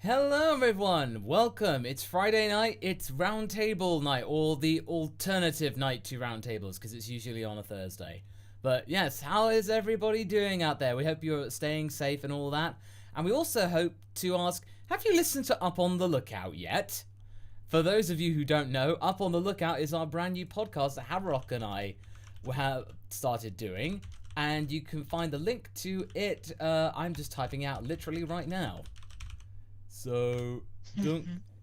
Hello everyone, welcome. It's Friday night, it's roundtable night, or the alternative night to roundtables, because it's usually on a Thursday. But yes, how is everybody doing out there? We hope you're staying safe and all that. And we also hope to ask, have you listened to Up on the Lookout yet? For those of you who don't know, Up on the Lookout is our brand new podcast that Haverock and I have started doing. And you can find the link to it, I'm just typing out literally right now. So,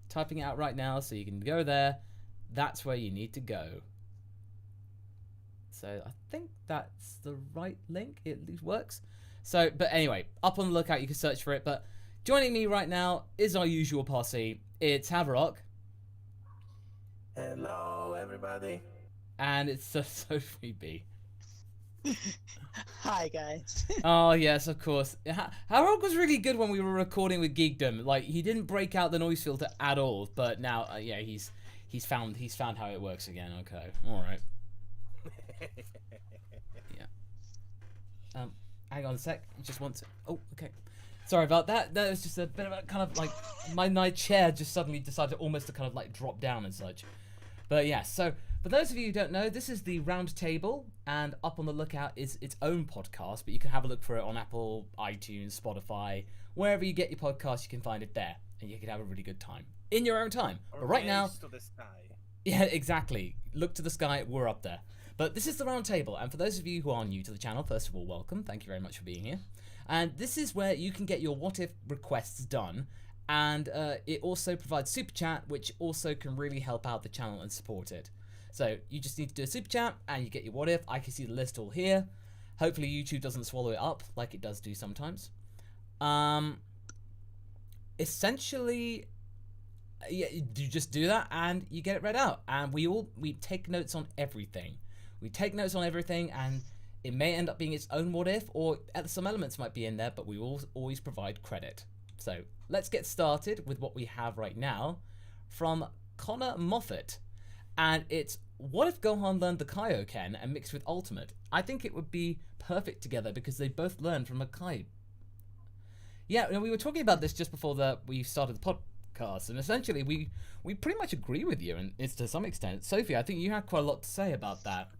typing it out right now so you can go there. That's where you need to go. So, I think that's the right link. It at least works. So, but anyway, Up on the Lookout, you can search for it. But joining me right now is our usual posse. It's Haverock. Hello, everybody. And it's Sophie B. Hi guys. Oh yes, of course. Harold was really good when we were recording with Geekdom. Like he didn't break out the noise filter at all, but now yeah, he's found how it works again. Okay, all right. Yeah. Hang on a sec. Just want to. Oh, okay. Sorry about that. That was just a bit of a kind of like my chair just suddenly decided almost to kind of like drop down and such. But yeah, so for those of you who don't know, this is the Round Table, and Up on the Lookout is its own podcast, but you can have a look for it on Apple, iTunes, Spotify, wherever you get your podcast, you can find it there, and you can have a really good time in your own time. Or but right now, to the sky. Yeah, exactly. Look to the sky, we're up there. But this is the Round Table, and for those of you who are new to the channel, first of all, welcome. Thank you very much for being here. And this is where you can get your what if requests done. And it also provides super chat, which also can really help out the channel and support it. So you just need to do a super chat and you get your what if. I can see the list all here. Hopefully YouTube doesn't swallow it up like it does do sometimes. Essentially, yeah, you just do that and you get it read out. And we take notes on everything. We take notes on everything, and it may end up being its own what if, or some elements might be in there, but we will always provide credit. So let's get started with what we have right now from Connor Moffat. And it's, what if Gohan learned the Kaioken and mixed with Ultimate? I think it would be perfect together because they both learn from a Kai. Yeah, and we were talking about this just before we started the podcast, and essentially we pretty much agree with you, and it's to some extent. Sophie, I think you had quite a lot to say about that.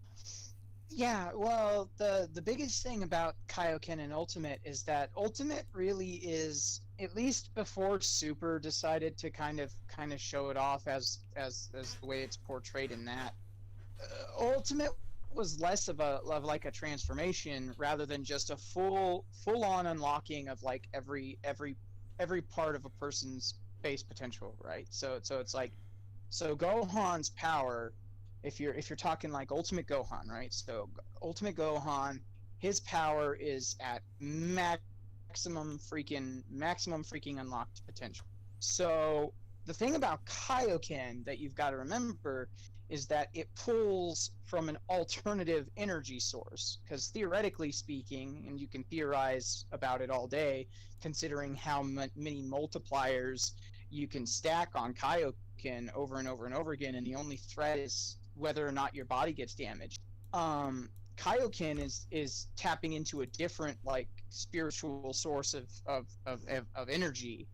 Yeah, well, the biggest thing about Kaioken and Ultimate is that Ultimate really is, at least before Super decided to kind of show it off as the way it's portrayed in that, Ultimate was less of like a transformation rather than just a full on unlocking of like every part of a person's base potential, right? So it's like, so Gohan's power, if you're talking like Ultimate Gohan, right? So Ultimate Gohan, his power is at maximum freaking unlocked potential. So the thing about Kaioken that you've got to remember is that it pulls from an alternative energy source, because theoretically speaking, and you can theorize about it all day, considering how many multipliers you can stack on Kaioken over and over and over again, and the only threat is whether or not your body gets damaged. Kaioken is tapping into a different like spiritual source of energy.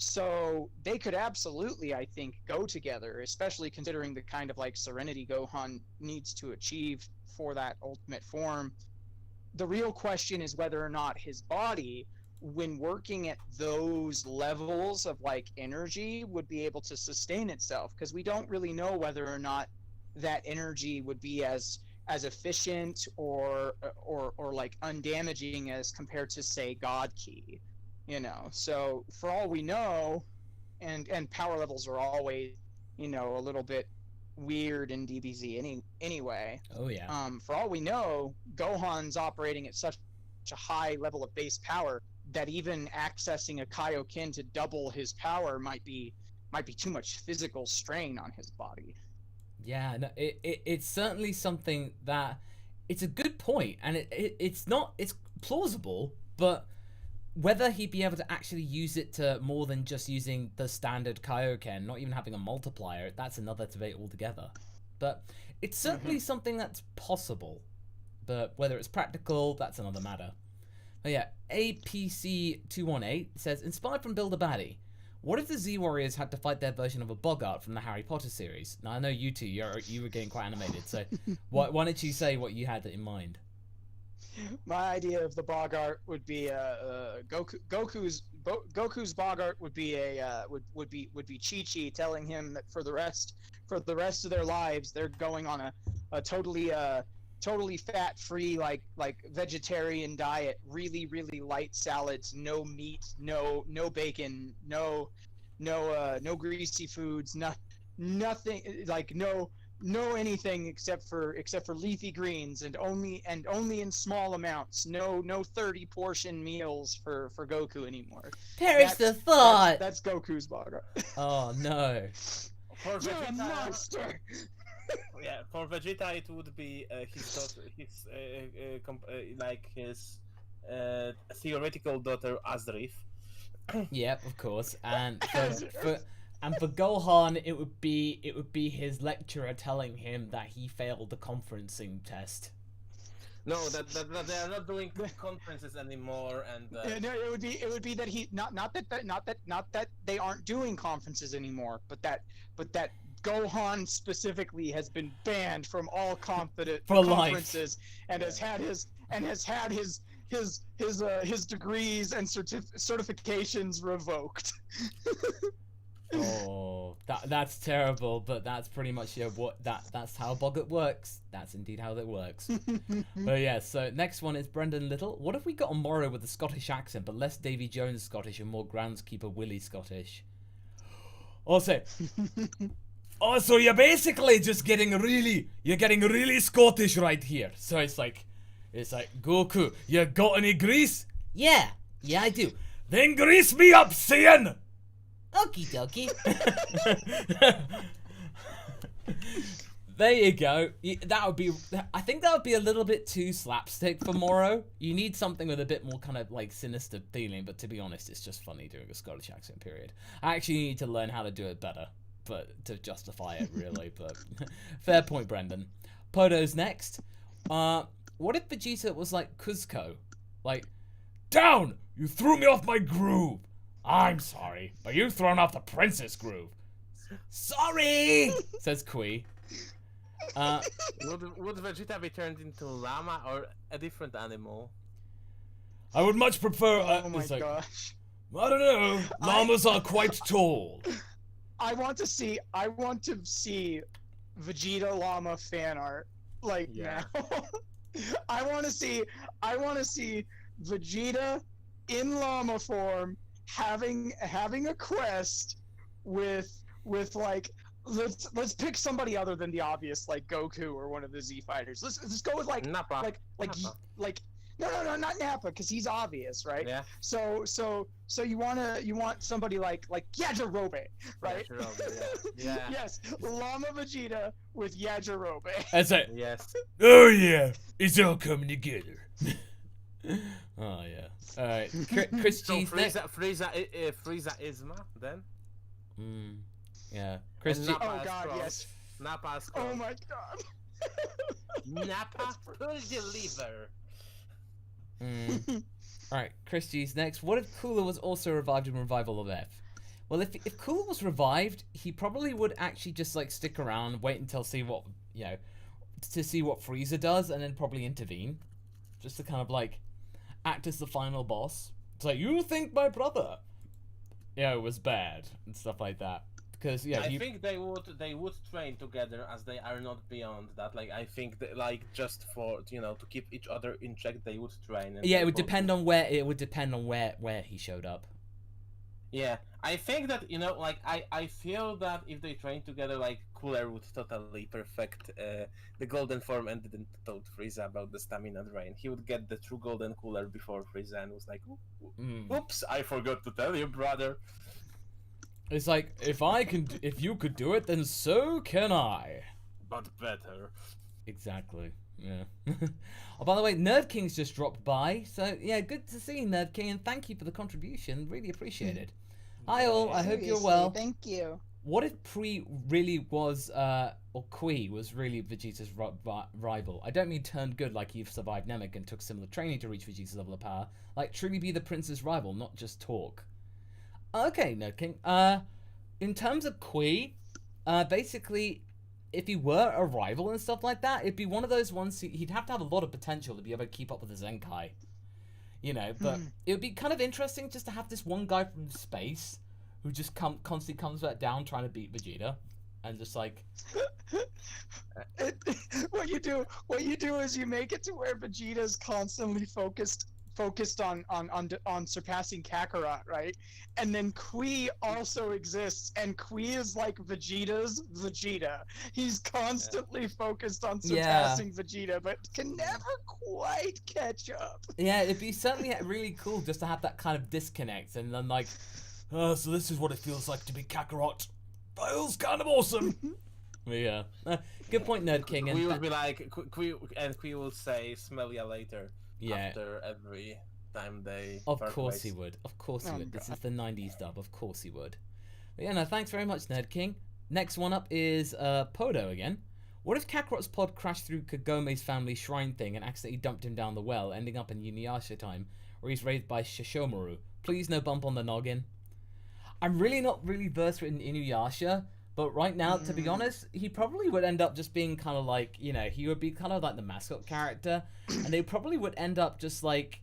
So they could absolutely, I think, go together, especially considering the kind of like serenity Gohan needs to achieve for that ultimate form. The real question is whether or not his body, when working at those levels of like energy, would be able to sustain itself, because we don't really know whether or not that energy would be as efficient or like undamaging as compared to, say, God Ki, you know. So for all we know, and power levels are always, you know, a little bit weird in DBZ anyway. Oh yeah. For all we know, Gohan's operating at such a high level of base power that even accessing a Kaioken to double his power might be too much physical strain on his body. Yeah, no, it's certainly something that, it's a good point, and it's plausible, but whether he'd be able to actually use it to more than just using the standard Kaioken, not even having a multiplier, that's another debate altogether. But it's certainly something that's possible, but whether it's practical, that's another matter. But yeah, APC218 says, inspired from Build a Baddie, what if the Z Warriors had to fight their version of a Bogart from the Harry Potter series? Now I know you two, you were getting quite animated. So why don't you say what you had in mind? My idea of the Bogart would be Goku's Bogart would be would be Chi-Chi telling him that for the rest of their lives they're going on a totally fat-free like vegetarian diet, really light salads, no meat, no bacon, no greasy foods, nothing, like no anything except for leafy greens, and only in small amounts. No 30 portion meals for Goku anymore. Perish the thought. That's Goku's Bogart. Oh no. For You're a Vegeta, monster. yeah, for Vegeta it would be his theoretical daughter Azrif. Yep, of course. And for Gohan, it would be his lecturer telling him that he failed the conferencing test. No, that they are not doing conferences anymore, and No, it would be that he not that they aren't doing conferences anymore, but that Gohan specifically has been banned from all conferences and has had his degrees and certifications revoked. Oh, that's terrible, but that's pretty much that's how Boggart works. That's indeed how that works. But yeah, so next one is Brendan Little. What if we got a Morrow with a Scottish accent, but less Davy Jones Scottish and more groundskeeper Willie Scottish? Also, so you're basically just getting really Scottish right here. So it's like Goku, you got any grease? Yeah, I do. Then grease me up, Saiyan. Okie dokie. There you go. I think that would be a little bit too slapstick for Morrow. You need something with a bit more kind of like sinister feeling, but to be honest, it's just funny doing a Scottish accent, period. I actually need to learn how to do it better, but to justify it, really. But fair point, Brendan. Podo's next. What if Vegeta was like Kuzco? Like, down! You threw me off my groove! I'm sorry, but you've thrown off the princess groove. Sorry, says Kui. would Vegeta be turned into llama or a different animal? I would much prefer. Oh my gosh! I don't know. Llamas are quite tall. I want to see Vegeta llama fan art now. I want to see Vegeta in llama form having a quest with like let's pick somebody other than the obvious, like Goku or one of the Z fighters. Let's go with like Nappa. No, not Nappa, because he's obvious, right? Yeah. So you want somebody like Yajirobe, right? Yajirobe, yeah. Yes, Llama Vegeta with Yajirobe. That's it. Yes. Oh yeah, it's all coming together. Oh yeah. All right, Chris So G's Frieza Isma then. Yeah, Chris G. Oh god, yes. Nappa's Oh my god. Nappa will deliver. Alright, Chris G's next. What if Cooler was also revived in Revival of F? Well, if Cooler was revived, he probably would actually just like stick around, wait until see what Frieza does, and then probably intervene, just to kind of like act as the final boss. It's like, you think my brother, was bad and stuff like that. Because I think they would train together, as they are not beyond that. Like, I think that, like, just for to keep each other in check, they would train. And it would depend on where he showed up. Yeah, I think that I feel that if they train together, like, Cooler would totally perfect the golden form and didn't told Frieza about the stamina drain. He would get the true golden Cooler before Frieza and was like, "Oops, I forgot to tell you, brother." It's like, if you could do it, then so can I. But better. Exactly. Yeah. Oh, by the way, Nerd King's just dropped by, so yeah, good to see you, Nerd King, and thank you for the contribution. Really appreciate it. Hi all, I hope you're well. Thank you. What if Pri really was, or Kui was really Vegeta's rival? I don't mean turned good like he survived Namek and took similar training to reach Vegeta's level of power. Like truly be the prince's rival, not just talk. Okay, Nerd King. In terms of Kui, basically, if he were a rival and stuff like that, it'd be one of those ones he'd have to have a lot of potential to be able to keep up with the Zenkai. You know, but it would be kind of interesting just to have this one guy from space who just constantly comes back down trying to beat Vegeta, and just like what you do is you make it to where Vegeta's constantly focused on surpassing Kakarot, right? And then Kui also exists, and Kui is like Vegeta's Vegeta. He's constantly focused on surpassing Vegeta, but can never quite catch up. Yeah, it'd be certainly really cool just to have that kind of disconnect, and then like, oh, so this is what it feels like to be Kakarot. Feels kind of awesome. Yeah, good point, Nerd King. And we would be like, Kui will say, "Smell ya later." Yeah. After every time they. Of course he would. Of course he would. This is the 90s dub. Of course he would. But yeah, no, thanks very much, Nerd King. Next one up is Podo again. What if Kakarot's pod crashed through Kagome's family shrine thing and accidentally dumped him down the well, ending up in Inuyasha time, where he's raised by Shishomaru? Please no bump on the noggin. I'm really not really versed in Inuyasha, but right now, to be honest, he probably would end up just being kind of like, you know, he would be kind of like the mascot character, and they probably would end up just like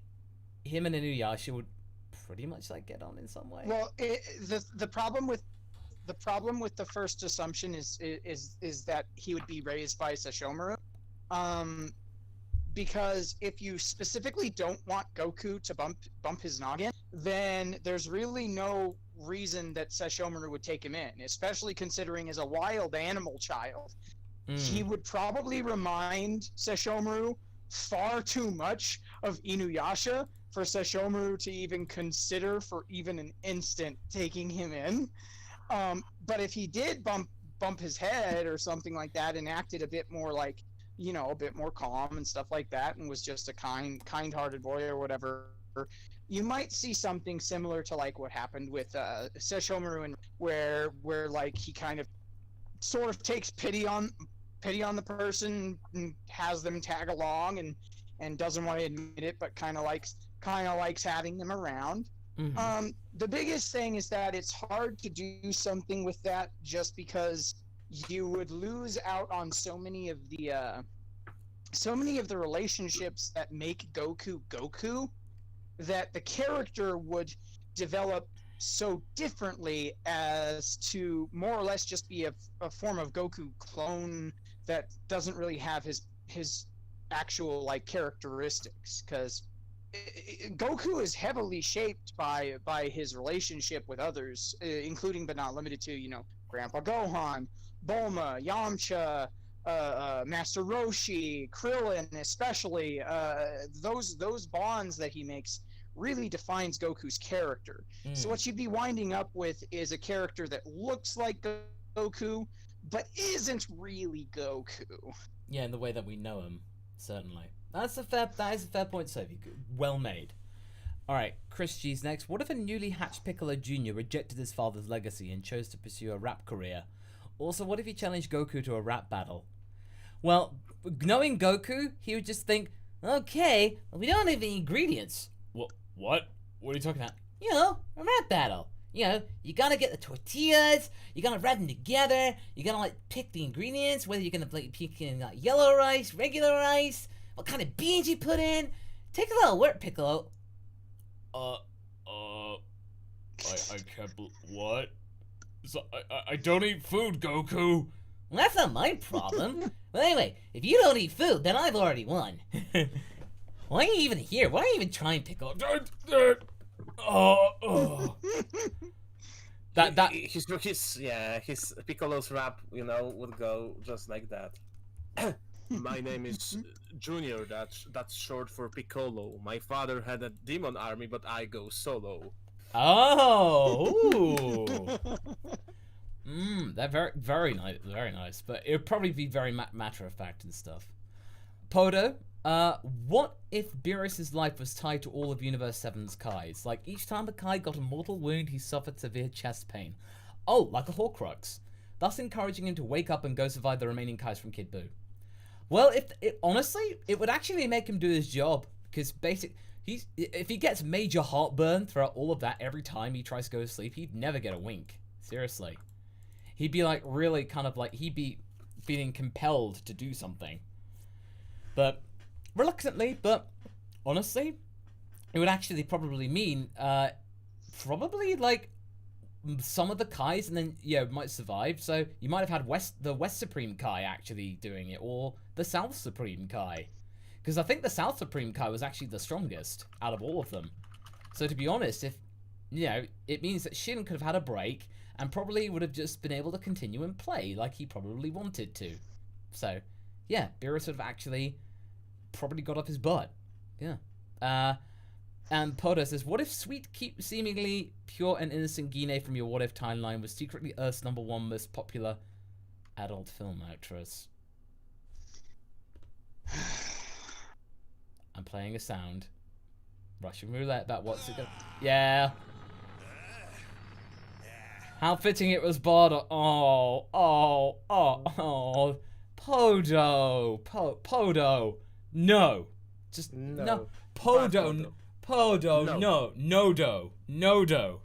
him and Inuyasha would pretty much like get on in some way. Well, the problem with the first assumption is that he would be raised by Sesshomaru, because if you specifically don't want Goku to bump his noggin, then there's really no reason that Sesshomaru would take him in, especially considering as a wild animal child. He would probably remind Sesshomaru far too much of Inuyasha for Sesshomaru to even consider for even an instant taking him in. But if he did bump his head or something like that and acted a bit more like, you know, a bit more calm and stuff like that, and was just a kind-hearted boy or whatever, you might see something similar to like what happened with Sesshomaru, and where like he kind of sort of takes pity on the person and has them tag along and doesn't want to admit it, but kind of likes having them around. The biggest thing is that it's hard to do something with that just because you would lose out on so many of the relationships that make Goku, that the character would develop so differently as to more or less just be a form of Goku clone that doesn't really have his actual like characteristics, because Goku is heavily shaped by his relationship with others, including but not limited to, you know, Grandpa Gohan, Bulma, Yamcha, Master Roshi, Krillin, especially. Those bonds that he makes really defines Goku's character. So what you'd be winding up with is a character that looks like Goku, but isn't really Goku. Yeah, in the way that we know him, certainly. That is a fair point, Sophie. Well made. Alright, Chris G's next. What if a newly hatched Piccolo Jr. rejected his father's legacy and chose to pursue a rap career? Also, what if he challenged Goku to a rap battle? Well, knowing Goku, he would just think, okay, we don't have any ingredients. What? What are you talking about? You know, a rap battle. You know, you gotta get the tortillas, you gotta wrap them together, you gotta like pick the ingredients, whether you're gonna like pick in yellow rice, regular rice, what kind of beans you put in. Take a little work, Piccolo. I can't what? So, I don't eat food, Goku. Well, that's not my problem. Well, anyway, if you don't eat food, then I've already won. Why are you even here? Why are you even trying, Piccolo? His Piccolo's rap, you know, would go just like that. My name is Junior. That's short for Piccolo. My father had a demon army, but I go solo. Oh, ooh. That very nice, very nice. But it would probably be very matter of fact and stuff. Podo, what if Beerus's life was tied to all of Universe 7's Kai's? Like each time a Kai got a mortal wound, he suffered severe chest pain. Oh, like a Horcrux, thus encouraging him to wake up and go survive the remaining Kais from Kid Buu. Well, honestly, it would actually make him do his job, because if he gets major heartburn throughout all of that every time he tries to go to sleep, he'd never get a wink. Seriously. He'd be like really kind of like, he'd be feeling compelled to do something. But reluctantly, but honestly, it would actually probably mean probably like some of the Kais, and then might survive. So you might have had the West Supreme Kai actually doing it, or the South Supreme Kai, because I think the South Supreme Kai was actually the strongest out of all of them. So to be honest, if it means that Shin could have had a break and probably would have just been able to continue and play like he probably wanted to. So yeah, Beerus would have actually probably got off his butt. Yeah. And Poda says, what if sweet, seemingly pure and innocent Gine from your What If timeline was secretly Earth's #1 most popular adult film actress? I'm playing a sound. Russian roulette about what's it going. Yeah. How fitting it was Bardo. Oh. Podo. No. Just no. Podo. No. Nodo.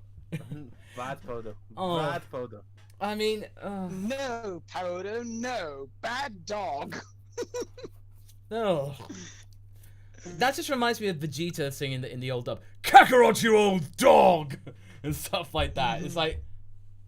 Bad Podo. Oh. Bad Podo. I mean, No, Podo, no. Bad dog. oh. That just reminds me of Vegeta singing in the old dub, Kakarot, you old dog! And stuff like that. It's like,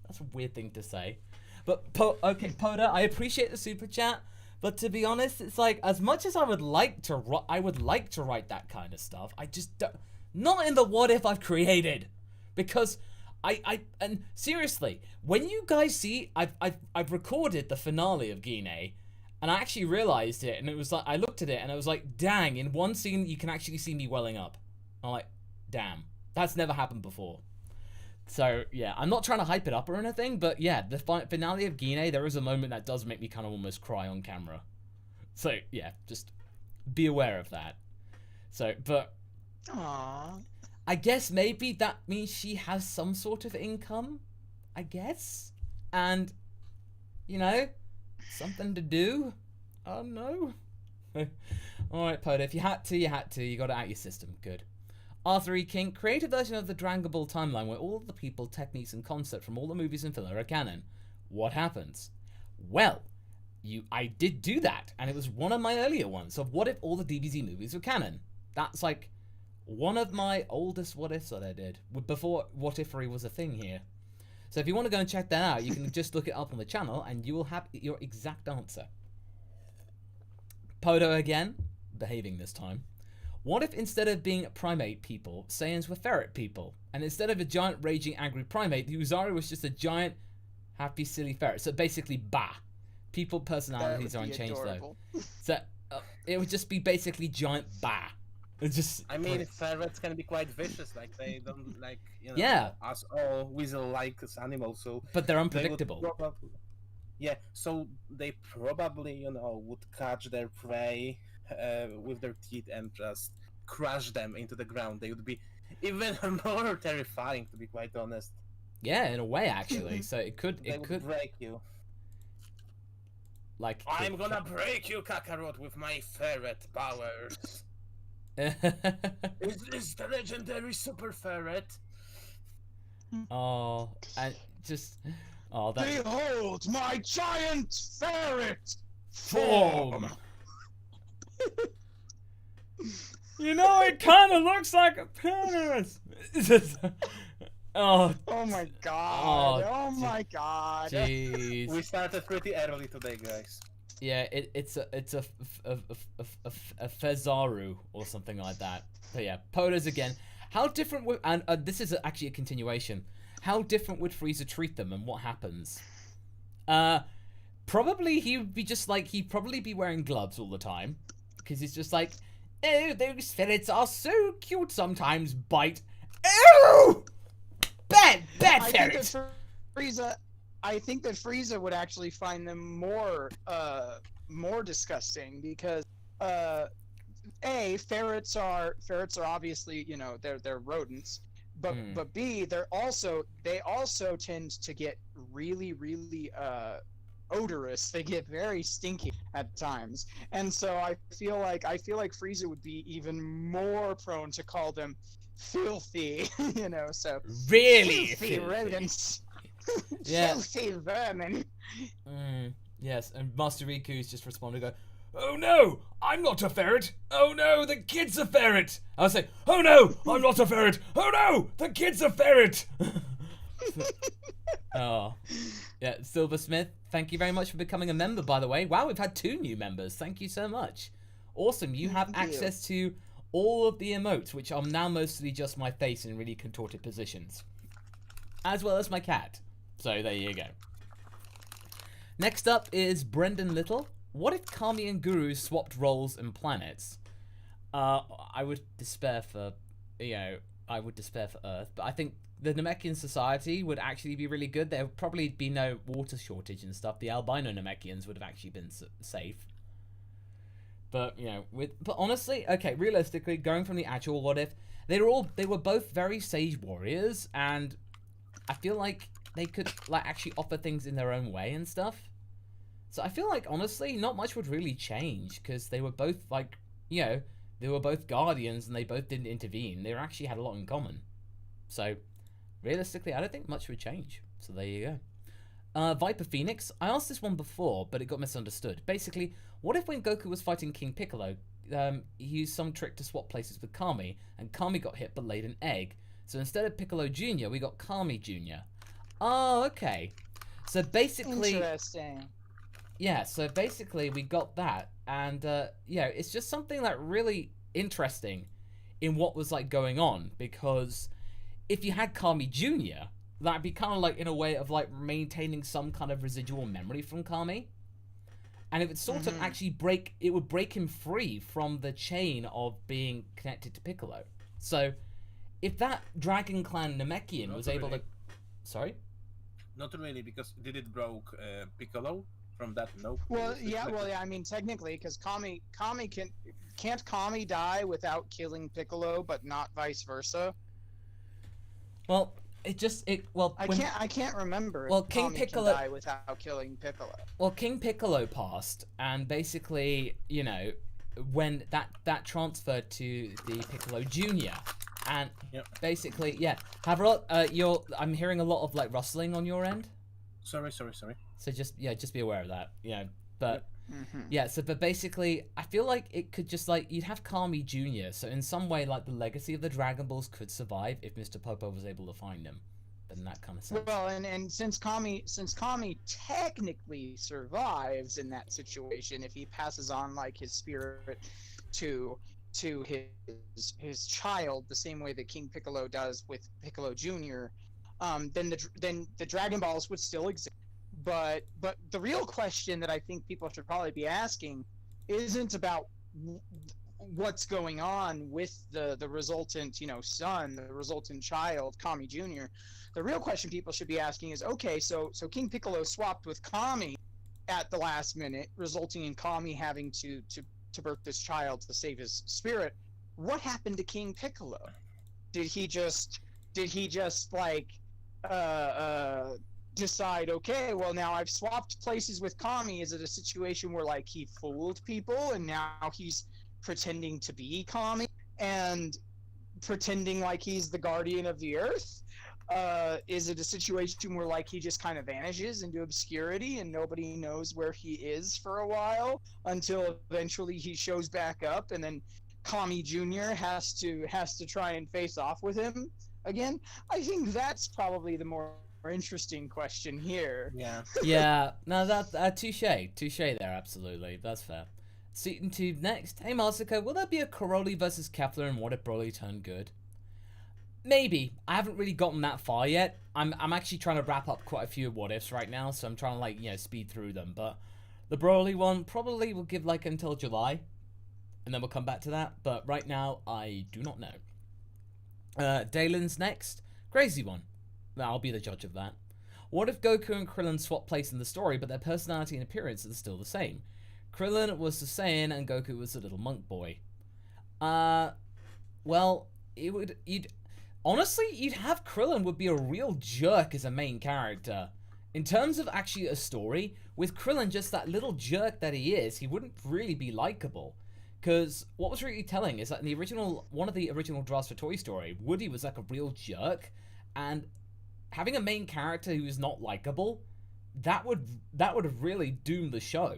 that's a weird thing to say. But, okay, Poda, I appreciate the super chat, but to be honest, it's like, as much as I would like to write that kind of stuff, I just don't, not in the What If I've created. Because and seriously, when you guys see, I've recorded the finale of Gine, and I actually realized it, and it was like, I looked at it, and I was like, dang, in one scene, you can actually see me welling up. I'm like, damn, that's never happened before. So, yeah, I'm not trying to hype it up or anything, but yeah, the finale of Gine, there is a moment that does make me kind of almost cry on camera. So, yeah, just be aware of that. So, but Aww. I guess maybe that means she has some sort of income, I guess. And, something to do. Oh, no. Alright, Poda, if you had to, you had to. You got it out your system. Good. Arthur E. King, create a version of the Dragon Ball timeline where all of the people, techniques, and concepts from all the movies and filler are canon. What happens? Well, I did do that, and it was one of my earlier ones of what if all the DBZ movies were canon. That's like one of my oldest what ifs that I did, before What Ifery was a thing here. So if you want to go and check that out, you can just look it up on the channel, and you will have your exact answer. Podo again, behaving this time. What if instead of being primate people, Saiyans were ferret people? And instead of a giant raging angry primate, the Uzari was just a giant happy silly ferret. So basically, people personalities are unchanged though. So it would just be basically giant It's just. I mean, ferrets can be quite vicious. Like they don't like us all weasel-like animals. So. But they're unpredictable. So they probably would catch their prey with their teeth and just crush them into the ground. They would be even more terrifying, to be quite honest. Yeah, in a way, actually. So it could break you. Like I'm gonna break you, Kakarot, with my ferret powers. Is this the legendary super ferret? Oh, and just that. Behold my giant ferret form. It kind of looks like a penis. Oh my god! Oh my god! Jeez. We started pretty early today, guys. Yeah, it's a Fezaru or something like that. But yeah, Podas again. How different would this is actually a continuation. How different would Frieza treat them, and what happens? Probably he would be just like, he'd probably be wearing gloves all the time, because he's just like, oh, those ferrets are so cute sometimes. Bite. Oh, bad ferrets. I think that Frieza would actually find them more disgusting because ferrets are obviously they're rodents, but B they also tend to get really odorous. They get very stinky, at times. And so I feel like Frieza would be even more prone to call them filthy, so Really filthy filthy. rodents. Yeah. Filthy vermin. Yes, and Master Riku's just responding, go, "Oh no, I'm not a ferret. Oh no, the kid's a ferret." I was like, "Oh no, I'm not a ferret. Oh no, the kid's a ferret." Oh, yeah, Silversmith, thank you very much for becoming a member, by the way. Wow, we've had 2 new members. Thank you so much. Awesome, you have access to all of the emotes, which are now mostly just my face in really contorted positions, as well as my cat. So there you go. Next up is Brendan Little. What if Kami and Guru swapped roles and planets? I would despair for, Earth, but I think the Namekian society would actually be really good. There would probably be no water shortage and stuff. The albino Namekians would have actually been safe. But, but honestly, okay, realistically, going from the actual what if, they were both very sage warriors, and I feel like they could actually offer things in their own way and stuff. So I feel like, honestly, not much would really change, because they were both, they were both guardians, and they both didn't intervene. They actually had a lot in common. So, realistically, I don't think much would change. So there you go. Viper Phoenix. I asked this one before, but it got misunderstood. Basically, what if when Goku was fighting King Piccolo, he used some trick to swap places with Kami, and Kami got hit but laid an egg. So instead of Piccolo Jr., we got Kami Jr. Oh, okay. So basically... Interesting. Yeah, so basically we got that, and it's just something really interesting in what was going on, because if you had Kami Jr., that'd be kind of in a way of maintaining some kind of residual memory from Kami, and it would sort of actually break him free from the chain of being connected to Piccolo. So if that Dragon Clan Namekian was able to... Sorry? Not really, because did it broke Piccolo from that? No. Well, yeah. I mean, technically, because Kami can't Kami die without killing Piccolo, but not vice versa. Well, I can't remember. Well, if King Kami Piccolo can die without killing Piccolo. Well, King Piccolo passed, and basically, when that transferred to the Piccolo Jr. And basically, I'm hearing a lot of rustling on your end. Sorry. So just be aware of that. But but basically, I feel like it could just you'd have Kami Jr. So in some way, the legacy of the Dragon Balls could survive if Mr. Popo was able to find them. In that kind of sense. Well, and since Kami technically survives in that situation, if he passes on his spirit to his child, the same way that King Piccolo does with Piccolo Jr., then the Dragon Balls would still exist. But the real question that I think people should probably be asking isn't about what's going on with the resultant son, the resultant child, Kami Jr. The real question people should be asking is, okay, so King Piccolo swapped with Kami at the last minute, resulting in Kami having to birth this child to save his spirit. What happened to King Piccolo? Did he just decide, okay, well, now I've swapped places with Kami? Is it a situation where he fooled people and now he's pretending to be Kami and pretending like he's the guardian of the earth? Is it a situation where he just kind of vanishes into obscurity and nobody knows where he is for a while until eventually he shows back up, and then Kami Jr. has to try and face off with him again? I think that's probably the more interesting question here. Yeah. Yeah. No, that's touche there. Absolutely, that's fair. Seaton Tube next. Hey Masako, will there be a Karoli versus Kepler and what if Broly turned good? Maybe. I haven't really gotten that far yet. I'm actually trying to wrap up quite a few what ifs right now, so I'm trying to speed through them. But the Broly one probably will give until July, and then we'll come back to that. But right now, I do not know. Dalen's next. Crazy one. I'll be the judge of that. What if Goku and Krillin swap place in the story, but their personality and appearance are still the same? Krillin was the Saiyan and Goku was the little monk boy. Well, honestly, you'd have Krillin would be a real jerk as a main character. in terms of actually a story, with Krillin just that little jerk that he is, he wouldn't really be likable. Because what was really telling is that in the original, one of the original drafts for Toy Story, Woody was like a real jerk, and having a main character who is not likable, that would have really doomed the show.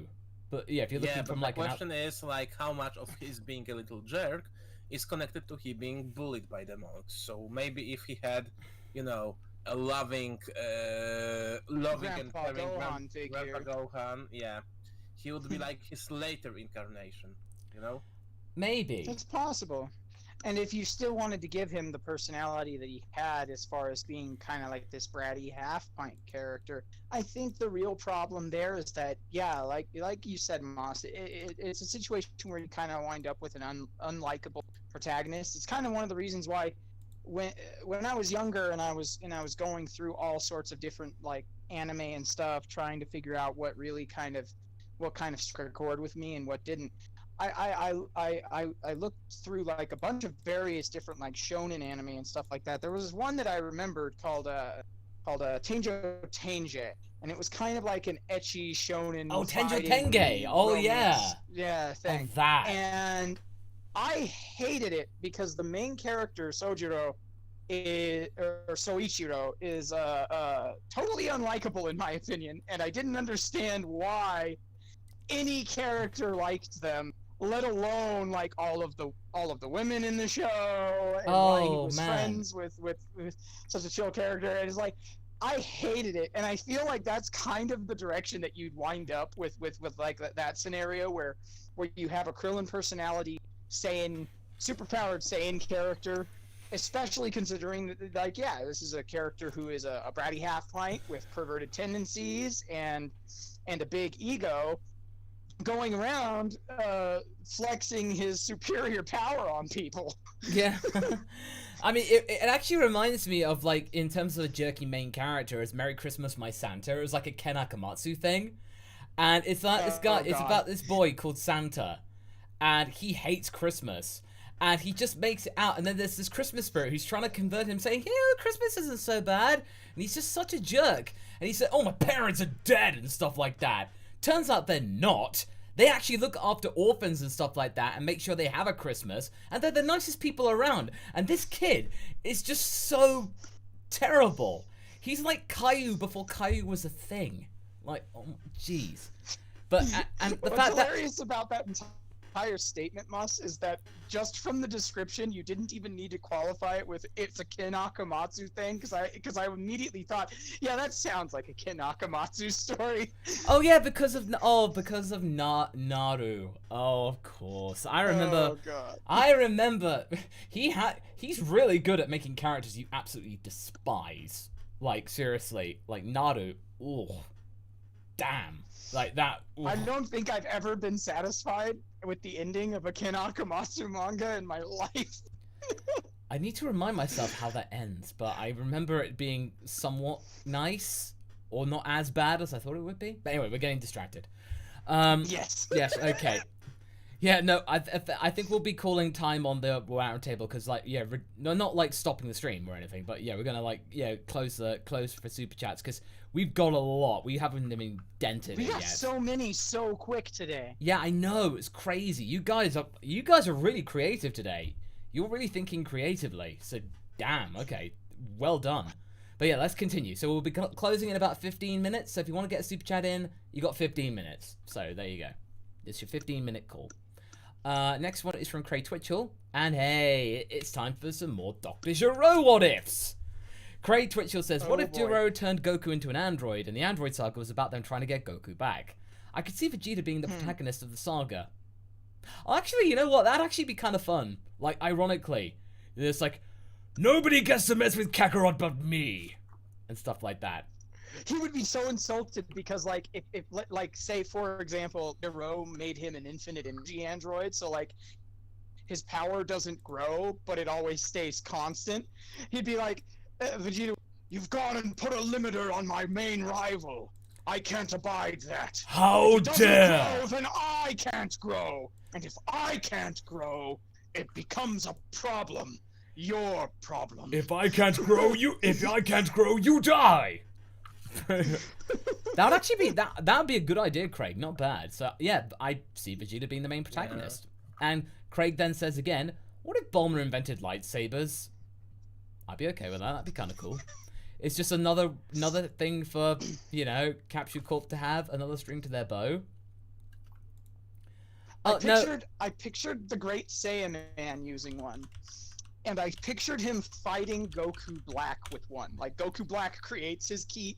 But yeah, if you're looking from like the question is like how much of his being a little jerk is connected to him being bullied by the monks. So maybe if he had, you know, a loving and caring Grandpa Gohan, yeah, he would be like his later incarnation, you know? Maybe. It's possible. And if you still wanted to give him the personality that he had as far as being kind of like this bratty half-pint character, I think the real problem there is that, yeah, like you said, Moss, it's a situation where you kind of wind up with an unlikable protagonist. It's kind of one of the reasons why when I was younger and I was going through all sorts of different like anime and stuff, trying to figure out what kind of struck a chord with me and what didn't. I looked through like a bunch of various different like shonen anime and stuff like that. There was one that I remembered called Tenjo Tenge, and it was kind of like an ecchi shonen. Oh, Tenjo Tenge! Oh romance, thing. Oh, that. And I hated it because the main character Soichiro is totally unlikable in my opinion, and I didn't understand why any character liked them, let alone like all of the women in the show, and why he was friends with such a chill character. And it's like, I hated it, and I feel like that's kind of the direction that you'd wind up with like that scenario where you have a Krillin personality, Saiyan, superpowered Saiyan character, especially considering that, like, yeah, this is a character who is a bratty half-pint with perverted tendencies and a big ego, going around flexing his superior power on people. Yeah. I mean, it actually reminds me of, like, in terms of a jerky main character, as Merry Christmas, My Santa. It was like a Ken Akamatsu thing. And it's like this guy, it's about this boy called Santa. And he hates Christmas. And he just makes it out. And then there's this Christmas spirit who's trying to convert him, saying, yeah, Christmas isn't so bad. And he's just such a jerk. And he said, oh, my parents are dead and stuff like that. Turns out they're not. They actually look after orphans and stuff like that and make sure they have a Christmas. And they're the nicest people around. And this kid is just so terrible. He's like Caillou before Caillou was a thing. Like, oh, jeez. But and the fact that hilarious about that entire statement, Mus, is that just from the description, you didn't even need to qualify it with "it's a Ken Akamatsu thing," because I immediately thought, yeah, that sounds like a Ken Akamatsu story. Oh yeah, because of Naru. Oh, of course. I remember. Oh god. I remember. He's really good at making characters you absolutely despise. Like seriously, like Naru. Ooh, damn. Like that. Ooh. I don't think I've ever been satisfied with the ending of a Ken Akamatsu manga in my life. I need to remind myself how that ends, but I remember it being somewhat nice, or not as bad as I thought it would be. But anyway, we're getting distracted. Yes. Yes. Okay. Yeah. No. I think we'll be calling time on the round table because, like, yeah, no, not like stopping the stream or anything, but yeah, we're gonna like, yeah, close for super chats because we've got a lot. We haven't even dented it yet. We got so many so quick today. Yeah, I know. It's crazy. You guys are really creative today. You're really thinking creatively. So, damn. Okay. Well done. But yeah, let's continue. So we'll be closing in about 15 minutes. So if you want to get a super chat in, you got 15 minutes. So there you go. It's your 15-minute call. Next one is from Craig Twitchell. And hey, it's time for some more Dr. Gero what ifs. Craig Twitchell says, what if Gero turned Goku into an android and the android saga was about them trying to get Goku back? I could see Vegeta being the protagonist of the saga. Oh, actually, you know what? That'd actually be kind of fun. Like, ironically. It's like, nobody gets to mess with Kakarot but me. And stuff like that. He would be so insulted because, like, if like, say, for example, Gero made him an infinite energy android, so, like, his power doesn't grow, but it always stays constant. He'd be like, Vegeta, you've gone and put a limiter on my main rival. I can't abide that. How dare! Grow, then I can't grow. And if I can't grow, it becomes a problem. Your problem. If I can't grow, you die. That would actually be that would be a good idea, Craig. Not bad. So yeah, I see Vegeta being the main protagonist. Yeah. And Craig then says again, "What if Bulma invented lightsabers?" I'd be okay with that. That'd be kind of cool. It's just another thing for, you know, Capsule Corp to have, another string to their bow. I pictured the Great Saiyan Man using one. And I pictured him fighting Goku Black with one. Like, Goku Black creates his key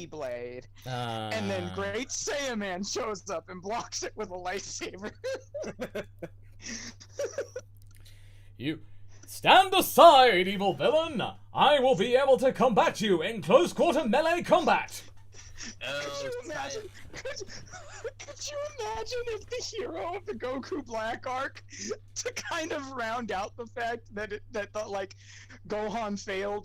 blade. And then Great Saiyan Man shows up and blocks it with a lightsaber. You stand aside, evil villain! I will be able to combat you in close quarter melee combat! Could you imagine if the hero of the Goku Black arc, to kind of round out the fact that Gohan failed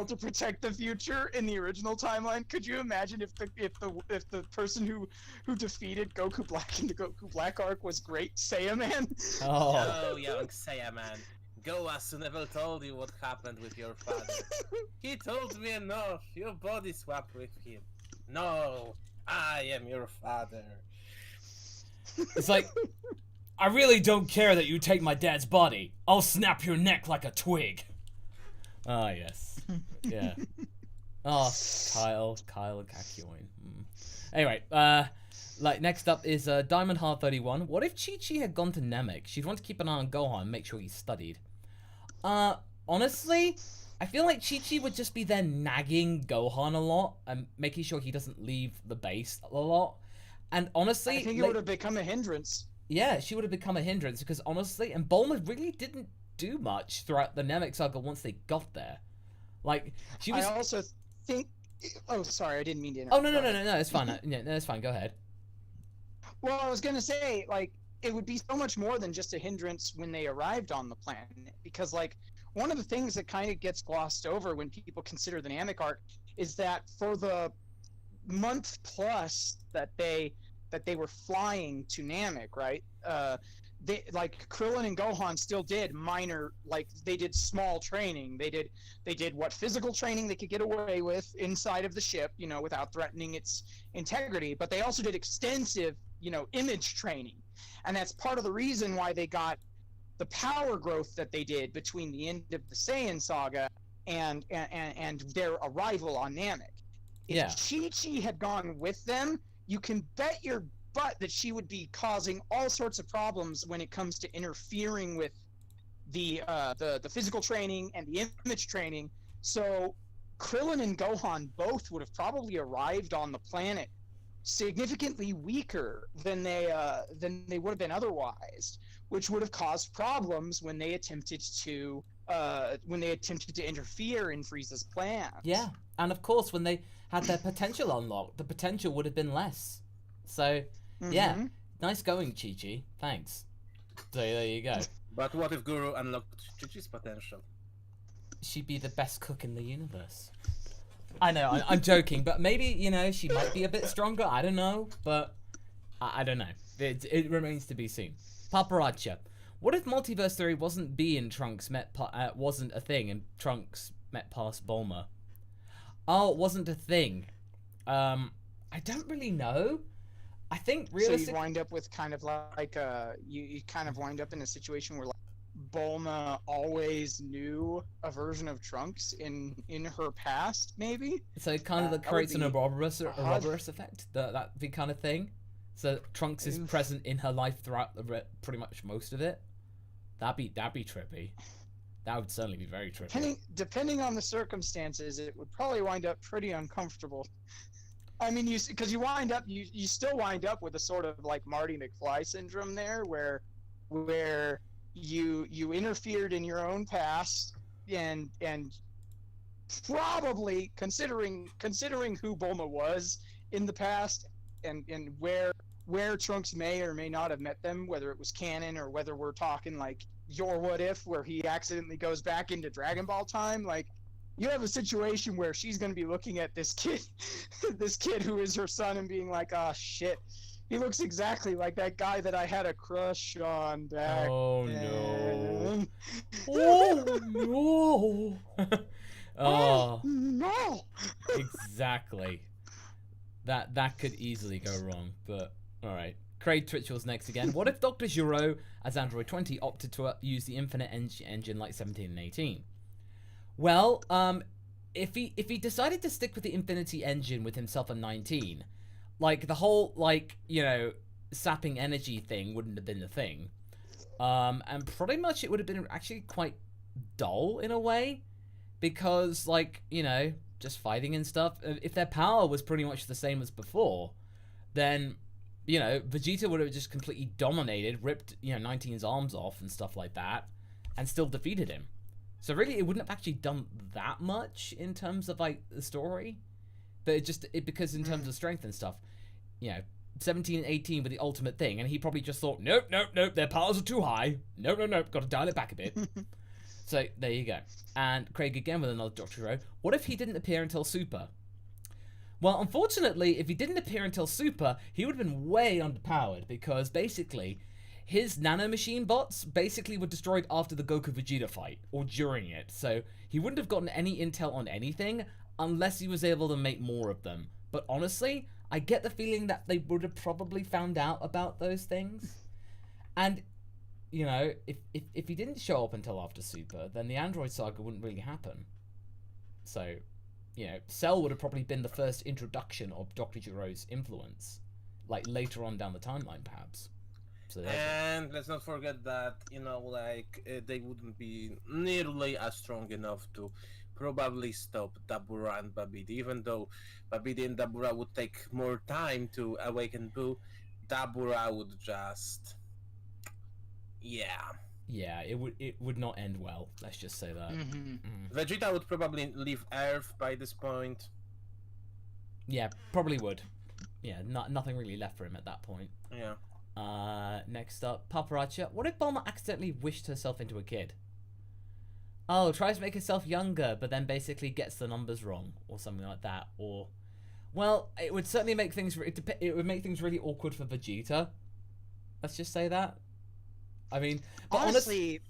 to protect the future in the original timeline? Could you imagine if the person who defeated Goku Black in the Goku Black arc was Great Saiyan Man? Oh, young Saiyan Man. Goasu never told you what happened with your father. He told me enough. Your body swapped with him. No, I am your father. It's like, I really don't care that you take my dad's body. I'll snap your neck like a twig. Ah, yes. Yeah. Oh, Kyle and Kakyoin. Anyway, next up is Diamond Heart 31. What if Chi-Chi had gone to Namek? She'd want to keep an eye on Gohan and make sure he studied. Honestly, I feel like Chi-Chi would just be there nagging Gohan a lot and making sure he doesn't leave the base a lot. And honestly, I think it would have become a hindrance. Yeah, she would have become a hindrance because honestly, and Bulma really didn't do much throughout the Namek saga once they got there. Like, she was. I also think. Oh, sorry, I didn't mean to Oh interrupt. no, it's fine. No, it's fine. Go ahead. Well, I was gonna say, like, it would be so much more than just a hindrance when they arrived on the planet, because, like, one of the things that kind of gets glossed over when people consider the Namek arc is that for the month plus that they were flying to Namek, right? They, like, Krillin and Gohan still did minor, like, they did small training. They did what physical training they could get away with inside of the ship, you know, without threatening its integrity. But they also did extensive, you know, image training. And that's part of the reason why they got the power growth that they did between the end of the Saiyan saga and their arrival on Namek. If Chi-Chi had gone with them, you can bet your butt that she would be causing all sorts of problems when it comes to interfering with the physical training and the image training. So Krillin and Gohan both would have probably arrived on the planet significantly weaker than they would have been otherwise, which would have caused problems when they attempted to interfere in Frieza's plans. Yeah, and of course, when they had their potential unlocked, the potential would have been less. So, yeah, nice going, Chi-Chi. Thanks. So there you go. But what if Guru unlocked Chi-Chi's potential? She'd be the best cook in the universe. I know, I'm joking, but maybe, you know, she might be a bit stronger. I don't know, but I don't know. It remains to be seen. Paparacha. What if multiverse theory wasn't wasn't a thing and Trunks met past Bulma? Oh, it wasn't a thing. I don't really know. I think realistically, so you wind up with kind of like you kind of wind up in a situation where, like, Bulma always knew a version of Trunks in her past, maybe. So kind of that creates an Ouroboros effect, that kind of thing. So Trunks is present in her life throughout pretty much most of it. That'd be trippy. That would certainly be very trippy. Depending on the circumstances, it would probably wind up pretty uncomfortable. I mean, you still wind up with a sort of like Marty McFly syndrome there, where you interfered in your own past and probably considering who Bulma was in the past and where Trunks may or may not have met them, whether it was canon or whether we're talking like your What If, where he accidentally goes back into Dragon Ball time, like, you have a situation where she's going to be looking at this kid who is her son and being like, oh shit, he looks exactly like that guy that I had a crush on back then. No. Oh no. Oh, no! exactly. That could easily go wrong, but alright. Craig Twitchell's next again. What if Dr. Giro, as Android 20, opted to use the Infinite engine like 17 and 18? Well, if he decided to stick with the Infinity engine with himself and 19, like the whole sapping energy thing wouldn't have been the thing. And pretty much it would have been actually quite dull in a way, because just fighting and stuff. If their power was pretty much the same as before, then Vegeta would have just completely dominated, ripped 19's arms off and stuff like that, and still defeated him. So really, it wouldn't have actually done that much in terms of like the story, but because in terms of strength and stuff, 17 and 18 with the ultimate thing, and he probably just thought, nope, their powers are too high. Nope, got to dial it back a bit. So there you go. And Craig again with another Dr. Hero. What if he didn't appear until Super? Well, unfortunately, if he didn't appear until Super, he would have been way underpowered, because basically his nanomachine bots basically were destroyed after the Goku Vegeta fight, or during it, so he wouldn't have gotten any intel on anything unless he was able to make more of them. But honestly, I get the feeling that they would have probably found out about those things. And, if he didn't show up until after Super, then the Android saga wouldn't really happen. So, Cell would have probably been the first introduction of Dr. Giro's influence, like later on down the timeline, perhaps. So and let's not forget that they wouldn't be nearly as strong enough to probably stop Dabura and Babidi. Even though Babidi and Dabura would take more time to awaken Buu, Dabura would just it would not end well, let's just say that. Vegeta would probably leave Earth by this point. Yeah, probably would. Yeah, nothing really left for him at that point. Yeah. Next up, Paparacha. What if Bulma accidentally wished herself into a kid? Oh, tries to make herself younger, but then basically gets the numbers wrong, or something like that. Or, well, it would certainly make things. It would make things really awkward for Vegeta. Let's just say that. I mean, but honestly,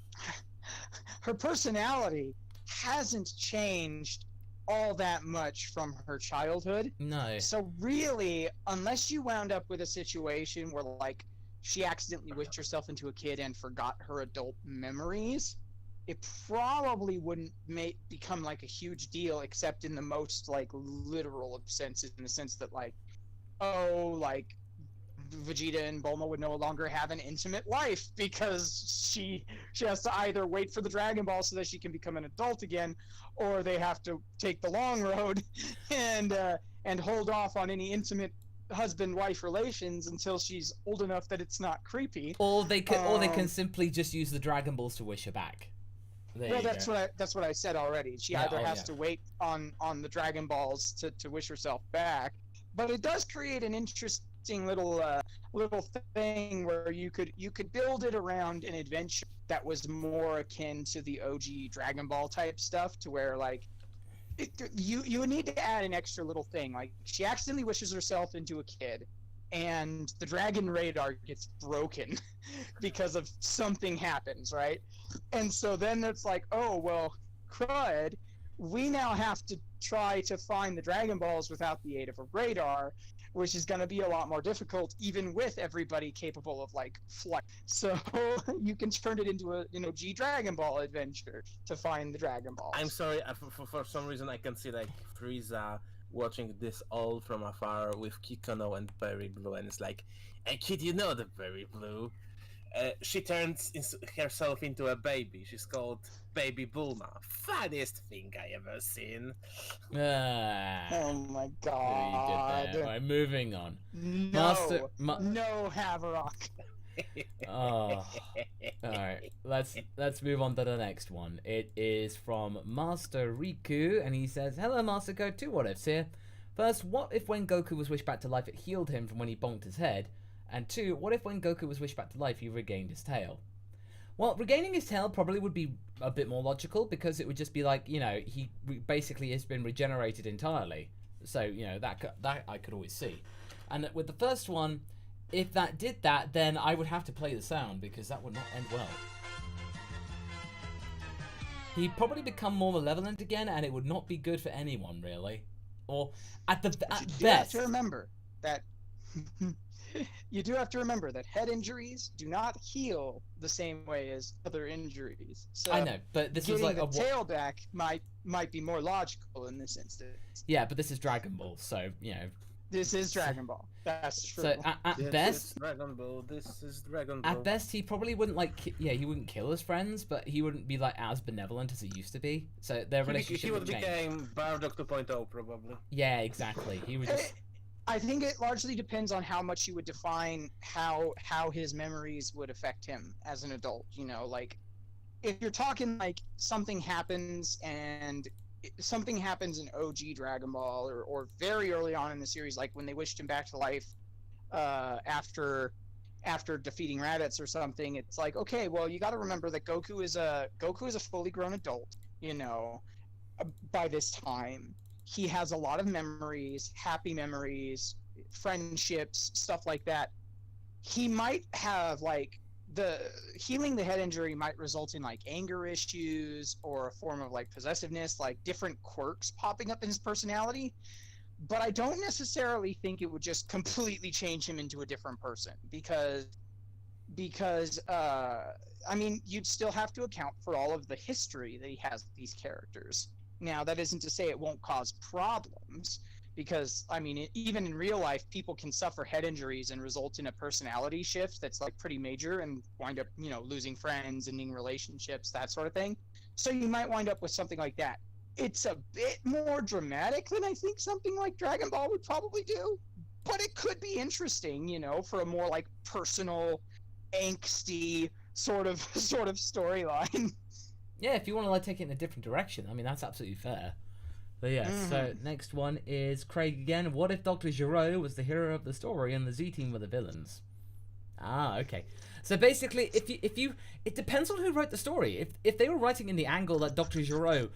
her personality hasn't changed all that much from her childhood. No. So really, unless you wound up with a situation where she accidentally wished herself into a kid and forgot her adult memories, it probably wouldn't become a huge deal, except in the most literal senses, in the sense that Vegeta and Bulma would no longer have an intimate life, because she has to either wait for the Dragon Ball so that she can become an adult again, or they have to take the long road and hold off on any intimate husband-wife relations until she's old enough that it's not creepy. Or they can simply just use the Dragon Balls to wish her back. That's what I said already. She either has to wait on the Dragon Balls to wish herself back, but it does create an interesting little thing where you could build it around an adventure that was more akin to the OG Dragon Ball type stuff, to where you would need to add an extra little thing, she accidentally wishes herself into a kid, and the Dragon Radar gets broken because of something happens, right? And so then it's oh well, crud, we now have to try to find the Dragon Balls without the aid of a radar, which is going to be a lot more difficult, even with everybody capable of flight. So you can turn it into a G Dragon Ball adventure to find the Dragon Balls. I'm sorry, for some reason I can see Frieza watching this all from afar with Kikono and Berry Blue, and it's hey kid, the Berry Blue. She turns herself into a baby. She's called Baby Bulma. Funniest thing I ever seen. Oh my god. Right, moving on. No, no Haverock. Oh. Alright, let's move on to the next one. It is from Master Riku, and he says, "Hello Master Go, 2 what ifs here. First, what if when Goku was wished back to life it healed him from when he bonked his head? And 2, what if when Goku was wished back to life he regained his tail?" Well, regaining his tail probably would be a bit more logical, because it would just be he basically has been regenerated entirely. So, that I could always see. And with the first one, if that did that, then I would have to play the sound, because that would not end well. he'd probably become more malevolent again, and it would not be good for anyone, really. Or at best. You have to remember that you do have to remember that head injuries do not heal the same way as other injuries. So I know, but this was like getting the tail back might be more logical in this instance. Yeah, but this is Dragon Ball, so you know. This is Dragon Ball. That's true. So at This best, is Dragon Ball. This is Dragon Ball. at best, he probably wouldn't he wouldn't kill his friends, but he wouldn't be like as benevolent as he used to be. So their relationship he would would change. become Bardock 2.0 probably. Yeah, exactly. He would just. I think it largely depends on how much you would define how his memories would affect him as an adult. You know, like if you're talking like something happens in OG Dragon Ball or very early on in the series, like when they wished him back to life after defeating Raditz or something. It's like, okay, well, you got to remember that Goku is a fully grown adult. You know, by this time. He has a lot of memories, happy memories, friendships, stuff like that. He might have like healing the head injury might result in like anger issues or a form of like possessiveness, like different quirks popping up in his personality. But I don't necessarily think it would just completely change him into a different person because I mean, you'd still have to account for all of the history that he has with these characters. Now, that isn't to say it won't cause problems, because, I mean, even in real life, people can suffer head injuries and result in a personality shift that's, like, pretty major and wind up, you know, losing friends, ending relationships, that sort of thing. So you might wind up with something like that. It's a bit more dramatic than I think something like Dragon Ball would probably do, but it could be interesting, you know, for a more, like, personal, angsty sort of storyline. Yeah, if you want to like take it in a different direction, I mean that's absolutely fair. But yeah, so next one is Craig again. What if Dr. Gero was the hero of the story and the Z Team were the villains? Ah, okay. So basically, if you it depends on who wrote the story. If they were writing in the angle that Dr. Gero,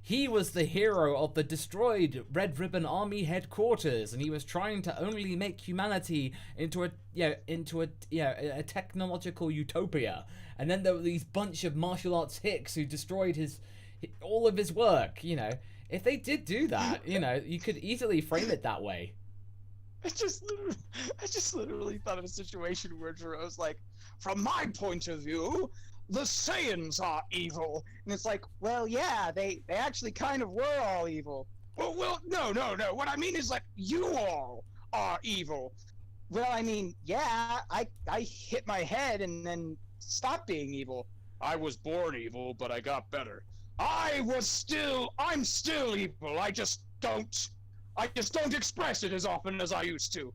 he was the hero of the destroyed Red Ribbon Army headquarters, and he was trying to only make humanity into a technological utopia. And then there were these bunch of martial arts hicks who destroyed all of his work. You know, if they did do that, you know, you could easily frame it that way. I just literally thought of a situation where Jiro's like, from my point of view, the Saiyans are evil. And it's like, well, yeah, they actually kind of were all evil. Well, no. What I mean is, like, you all are evil. Well, I mean, yeah, I hit my head and then stopped being evil. I was born evil, but I got better. I'm still evil. I just don't express it as often as I used to.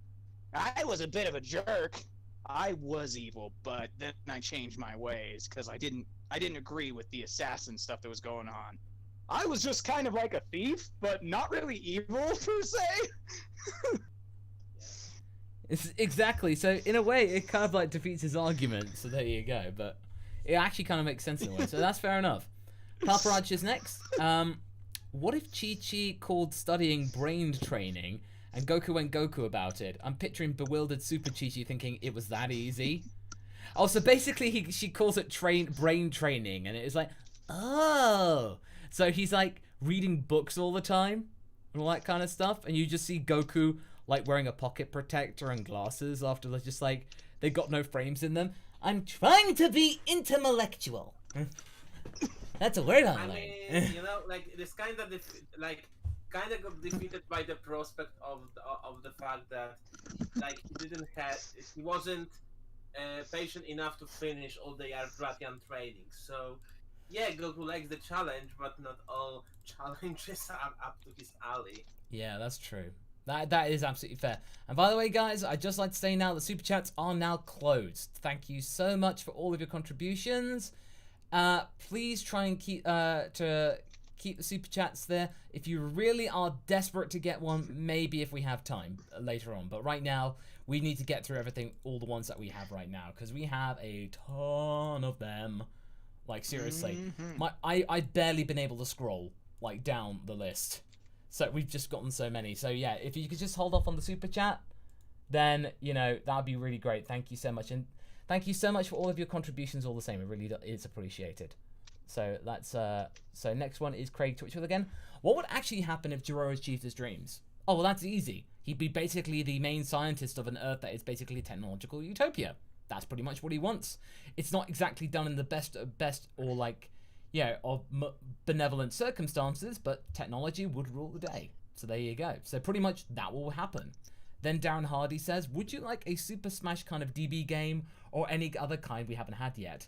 I was a bit of a jerk. I was evil, but then I changed my ways because I didn't agree with the assassin stuff that was going on. I was just kind of like a thief, but not really evil per se. Exactly. So in a way, it kind of like defeats his argument. So there you go. But it actually kind of makes sense in a way. So that's fair enough. Paparaj is next. What if Chi-Chi called studying brain training and Goku went Goku about it? I'm picturing bewildered Super Chi-Chi thinking it was that easy. Oh, so basically she calls it brain training, and it is like, oh. So he's like reading books all the time and all that kind of stuff, and you just see Goku like wearing a pocket protector and glasses after they're just like, they got no frames in them. I'm trying to be intellectual. That's a word I I learned. mean, you know, like this kind of got defeated by the prospect of the fact that like he wasn't patient enough to finish all the Arbratian training. So yeah, Goku likes the challenge, but not all challenges are up to his alley. Yeah, that's true. That is absolutely fair. And by the way, guys, I'd just like to say now that Super Chats are now closed. Thank you so much for all of your contributions. Please try and keep the Super Chats there. If you really are desperate to get one, maybe if we have time later on. But right now, we need to get through all the ones that we have right now, because we have a ton of them. Like, seriously. I've barely been able to scroll, like, down the list. So we've just gotten so many. So yeah, if you could just hold off on the Super Chat, then, you know, that would be really great. Thank you so much. And thank you so much for all of your contributions all the same. It really is appreciated. So that's so next one is Craig Twitchell again. What would actually happen if Jiro achieved his dreams? Oh, well, that's easy. He'd be basically the main scientist of an Earth that is basically a technological utopia. That's pretty much what he wants. It's not exactly done in the best or like, of benevolent circumstances, but technology would rule the day. So there you go. So pretty much that will happen. Then Darren Hardy says, would you like a Super Smash kind of DB game or any other kind we haven't had yet?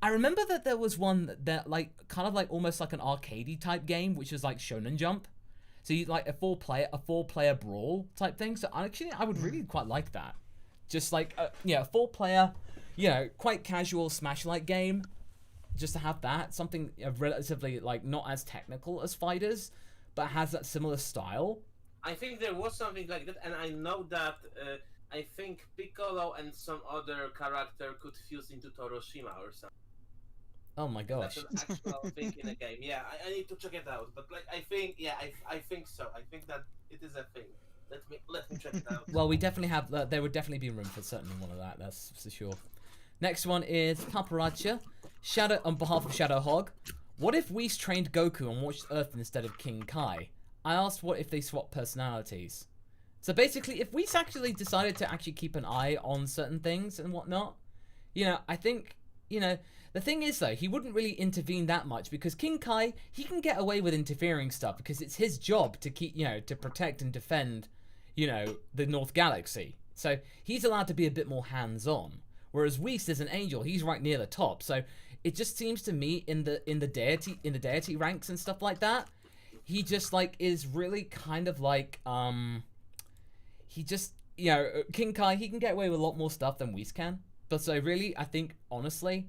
I remember that there was one that like kind of like almost like an arcadey type game, which was like Shonen Jump. So you like a four player brawl type thing. So actually I would really quite like that. Just like a 4-player, quite casual Smash-like game. Just to have that, something relatively like not as technical as fighters, but has that similar style. I think there was something like that, and I know that I think Piccolo and some other character could fuse into Toroshima or something. Oh my gosh. That's an actual thing in a game. Yeah, I need to check it out. But like I think so. I think that it is a thing. Let me check it out. Well, we definitely have. There would definitely be room for certainly one of that. That's for sure. Next one is Paparazza. Shadow on behalf of Shadow Hog. What if Whis trained Goku and watched Earth instead of King Kai? I asked what if they swap personalities. So basically, if Whis actually decided to actually keep an eye on certain things and whatnot, I think, the thing is though, he wouldn't really intervene that much because King Kai, he can get away with interfering stuff because it's his job to keep, to protect and defend, the North Galaxy. So he's allowed to be a bit more hands-on. Whereas Whis is an angel, he's right near the top. So it just seems to me in the deity ranks and stuff like that, he just like is really kind of like he just King Kai, he can get away with a lot more stuff than Whis can. But so really, I think honestly,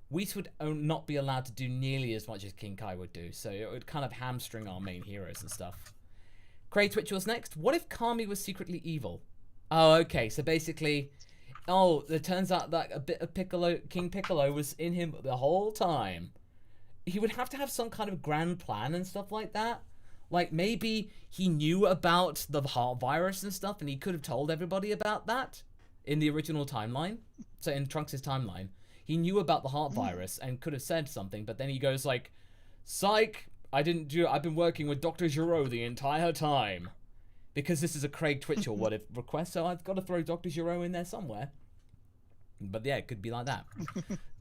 Whis would not be allowed to do nearly as much as King Kai would do. So it would kind of hamstring our main heroes and stuff. Craig Twitchell's next. What if Kami was secretly evil? Oh, okay. So basically, it turns out that a bit of King Piccolo was in him the whole time. He would have to have some kind of grand plan and stuff like that. Like maybe he knew about the heart virus and stuff and he could have told everybody about that in the original timeline. So in Trunks' timeline, he knew about the heart virus and could have said something, but then he goes like, psych, I've been working with Dr. Giro the entire time. Because this is a Craig Twitchell what if request, so I've got to throw Dr. Giro in there somewhere. But yeah, it could be like that.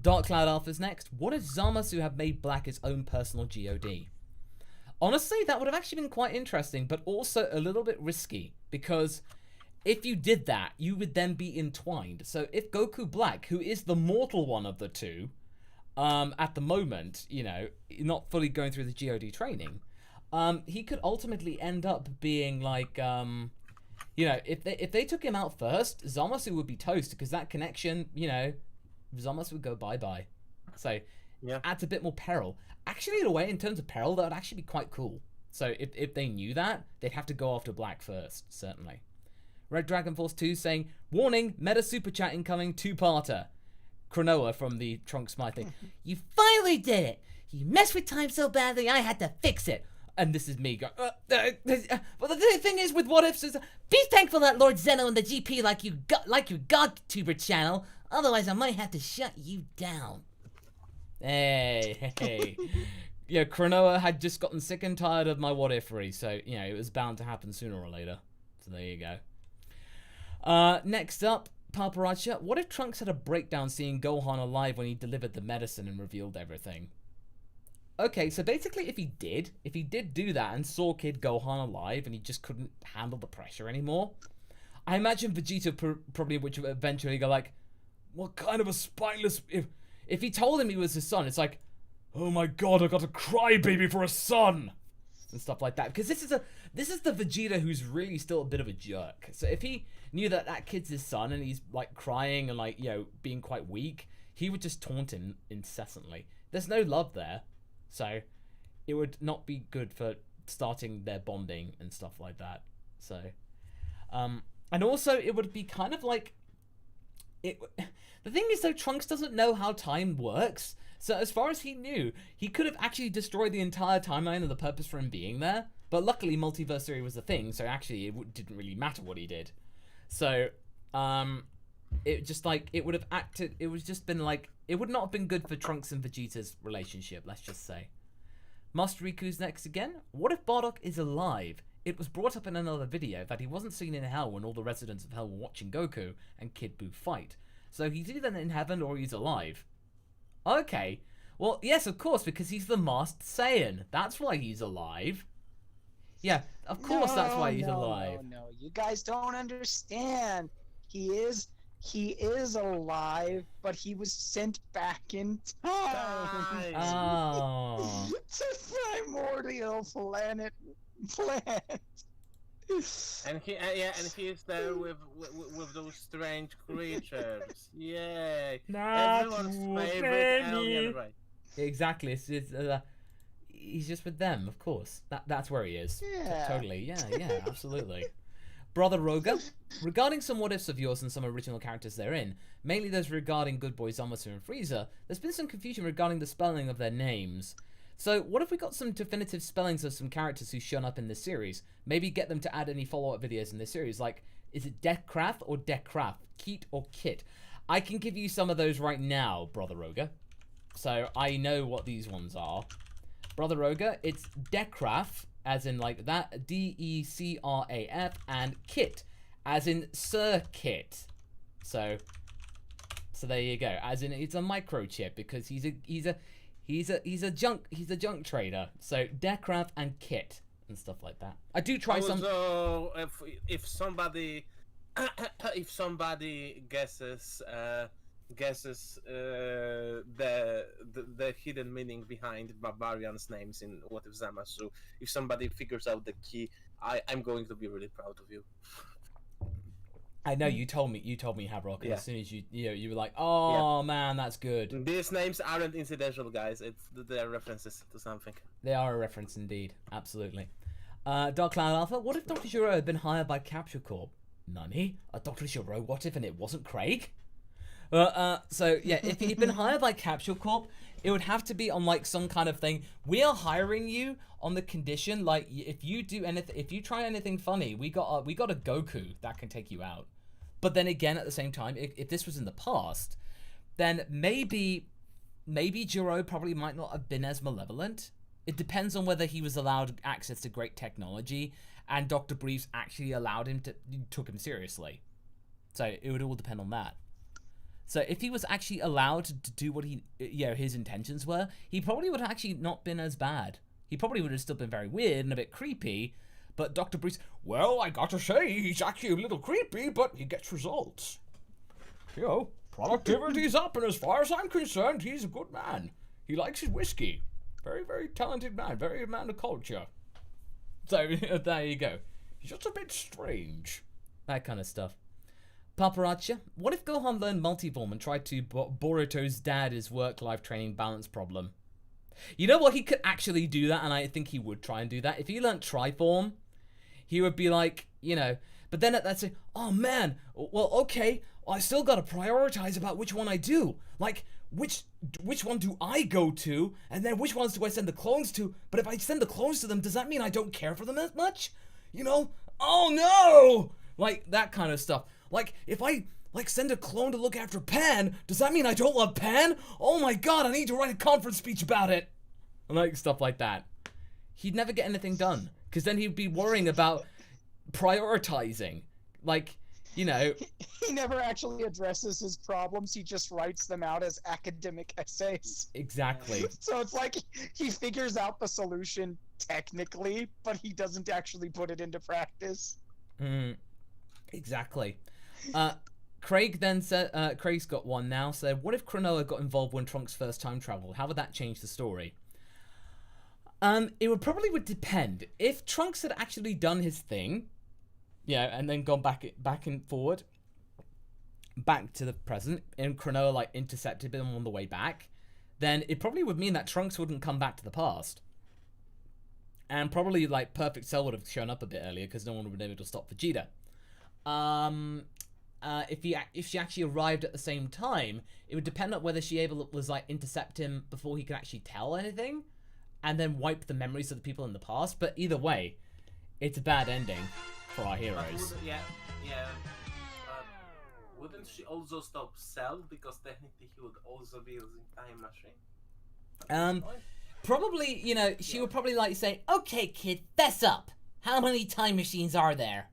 Dark Cloud Alpha's next. What if Zamasu had made Black his own personal GOD? Honestly, that would have actually been quite interesting, but also a little bit risky. Because if you did that, you would then be entwined. So if Goku Black, who is the mortal one of the two, at the moment, not fully going through the GOD training, he could ultimately end up being like, if they took him out first, Zamasu would be toast because that connection, Zamasu would go bye-bye. So, yeah, adds a bit more peril. Actually, in a way, in terms of peril, that would actually be quite cool. So if they knew that, they'd have to go after Black first, certainly. Red Dragon Force 2 saying, warning, meta super chat incoming, 2-parter. Cronoa from the Trunks Smite thing. You finally did it! You messed with time so badly, I had to fix it. And this is me going, well, the thing is with what ifs is, be thankful that Lord Zeno and the GP like your GodTuber channel, otherwise I might have to shut you down. Hey. Yeah, Cronoa had just gotten sick and tired of my what ifery, so, it was bound to happen sooner or later. So there you go. Next up, Paparazza. What if Trunks had a breakdown seeing Gohan alive when he delivered the medicine and revealed everything? Okay, so basically if he did do that and saw Kid Gohan alive and he just couldn't handle the pressure anymore, I imagine Vegeta probably would eventually go like, what kind of a spineless... If he told him he was his son, it's like, oh my god, I got a crybaby for a son! And stuff like that. Because this is the Vegeta who's really still a bit of a jerk. So if he knew that that kid's his son and he's like crying and like, being quite weak, he would just taunt him incessantly. There's no love there. So it would not be good for starting their bonding and stuff like that. So, and also it would be kind of like, the thing is though, Trunks doesn't know how time works. So as far as he knew, he could have actually destroyed the entire timeline and the purpose for him being there. But luckily Multiversary was a thing, so actually it didn't really matter what he did. So, it just like it would have acted. It was just been like it would not have been good for Trunks and Vegeta's relationship. Let's just say. Master Riku's next again. What if Bardock is alive? It was brought up in another video that he wasn't seen in Hell when all the residents of Hell were watching Goku and Kid Buu fight. So he's either in heaven or he's alive. Okay. Well, yes, of course, because he's the Masked Saiyan. That's why he's alive. Yeah, of course that's why he's alive. No, you guys don't understand. He is alive, but he was sent back in time. Oh. To primordial planet. And he is there with those strange creatures. Yay! Everyone's favorite alien, right? Exactly. He's just with them, of course. That's where he is. Yeah. Totally. Yeah, absolutely. Brother Roga, regarding some what ifs of yours and some original characters therein, mainly those regarding Good Boy Zamasu and Frieza, there's been some confusion regarding the spelling of their names. So what if we got some definitive spellings of some characters who've shown up in this series? Maybe get them to add any follow-up videos in this series, like, is it Dekrath or Dekrath? Keat or Kit? I can give you some of those right now, Brother Roga. So I know what these ones are. Brother Roga, it's Dekrath, as in like that, D-E-C-R-A-F, and Kit, as in Sir Kit. So there you go. As in, it's a microchip because he's a junk trader. So Dekrath and Kit and stuff like that. I do try some. So if somebody guesses the hidden meaning behind Barbarian's names in What If Zamasu, if somebody figures out the key, I'm going to be really proud of you. I know you told me Havrok, and as soon as you were like, oh man, that's good. These names aren't incidental, guys. They're references to something. They are a reference indeed, absolutely. Dark Cloud Alpha, what if Dr. Giro had been hired by Capture Corp? Nani? A Dr. Giro, what if and it wasn't Craig? So yeah, if he'd been hired by Capsule Corp, it would have to be on like some kind of thing. We are hiring you on the condition, like, if you do anything, if you try anything funny, we got a Goku that can take you out. But then again, at the same time, if this was in the past, then maybe Jiro probably might not have been as malevolent. It depends on whether he was allowed access to great technology and Dr. Briefs actually took him seriously. So it would all depend on that. So if he was actually allowed to do what his intentions were, he probably would have actually not been as bad. He probably would have still been very weird and a bit creepy, but Dr. Briefs, well, I gotta say, he's actually a little creepy, but he gets results. You know, productivity's up, and as far as I'm concerned, he's a good man. He likes his whiskey. Very, very talented man, very man of culture. So, there you go. He's just a bit strange. That kind of stuff. Paparazzi, what if Gohan learned multiform and tried to Boruto's dad his work-life training balance problem? You know what? He could actually do that, and I think he would try and do that. If he learned Triform, he would be like, but then that's it. Oh man, well, okay, I still gotta prioritize about which one I do. Like, which one do I go to, and then which ones do I send the clones to? But if I send the clones to them, does that mean I don't care for them as much? Oh no! Like, that kind of stuff. Like, if I, send a clone to look after Pan, does that mean I don't love Pan? Oh my god, I need to write a conference speech about it! Like, stuff like that. He'd never get anything done, because then he'd be worrying about prioritizing. Like, He never actually addresses his problems, he just writes them out as academic essays. Exactly. So it's like he figures out the solution technically, but he doesn't actually put it into practice. Exactly. Craig then said, Craig's got one now, said, what if Cronoa got involved when Trunks first time traveled? How would that change the story? It probably would depend. If Trunks had actually done his thing, and then gone back and forward, back to the present, and Cronoa intercepted him on the way back, then it probably would mean that Trunks wouldn't come back to the past. And probably Perfect Cell would have shown up a bit earlier because no one would have been able to stop Vegeta. If she actually arrived at the same time, it would depend on whether she was intercept him before he could actually tell anything, and then wipe the memories of the people in the past. But either way, it's a bad ending for our heroes. wouldn't she also stop Cell because technically he would also be using time machine? Probably, you know, she would probably like say, "Okay, kid, fess up. How many time machines are there?"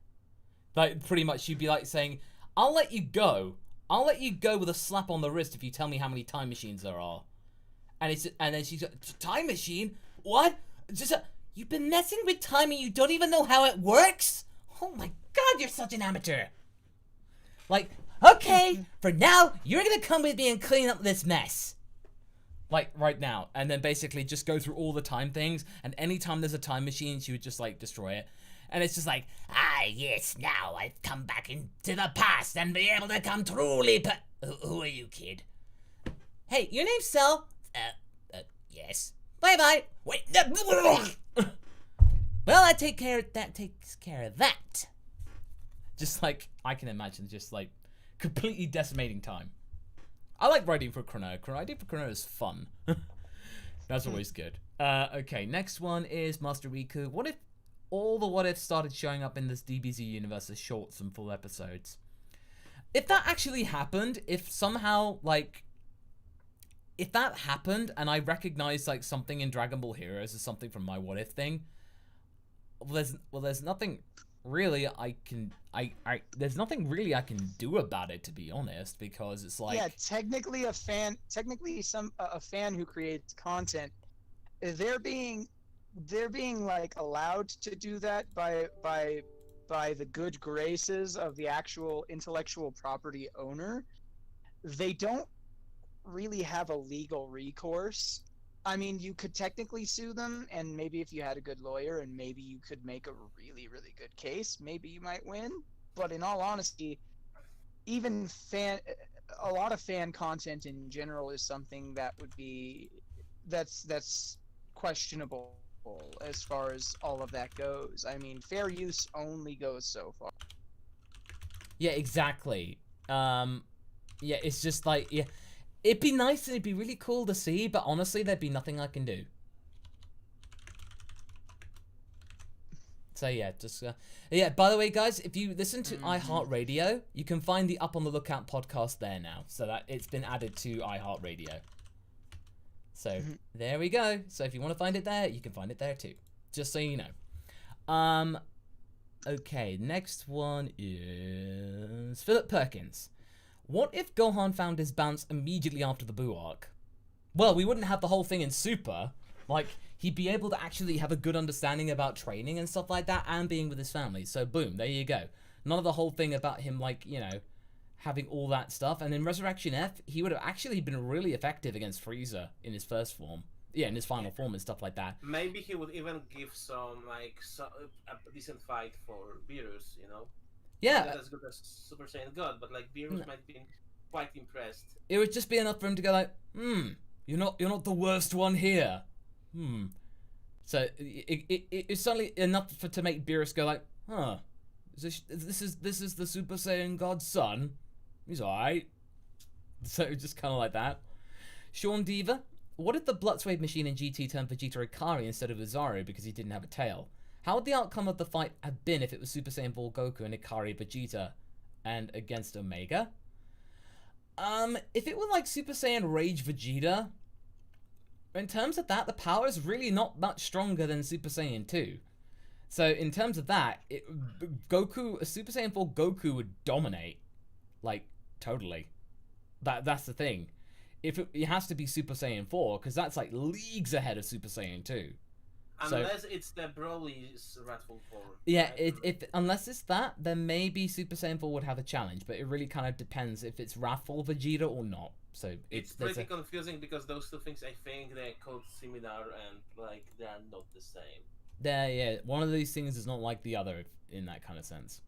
Like, pretty much, she'd be like saying, "I'll let you go. I'll let you go with a slap on the wrist if you tell me how many time machines there are." And then she's like, "Time machine? What? You've been messing with time and you don't even know how it works? Oh my god, you're such an amateur." Like, "Okay, for now, you're gonna come with me and clean up this mess." Like, right now. And then basically just go through all the time things, and anytime there's a time machine, she would just, like, destroy it. And it's just like, "Ah, yes, now I've come back into the past and be able to come truly Who are you, kid?" "Hey, your name's Cell?" Yes. Bye-bye." "Wait, well, that takes care of that." Just like, I can imagine just, like, completely decimating time. I like writing for Chrono. Writing for Chrono is fun. That's always good. Okay, next one is Master Riku. What if all the what ifs started showing up in this DBZ universe as shorts and full episodes? If that actually happened, if somehow, like, if that happened and I recognized, like, something in Dragon Ball Heroes as something from my what if thing, there's nothing really there's nothing really I can do about it, to be honest, because it's like, yeah, technically a fan who creates content, they're being like allowed to do that by the good graces of the actual intellectual property owner. They don't really have a legal recourse. I mean, you could technically sue them, and maybe if you had a good lawyer and maybe you could make a really, really good case, maybe you might win. But in all honesty, even a lot of fan content in general is something that would be that's questionable as far as all of that goes. I mean, fair use only goes so far. yeah, exactly. Yeah, it's just like, yeah, it'd be nice and it'd be really cool to see, but honestly, there'd be nothing I can do. So yeah, just yeah. By the way, guys, if you listen to iHeartRadio, you can find the Up on the Lookout podcast there now. So that it's been added to iHeartRadio. So there we go. So if you want to find it there, you can find it there too. Just so you know. Okay, next one is Philip Perkins. What if Gohan found his balance immediately after the Buu arc? Well, we wouldn't have the whole thing in Super. Like, he'd be able to actually have a good understanding about training and stuff like that, and being with his family. So boom, there you go. None of the whole thing about him, like, you know, having all that stuff. And in Resurrection F, he would have actually been really effective against Frieza in his first form. Yeah, in his final form and stuff like that. Maybe he would even give some, like, a decent fight for Beerus, you know? Yeah. Not as good as Super Saiyan God, but, like, Beerus might be quite impressed. It would just be enough for him to go like, you're not the worst one here. So it's suddenly enough to make Beerus go like, huh, this is the Super Saiyan God's son. He's alright. So just kind of like that. Sean Diva, what if the Bloodsuede machine in GT turned Vegeta Ikari instead of Uzaru because he didn't have a tail? How would the outcome of the fight have been if it was Super Saiyan 4 Goku and Ikari Vegeta and against Omega? If it were like Super Saiyan Rage Vegeta, in terms of that, the power is really not much stronger than Super Saiyan 2. So in terms of that, Super Saiyan 4 Goku would dominate. Like, totally. That's the thing. It has to be Super Saiyan 4, because that's like leagues ahead of Super Saiyan 2. Unless it's the Broly's Wrathful form. Yeah, unless it's that, then maybe Super Saiyan 4 would have a challenge, but it really kind of depends if it's Wrathful Vegeta or not. So it's pretty confusing because those two things, I think they're called similar and like they are not the same. Yeah, one of these things is not like the other in that kind of sense.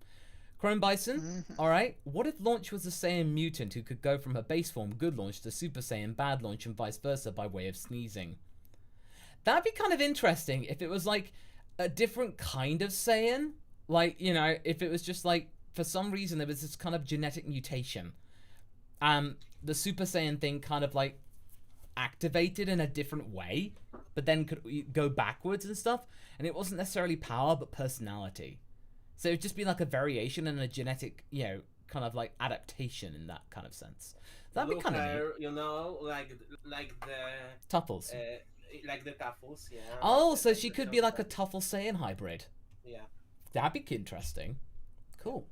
Chrome Bison, alright, what if Launch was a Saiyan mutant who could go from her base form Good Launch to Super Saiyan Bad Launch and vice versa by way of sneezing? That'd be kind of interesting if it was like a different kind of Saiyan. Like, you know, if it was just like, for some reason there was this kind of genetic mutation. The Super Saiyan thing kind of like activated in a different way, but then could go backwards and stuff. And it wasn't necessarily power, but personality. So it would just be like a variation in a genetic, you know, kind of like adaptation in that kind of sense. That'd Blue be kind of neat. hair, you know, like the Tuffles. like the Tuffles, yeah. Oh, like so the she could show be like a that- Tuffle Saiyan hybrid. Yeah. That'd be interesting. Cool.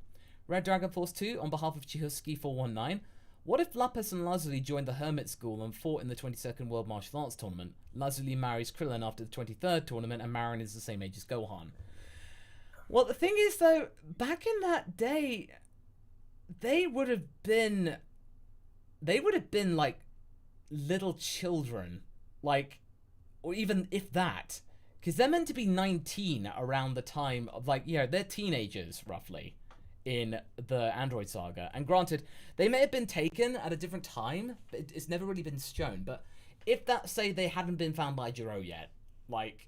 Red Dragon Force 2, on behalf of Chihuski419. What if Lapis and Lazuli joined the Hermit School and fought in the 22nd World Martial Arts Tournament? Lazuli marries Krillin after the 23rd tournament, and Marin is the same age as Gohan. Well, the thing is, though, back in that day, they would have been like little children, like, or even if that, because they're meant to be 19 around the time of, like, they're teenagers roughly in the Android Saga. And granted, they may have been taken at a different time, but it's never really been shown. But if that, say, they hadn't been found by Jiro yet, like,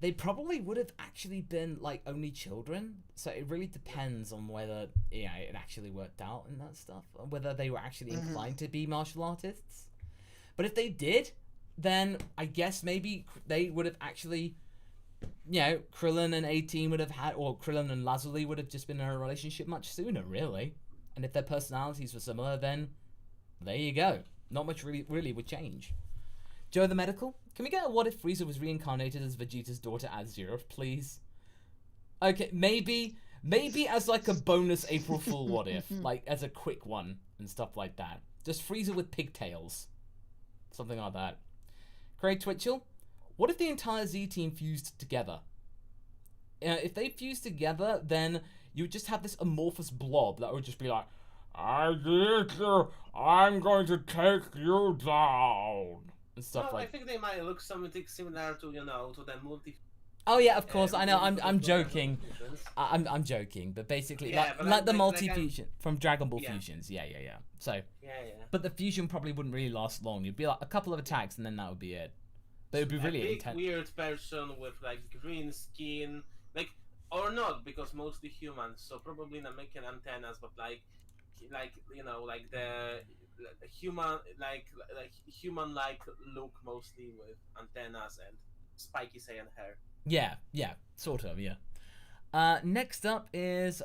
they probably would have actually been, like, only children. So it really depends on whether, it actually worked out and that stuff. Or whether they were actually inclined to be martial artists. But if they did, then I guess maybe they would have actually, Krillin and 18 would have had, or Krillin and Lazuli would have just been in a relationship much sooner, really. And if their personalities were similar, then there you go. Not much really would change. Joe the Medical, can we get a what if Frieza was reincarnated as Vegeta's daughter Az-Zero, please? Okay, maybe as like a bonus April Fool what if, like as a quick one and stuff like that. Just Frieza with pigtails. Something like that. Craig Twitchell, what if the entire Z team fused together? If they fused together, then you would just have this amorphous blob that would just be like, I'm going to take you down. And stuff Well, like. I think they might look something similar to to the multi. Oh yeah, of course. I know. I'm multi- joking. fusions. I'm joking, but basically, Yeah, but like the like multi-fusion from Dragon Ball Yeah. fusions. Yeah. So, Yeah. but the fusion probably wouldn't really last long. It'd be like a couple of attacks, and then that would be it. But it'd be really a big intense. weird person with like green skin, like or not because mostly humans, so probably not making antennas, but like the human human-like look mostly with antennas and spiky Saiyan hair. Yeah, sort of, yeah. Next up is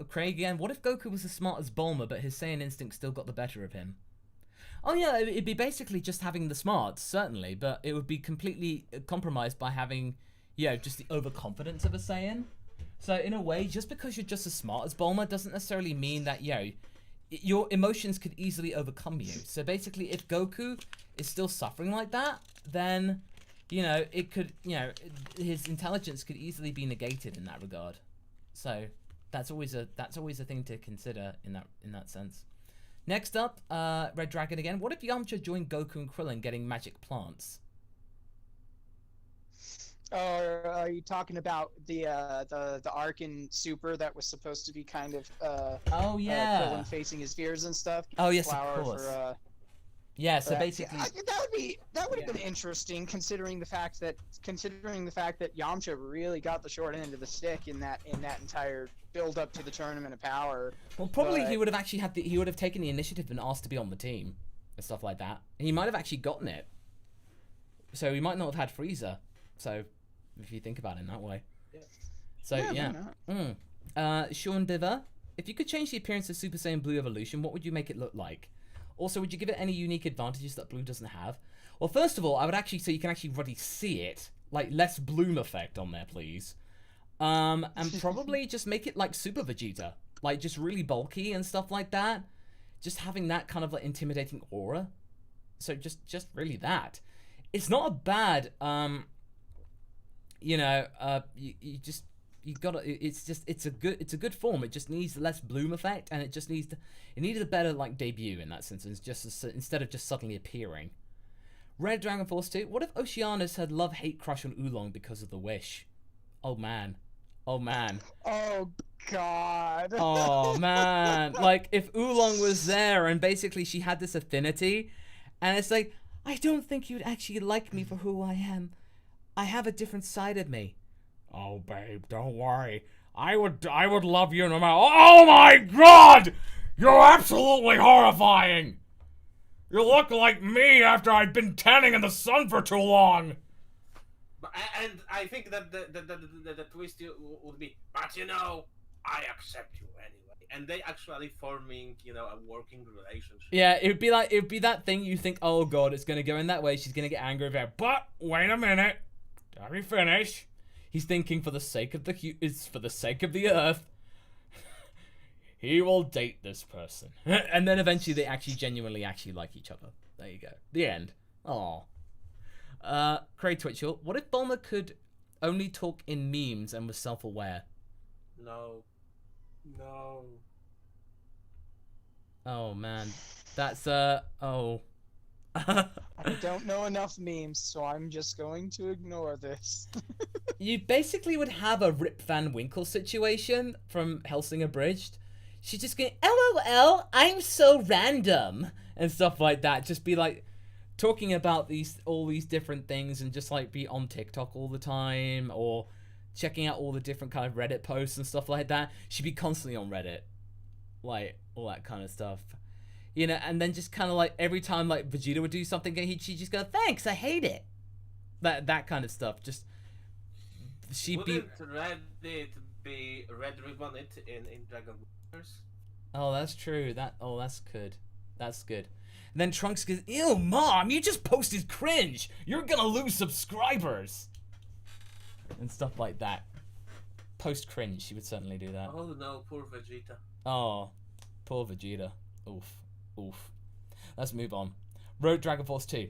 Craig again. What if Goku was as smart as Bulma, but his Saiyan instinct still got the better of him? Oh yeah, it'd be basically just having the smarts, certainly, but it would be completely compromised by having, just the overconfidence of a Saiyan. So in a way, just because you're just as smart as Bulma doesn't necessarily mean that, your emotions could easily overcome you. So basically, if Goku is still suffering like that, then, it could, his intelligence could easily be negated in that regard. So that's always a thing to consider in that sense. Next up, Red Dragon again. What if Yamcha joined Goku and Krillin getting magic plants? Or are you talking about the arc in Super that was supposed to be kind of Oh yeah, Krillin facing his fears and stuff? Oh yes, Flower of course. For, yeah, so basically, I think that would have been interesting considering the fact that Yamcha really got the short end of the stick in that entire build up to the Tournament of Power. well, probably but- he would have actually he would have taken the initiative and asked to be on the team and stuff like that. And he might have actually gotten it. So he might not have had Frieza. So if you think about it in that way. Yeah. So Yeah, why not? Sean Diver, if you could change the appearance of Super Saiyan Blue Evolution, what would you make it look like? Also, would you give it any unique advantages that Blue doesn't have? Well, first of all, I would actually so you can actually really see it, like less bloom effect on there, please. And probably just make it like Super Vegeta, like just really bulky and stuff like that. Just having that kind of like intimidating aura. So just really that. It's not a bad it's a good form. It just needs less bloom effect, and it needed a better like debut in that sense. It's just instead of just suddenly appearing. Red Dragon Force 2. What if Oceanus had love-hate crush on Oolong because of the wish? Oh man. Oh God. Oh man. Like if Oolong was there and basically she had this affinity, and it's like, I don't think you'd actually like me for who I am. I have a different side of me. Oh, babe, don't worry. I would love you no matter. Oh my God! You're absolutely horrifying! You look like me after I'd been tanning in the sun for too long! And I think that the twist would be, but I accept you anyway. And they actually forming, a working relationship. Yeah, it'd be that thing you think, oh god, it's gonna go in that way. She's gonna get angry about, but wait a minute, let me finish. He's thinking for the sake of the earth. He will date this person, and then eventually they actually genuinely like each other. There you go. The end. Aww. Craig Twitchell, what if Bulma could only talk in memes and was self-aware? No. Oh man, that's oh. I don't know enough memes, so I'm just going to ignore this. You basically would have a Rip Van Winkle situation from Hellsing Abridged. She's just going, LOL, I'm so random, and stuff like that. Just be like talking about all these different things, and just like be on TikTok all the time, or checking out all the different kind of Reddit posts and stuff like that. She'd be constantly on Reddit, like all that kind of stuff, and then just kind of like every time like Vegeta would do something, she'd just go, thanks, I hate it, that kind of stuff. Just Wouldn't Reddit be Red Ribbon in Dragon Ball? Oh, that's true. That's good. That's good. And then Trunks goes, ew, Mom, you just posted cringe. You're gonna lose subscribers. And stuff like that. Post cringe, she would certainly do that. Oh no, poor Vegeta. Oh, poor Vegeta. Oof. Let's move on. Road Dragon Force 2.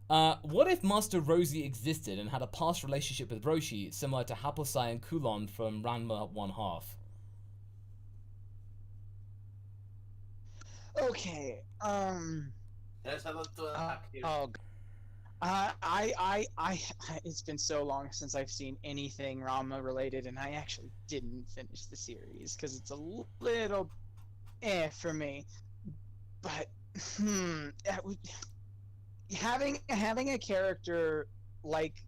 What if Master Rosie existed and had a past relationship with Roshi, similar to Haposai and Kulon from Ranma 1/2? Okay. There's a lot to unpack here. It's been so long since I've seen anything Ranma related, and I actually didn't finish the series because it's a little for me. But having a character like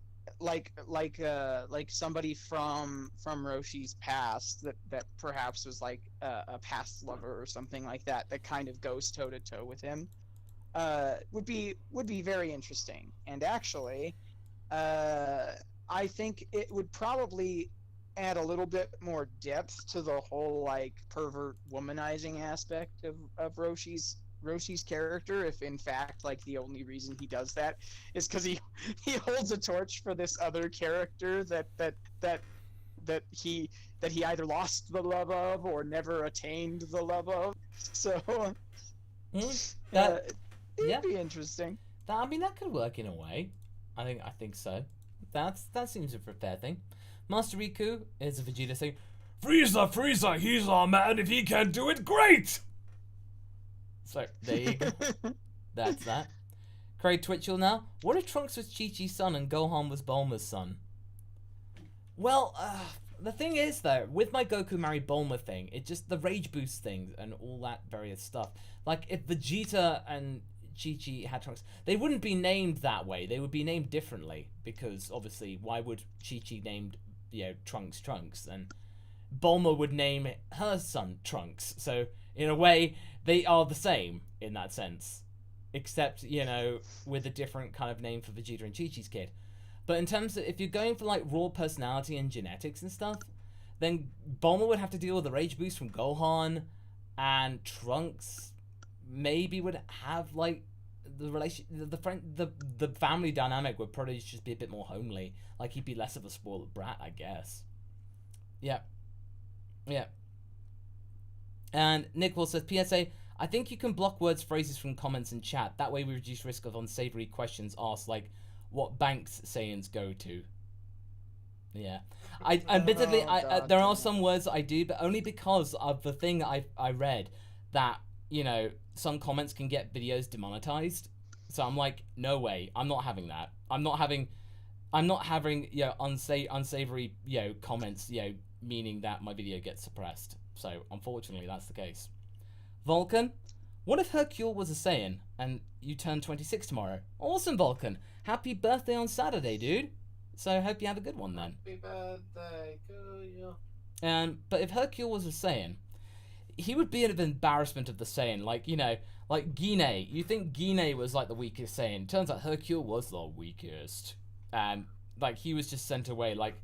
somebody from Roshi's past that perhaps was like a past lover or something like that kind of goes toe to toe with him would be very interesting. And actually I think it would probably add a little bit more depth to the whole like pervert womanizing aspect of Roshi's character, if in fact like the only reason he does that is because he holds a torch for this other character that he either lost the love of or never attained the love of. So it'd be interesting. That could work in a way. I think so. That seems a fair thing. Master Riku is a Vegeta saying, Frieza, he's our man. If he can't do it, great. So, there you go. That's that. Craig Twitchell now. What if Trunks was Chi-Chi's son and Gohan was Bulma's son? Well, the thing is, though, with my Goku married Bulma thing, it just, the rage boost thing and all that various stuff. Like, if Vegeta and Chi-Chi had Trunks, they wouldn't be named that way. They would be named differently. Because, obviously, why would Chi-Chi named, Trunks? And Bulma would name her son Trunks. So, in a way, they are the same in that sense, except, with a different kind of name for Vegeta and Chi-Chi's kid. But in terms of, if you're going for, like, raw personality and genetics and stuff, then Bulma would have to deal with the rage boost from Gohan, and Trunks maybe would have, like, the family dynamic would probably just be a bit more homely. Like, he'd be less of a spoiled brat, I guess. Yeah. And Nick Will says, PSA, I think you can block words, phrases from comments and chat. That way we reduce risk of unsavory questions asked, like what banks Saiyans go to. Yeah. Admittedly, there are some words that I do, but only because of the thing I read that, some comments can get videos demonetized. So I'm like, no way. I'm not having that. I'm not having unsavory, comments, meaning that my video gets suppressed. So, unfortunately, that's the case. Vulcan, what if Hercule was a Saiyan and you turn 26 tomorrow? Awesome, Vulcan. Happy birthday on Saturday, dude. So, I hope you have a good one then. Happy birthday to you. But if Hercule was a Saiyan, he would be an embarrassment of the Saiyan. Like, like Guinea. You think Guinea was like the weakest Saiyan. Turns out Hercule was the weakest. And, like, he was just sent away. Like,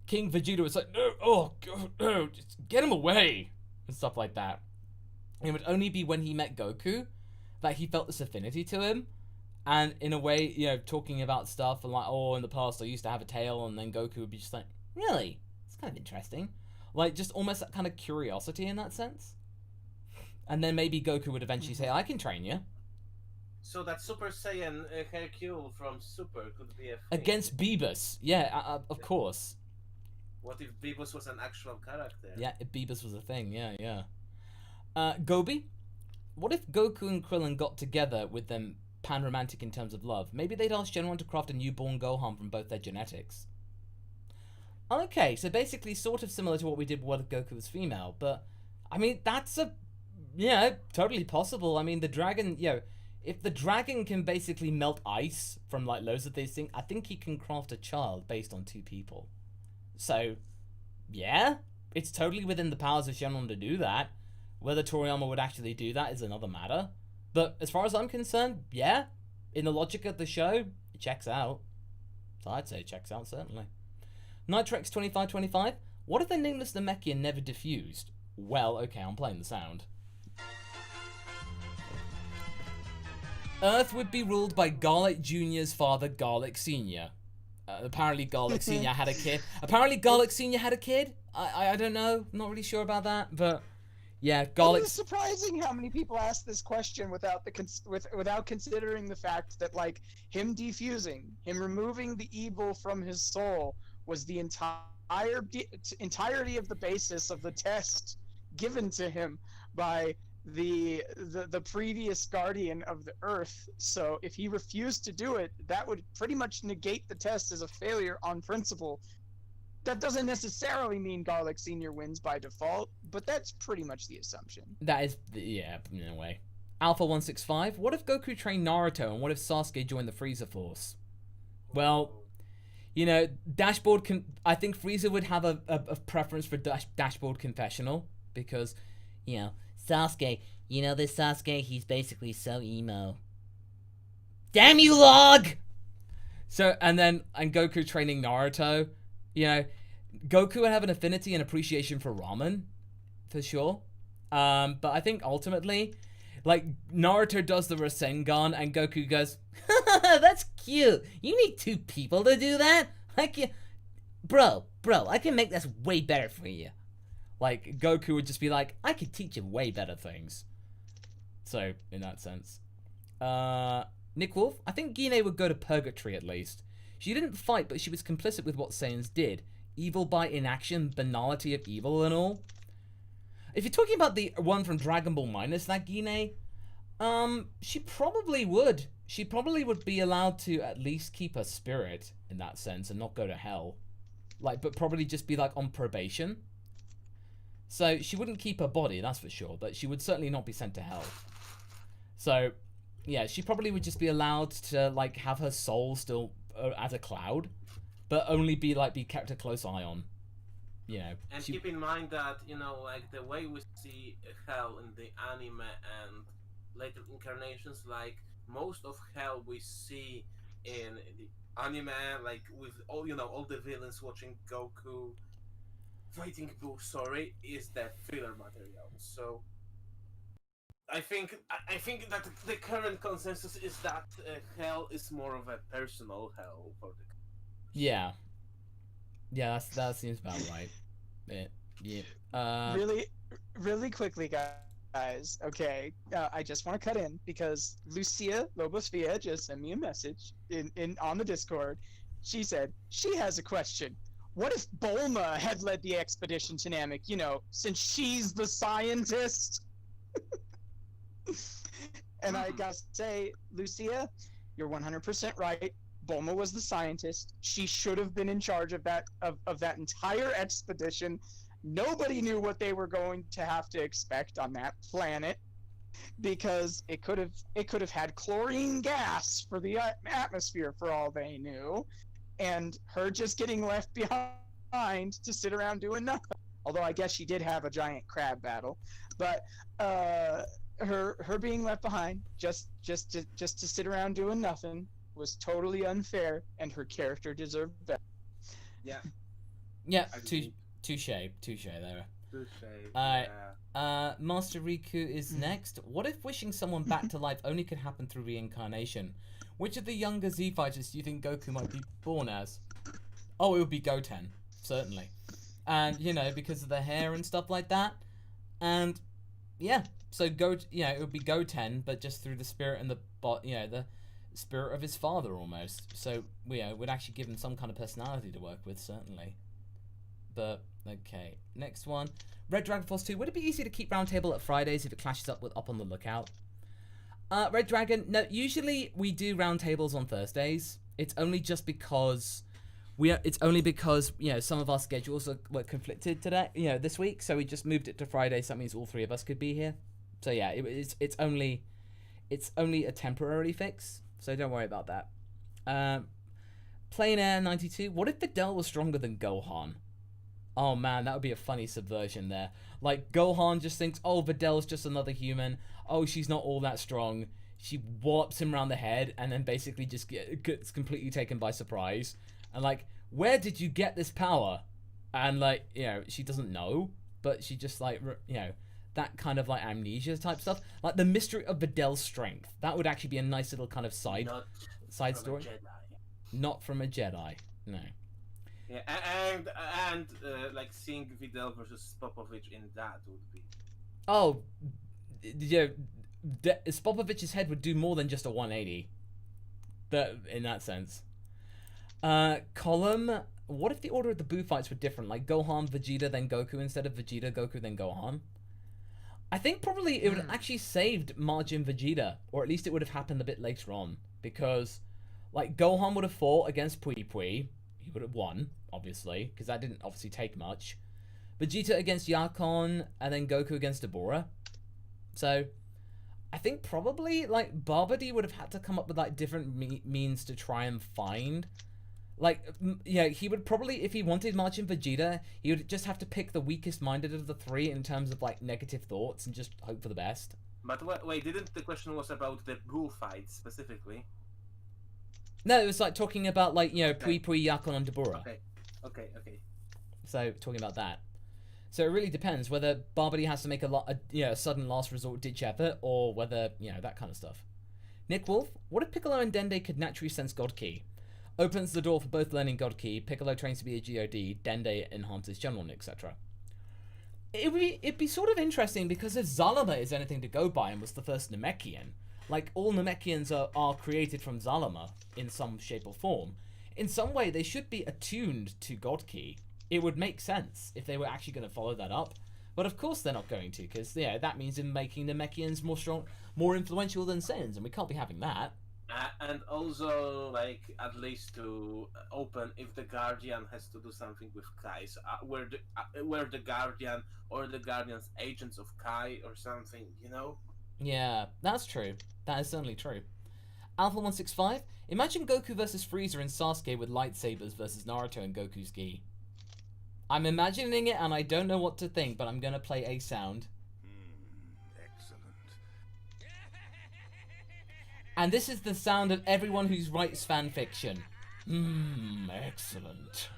King Vegeta was like, no, oh, no, just get him away, and stuff like that. And it would only be when he met Goku that he felt this affinity to him. And in a way, you know, talking about stuff and like, oh, in the past I used to have a tail, and then Goku would be just like, really? It's kind of interesting. Like, just almost that kind of curiosity in that sense. And then maybe Goku would eventually say, I can train you. So that Super Saiyan Hercule from Super could be a thing. Against Beerus. Yeah, of course. What if Beerus was an actual character? Yeah, if Beerus was a thing, yeah. Gobi? What if Goku and Krillin got together with them pan-romantic in terms of love? Maybe they'd ask Shenron to craft a newborn Gohan from both their genetics. Okay, so basically sort of similar to what we did with Goku was female, but, I mean, that's totally possible. I mean, the dragon, if the dragon can basically melt ice from, like, loads of these things, I think he can craft a child based on two people. So, yeah, it's totally within the powers of Shenron to do that. Whether Toriyama would actually do that is another matter. But as far as I'm concerned, yeah, in the logic of the show, it checks out. So I'd say it checks out, certainly. Nitrex 2525, what if the nameless Namekian never diffused? Well, okay, I'm playing the sound. Earth would be ruled by Garlic Jr.'s father, Garlic Sr. Apparently Garlic Sr. had a kid. I don't know. Not really sure about that, but yeah, Garlic. It's surprising how many people ask this question without considering the fact that, like, him defusing, him removing the evil from his soul was the entirety of the basis of the test given to him by the previous guardian of the Earth. So if he refused to do it, that would pretty much negate the test as a failure on principle. That doesn't necessarily mean Garlic Sr. wins by default, but that's pretty much the assumption. That is, yeah, in a way. Alpha 165, what if Goku trained Naruto, and what if Sasuke joined the Frieza Force? Well, you know, I think Frieza would have a preference for Dashboard Confessional, because, you know, Sasuke, this Sasuke, he's basically so emo. Damn you, Log! So, and Goku training Naruto, Goku would have an affinity and appreciation for ramen, for sure. But I think ultimately, like, Naruto does the Rasengan, and Goku goes, that's cute. You need two people to do that? Bro, I can make this way better for you. Like, Goku would just be like, I could teach you way better things. So, in that sense. Nick Wolf, I think Gine would go to purgatory at least. She didn't fight, but she was complicit with what Saiyans did. Evil by inaction, banality of evil and all. If you're talking about the one from Dragon Ball minus that Gine, she probably would. She probably would be allowed to at least keep her spirit in that sense and not go to hell. Like, but probably just be like on probation. So she wouldn't keep her body, that's for sure, but she would certainly not be sent to hell. So, yeah, she probably would just be allowed to, like, have her soul still as a cloud, but only be kept a close eye on. And keep in mind that, like, the way we see hell in the anime and later incarnations, like, most of hell we see in the anime, like, with all, all the villains watching Goku fighting Boo, is the filler material. So I think that the current consensus is that hell is more of a personal hell for the. Yeah, that seems about right. Yeah. Really quickly, guys. Okay, I just want to cut in because Lucia Lobosfia just sent me a message on the Discord. She said she has a question. What if Bulma had led the expedition to Namek, since she's the scientist? And I gotta say, Lucia, you're 100% right. Bulma was the scientist. She should have been in charge of that entire expedition. Nobody knew what they were going to have to expect on that planet, because it could have had chlorine gas for the atmosphere for all they knew. And her just getting left behind to sit around doing nothing. Although I guess she did have a giant crab battle, but her being left behind just to sit around doing nothing was totally unfair, and her character deserved better. Yeah. Yeah, Actually, touche there. touche. Alright. Yeah. Master Riku is next. What if wishing someone back to life only could happen through reincarnation? Which of the younger Z fighters do you think Goku might be born as? Oh, it would be Goten, certainly. And, because of the hair and stuff like that. And, yeah. So, it would be Goten, but just through the spirit and the spirit of his father, almost. So, it would actually give him some kind of personality to work with, certainly. But, okay. Next one. Red Dragon Force 2. Would it be easy to keep Roundtable at Fridays if it clashes up with Up on the Lookout? Red Dragon, no, usually we do Roundtables on Thursdays. It's only because some of our schedules were conflicted today, this week, so we just moved it to Friday, so that means all three of us could be here. So yeah, it's only a temporary fix, so don't worry about that. Plain Air 92. What if Videl was stronger than Gohan? Oh man, that would be a funny subversion there. Like, Gohan just thinks, oh, Videl's just another human. Oh, she's not all that strong. She warps him around the head and then basically just gets completely taken by surprise. And like, where did you get this power? And like, she doesn't know, but she just like, that kind of like amnesia type stuff. Like the mystery of Videl's strength. That would actually be a nice little kind of side story. Not from a Jedi. No. Yeah, and like seeing Videl versus Popovich in that would be. Oh, Spopovich's head would do more than just a 180. In that sense. Column. What if the order of the Buu fights were different? Like Gohan, Vegeta, then Goku instead of Vegeta, Goku, then Gohan. I think probably it would have actually saved Majin Vegeta, or at least it would have happened a bit later on, because like Gohan would have fought against Pui Pui. He would have won, obviously, because that didn't obviously take much. Vegeta against Yakon, and then Goku against Deborah. So, I think probably, like, Babidi would have had to come up with, like, different means to try and find. Like, he would probably, if he wanted Majin Vegeta, he would just have to pick the weakest-minded of the three in terms of, like, negative thoughts and just hope for the best. But wait, didn't the question was about the bullfight specifically? No, it was like talking about like Pui Pui, Yakon, and Deborah. Okay. So talking about that. So it really depends whether Babidi has to make a sudden last resort ditch effort, or whether that kind of stuff. Nick Wolf, what if Piccolo and Dende could naturally sense God Ki? Opens the door for both learning God Ki. Piccolo trains to be a God. Dende enhances general, etc. It'd be sort of interesting because if Zalama is anything to go by and was the first Namekian. Like, all Namekians are created from Zalama in some shape or form. In some way, they should be attuned to God Ki. It would make sense if they were actually going to follow that up. But of course they're not going to, because that means in making Namekians more influential than Saiyans, and we can't be having that. And also, like, at least to open if the Guardian has to do something with Kai. So, where the Guardian or the Guardian's agents of Kai or something, Yeah, that's true. That is certainly true. Alpha165, imagine Goku versus Frieza and Sasuke with lightsabers versus Naruto and Goku's gi. I'm imagining it and I don't know what to think, but I'm gonna play a sound. Excellent. And this is the sound of everyone who writes fan fiction. Excellent.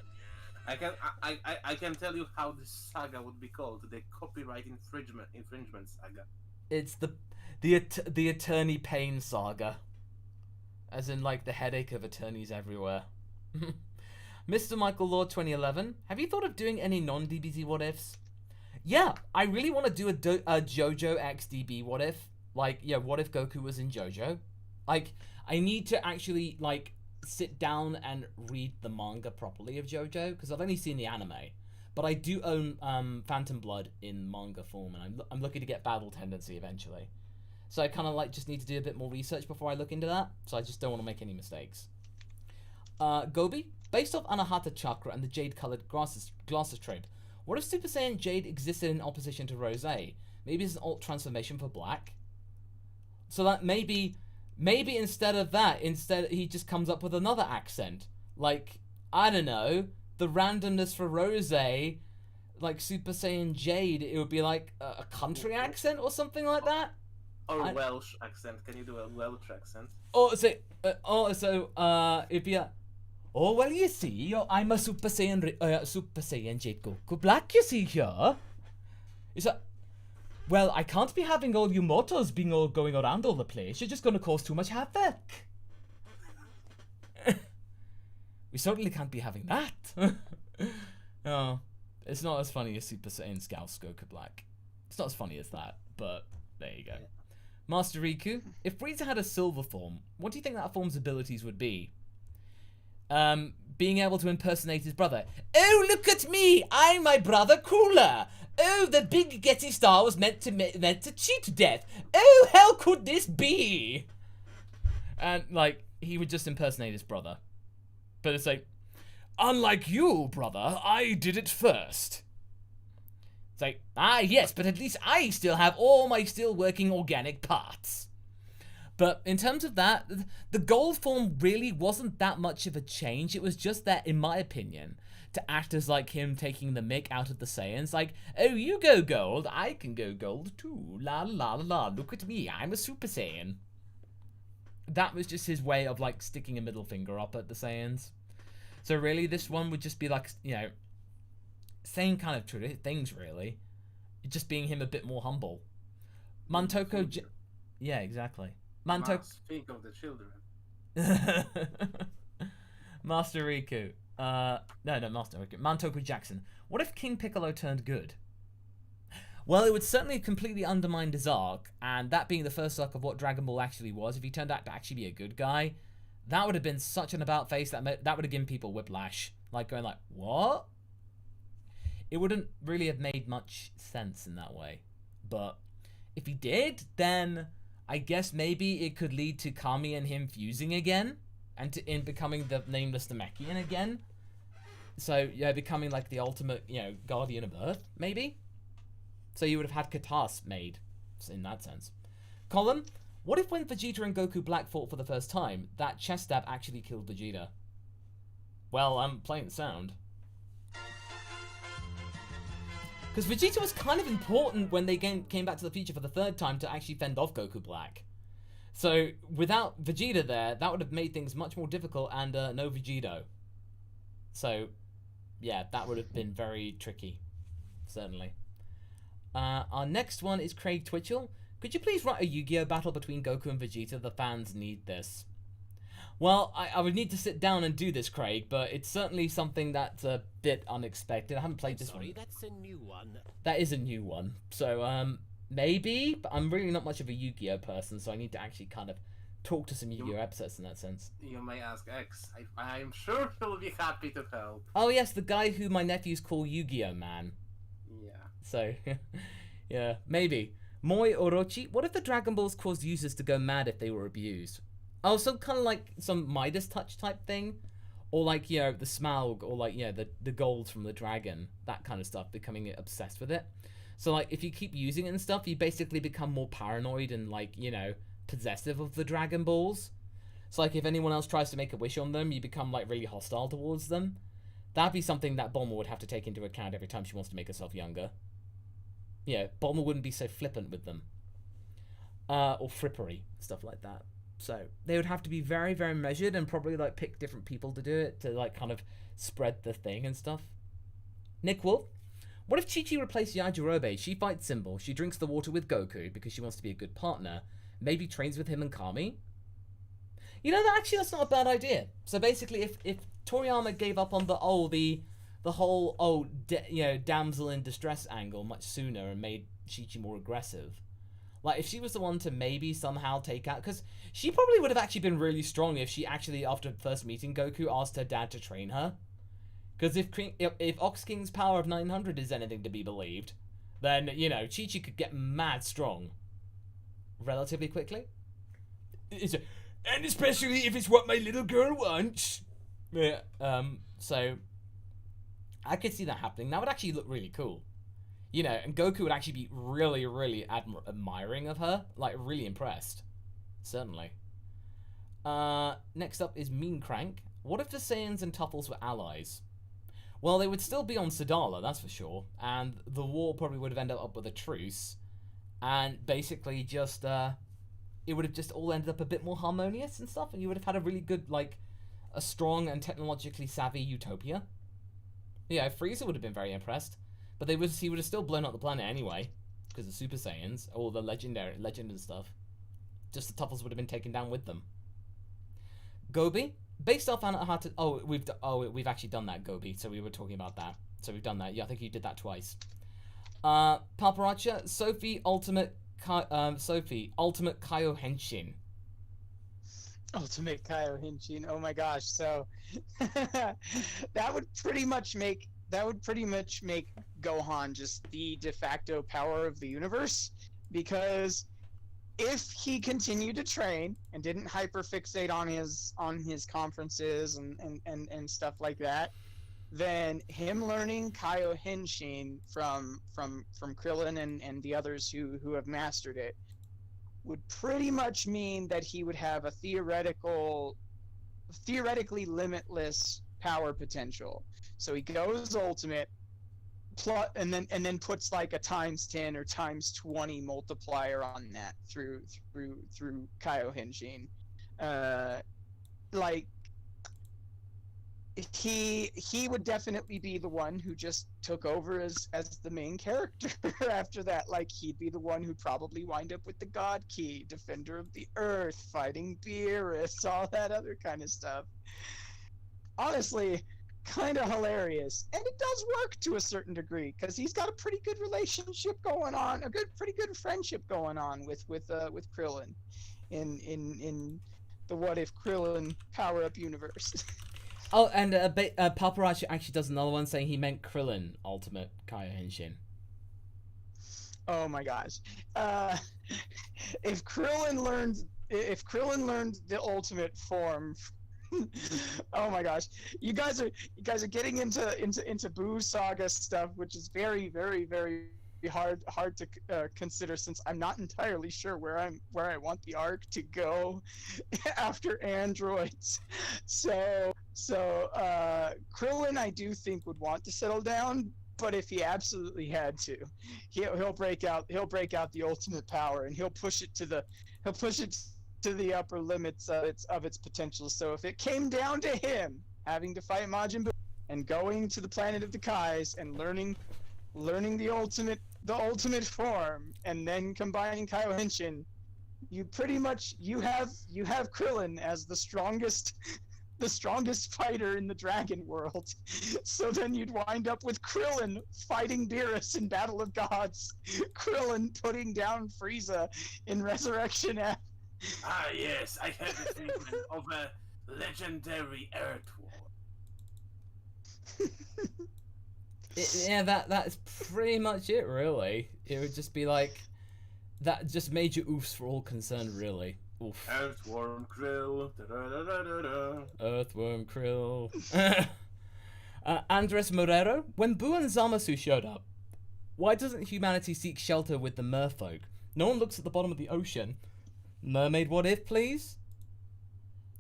I can tell you how this saga would be called: the copyright infringement saga. It's the attorney pain saga. As in, like, the headache of attorneys everywhere. Mr. Michael Lord 2011, have you thought of doing any non-DBZ what-ifs? Yeah, I really want to do a JoJo XDB what-if. Like, what if Goku was in JoJo? Like, I need to actually, like, sit down and read the manga properly of JoJo, because I've only seen the anime. But I do own Phantom Blood in manga form, and I'm looking to get Battle Tendency eventually. So I kind of like just need to do a bit more research before I look into that. So I just don't want to make any mistakes. Gobi, based off Anahata Chakra and the jade-colored glasses trade, what if Super Saiyan Jade existed in opposition to Rose? Maybe it's an alt transformation for Black. So that maybe instead of that, he just comes up with another accent. Like, I don't know, the randomness for Rose, like Super Saiyan Jade, it would be like a country accent or something like that. Or Welsh accent. Can you do a Welsh accent? So it'd be a Oh, well, you see, I'm a Super Saiyan Jade Goku Black, you see here. Is that... Well, I can't be having all you mortals being all going around all the place. You're just going to cause too much havoc. We certainly can't be having that. Oh, it's not as funny as Super Saiyan Scouse Goku Black. It's not as funny as that, but there you go. Master Riku, if Frieza had a silver form, what do you think that form's abilities would be? Being able to impersonate his brother. Oh, look at me! I'm my brother Cooler! Oh, the big Getty Star was meant to cheat to death! Oh, how could this be? And, like, he would just impersonate his brother. But it's like, unlike you, brother, I did it first. It's like, ah, yes, but at least I still have all my still working organic parts. But in terms of that, the gold form really wasn't that much of a change. It was just that, in my opinion, to actors like him taking the mick out of the Saiyans, like, oh, you go gold, I can go gold too. La la la la, look at me, I'm a Super Saiyan. That was just his way of, like, sticking a middle finger up at the Saiyans. So really, this one would just be like, you know, same kind of things, really. Just being him a bit more humble. Mantoko... Yeah, exactly. Think of the children. Master Riku. No, Master Riku. Mantoko Jackson. What if King Piccolo turned good? Well, it would certainly completely undermine his arc, and that being the first arc of what Dragon Ball actually was, if he turned out to actually be a good guy, that would have been such an about face that would have given people whiplash. Like, going like, what? It wouldn't really have made much sense in that way. But if he did, then I guess maybe it could lead to Kami and him fusing again, and in becoming the nameless Namekian again. So, yeah, becoming like the ultimate, you know, guardian of Earth, maybe? So you would have had Katas made, in that sense. Colin, what if when Vegeta and Goku Black fought for the first time, that chest stab actually killed Vegeta? Well, I'm playing the sound. Because Vegeta was kind of important when they came back to the future for the third time to actually fend off Goku Black. So, without Vegeta there, that would have made things much more difficult, and no Vegeto. So, yeah, that would have been very tricky. Certainly. Our next one is Craig Twitchell. Could you please write a Yu-Gi-Oh! Battle between Goku and Vegeta? The fans need this. Well, I would need to sit down and do this, Craig, but it's certainly something that's a bit unexpected. I haven't played this one. That's a new one. That is a new one. So, maybe, but I'm really not much of a Yu-Gi-Oh! Person, so I need to actually kind of talk to some Yu-Gi-Oh! Episodes in that sense. You may ask X. I'm sure he'll be happy to help. Oh, yes, the guy who my nephews call Yu-Gi-Oh! Man. Yeah. So, yeah, maybe. Moi Orochi, what if the Dragon Balls caused users to go mad if they were abused? Oh, so kind of like some Midas touch type thing? Or like, you know, the Smaug, or like, yeah, the gold from the dragon, that kind of stuff, becoming obsessed with it. So like, if you keep using it and stuff, you basically become more paranoid and like, you know, possessive of the Dragon Balls. So like, if anyone else tries to make a wish on them, you become like really hostile towards them. That'd be something that Bulma would have to take into account every time she wants to make herself younger. Yeah, Bulma wouldn't be so flippant with them. Or frippery, stuff like that. So they would have to be very, very measured and probably like pick different people to do it to like kind of spread the thing and stuff. Nick Wolf, what if Chi-Chi replaced Yajirobe? She fights Symbol, she drinks the water with Goku because she wants to be a good partner, maybe trains with him and Kami? You know, actually that's not a bad idea. So basically if Toriyama gave up on the whole you know, damsel in distress angle much sooner and made Chi-Chi more aggressive, like, if she was the one to maybe somehow take out... Because she probably would have actually been really strong if she actually, after first meeting Goku, asked her dad to train her. Because if Ox King's power of 900 is anything to be believed, then, you know, Chi-Chi could get mad strong relatively quickly. And especially if it's what my little girl wants. Yeah, so... I could see that happening. That would actually look really cool. You know, and Goku would actually be really, really admiring of her. Like, really impressed. Certainly. Next up is Mean Crank. What if the Saiyans and Tuffles were allies? Well, they would still be on Sadala, that's for sure. And the war probably would have ended up with a truce. And basically just, it would have just all ended up a bit more harmonious and stuff. And you would have had a really good, like, a strong and technologically savvy utopia. Yeah, Frieza would have been very impressed, but he would have still blown up the planet anyway, because of Super Saiyans, all the legend and stuff. Just the Tuffles would have been taken down with them. Gobi, based off Anahata. We've actually done that, Gobi. So we were talking about that. So we've done that. Yeah, I think you did that twice. Paparacha, Sophie Ultimate Kaio Henshin. Ultimate Kaio Henshin. Oh my gosh. So that would pretty much make Gohan just the de facto power of the universe, because if he continued to train and didn't hyperfixate on his conferences and stuff like that, then him learning Kaio Henshin from Krillin and the others who have mastered it would pretty much mean that he would have a theoretically limitless power potential. So he goes ultimate, and then puts like a ×10 or ×20 multiplier on that through Kaio Henshin. Like he would definitely be the one who just took over as the main character after that. Like, he'd be the one who'd probably wind up with the God Key, Defender of the Earth, fighting Beerus, all that other kind of stuff. Honestly, kind of hilarious, and it does work to a certain degree, because he's got a pretty good relationship going on, pretty good friendship going on with Krillin in the What If Krillin Power Up universe. Oh, and Paparazzi actually does another one saying he meant Krillin Ultimate Kaio Henshin. Oh my gosh! If Krillin learned the ultimate form, oh my gosh! You guys are getting into Boo Saga stuff, which is very, very, very hard to consider, since I'm not entirely sure where I want the arc to go after androids. So Krillin, I do think, would want to settle down, but if he absolutely had to, he'll break out the ultimate power, and he'll push it to the upper limits of its potential. So if it came down to him having to fight Majin Buu and going to the planet of the Kais and learning the ultimate form, and then combining Kaio Henshin, you have Krillin as the strongest fighter in the Dragon World. So then you'd wind up with Krillin fighting Beerus in Battle of Gods, Krillin putting down Frieza in Resurrection F. Ah yes, I had a treatment of a legendary Earth War. Yeah, that's pretty much it, really. It would just be like, that just major oofs for all concerned, really. Oof. Earthworm Krill. Da-da-da-da-da. Earthworm Krill. Andres Morero, when Boo and Zamasu showed up, why doesn't humanity seek shelter with the merfolk? No one looks at the bottom of the ocean. Mermaid what if, please?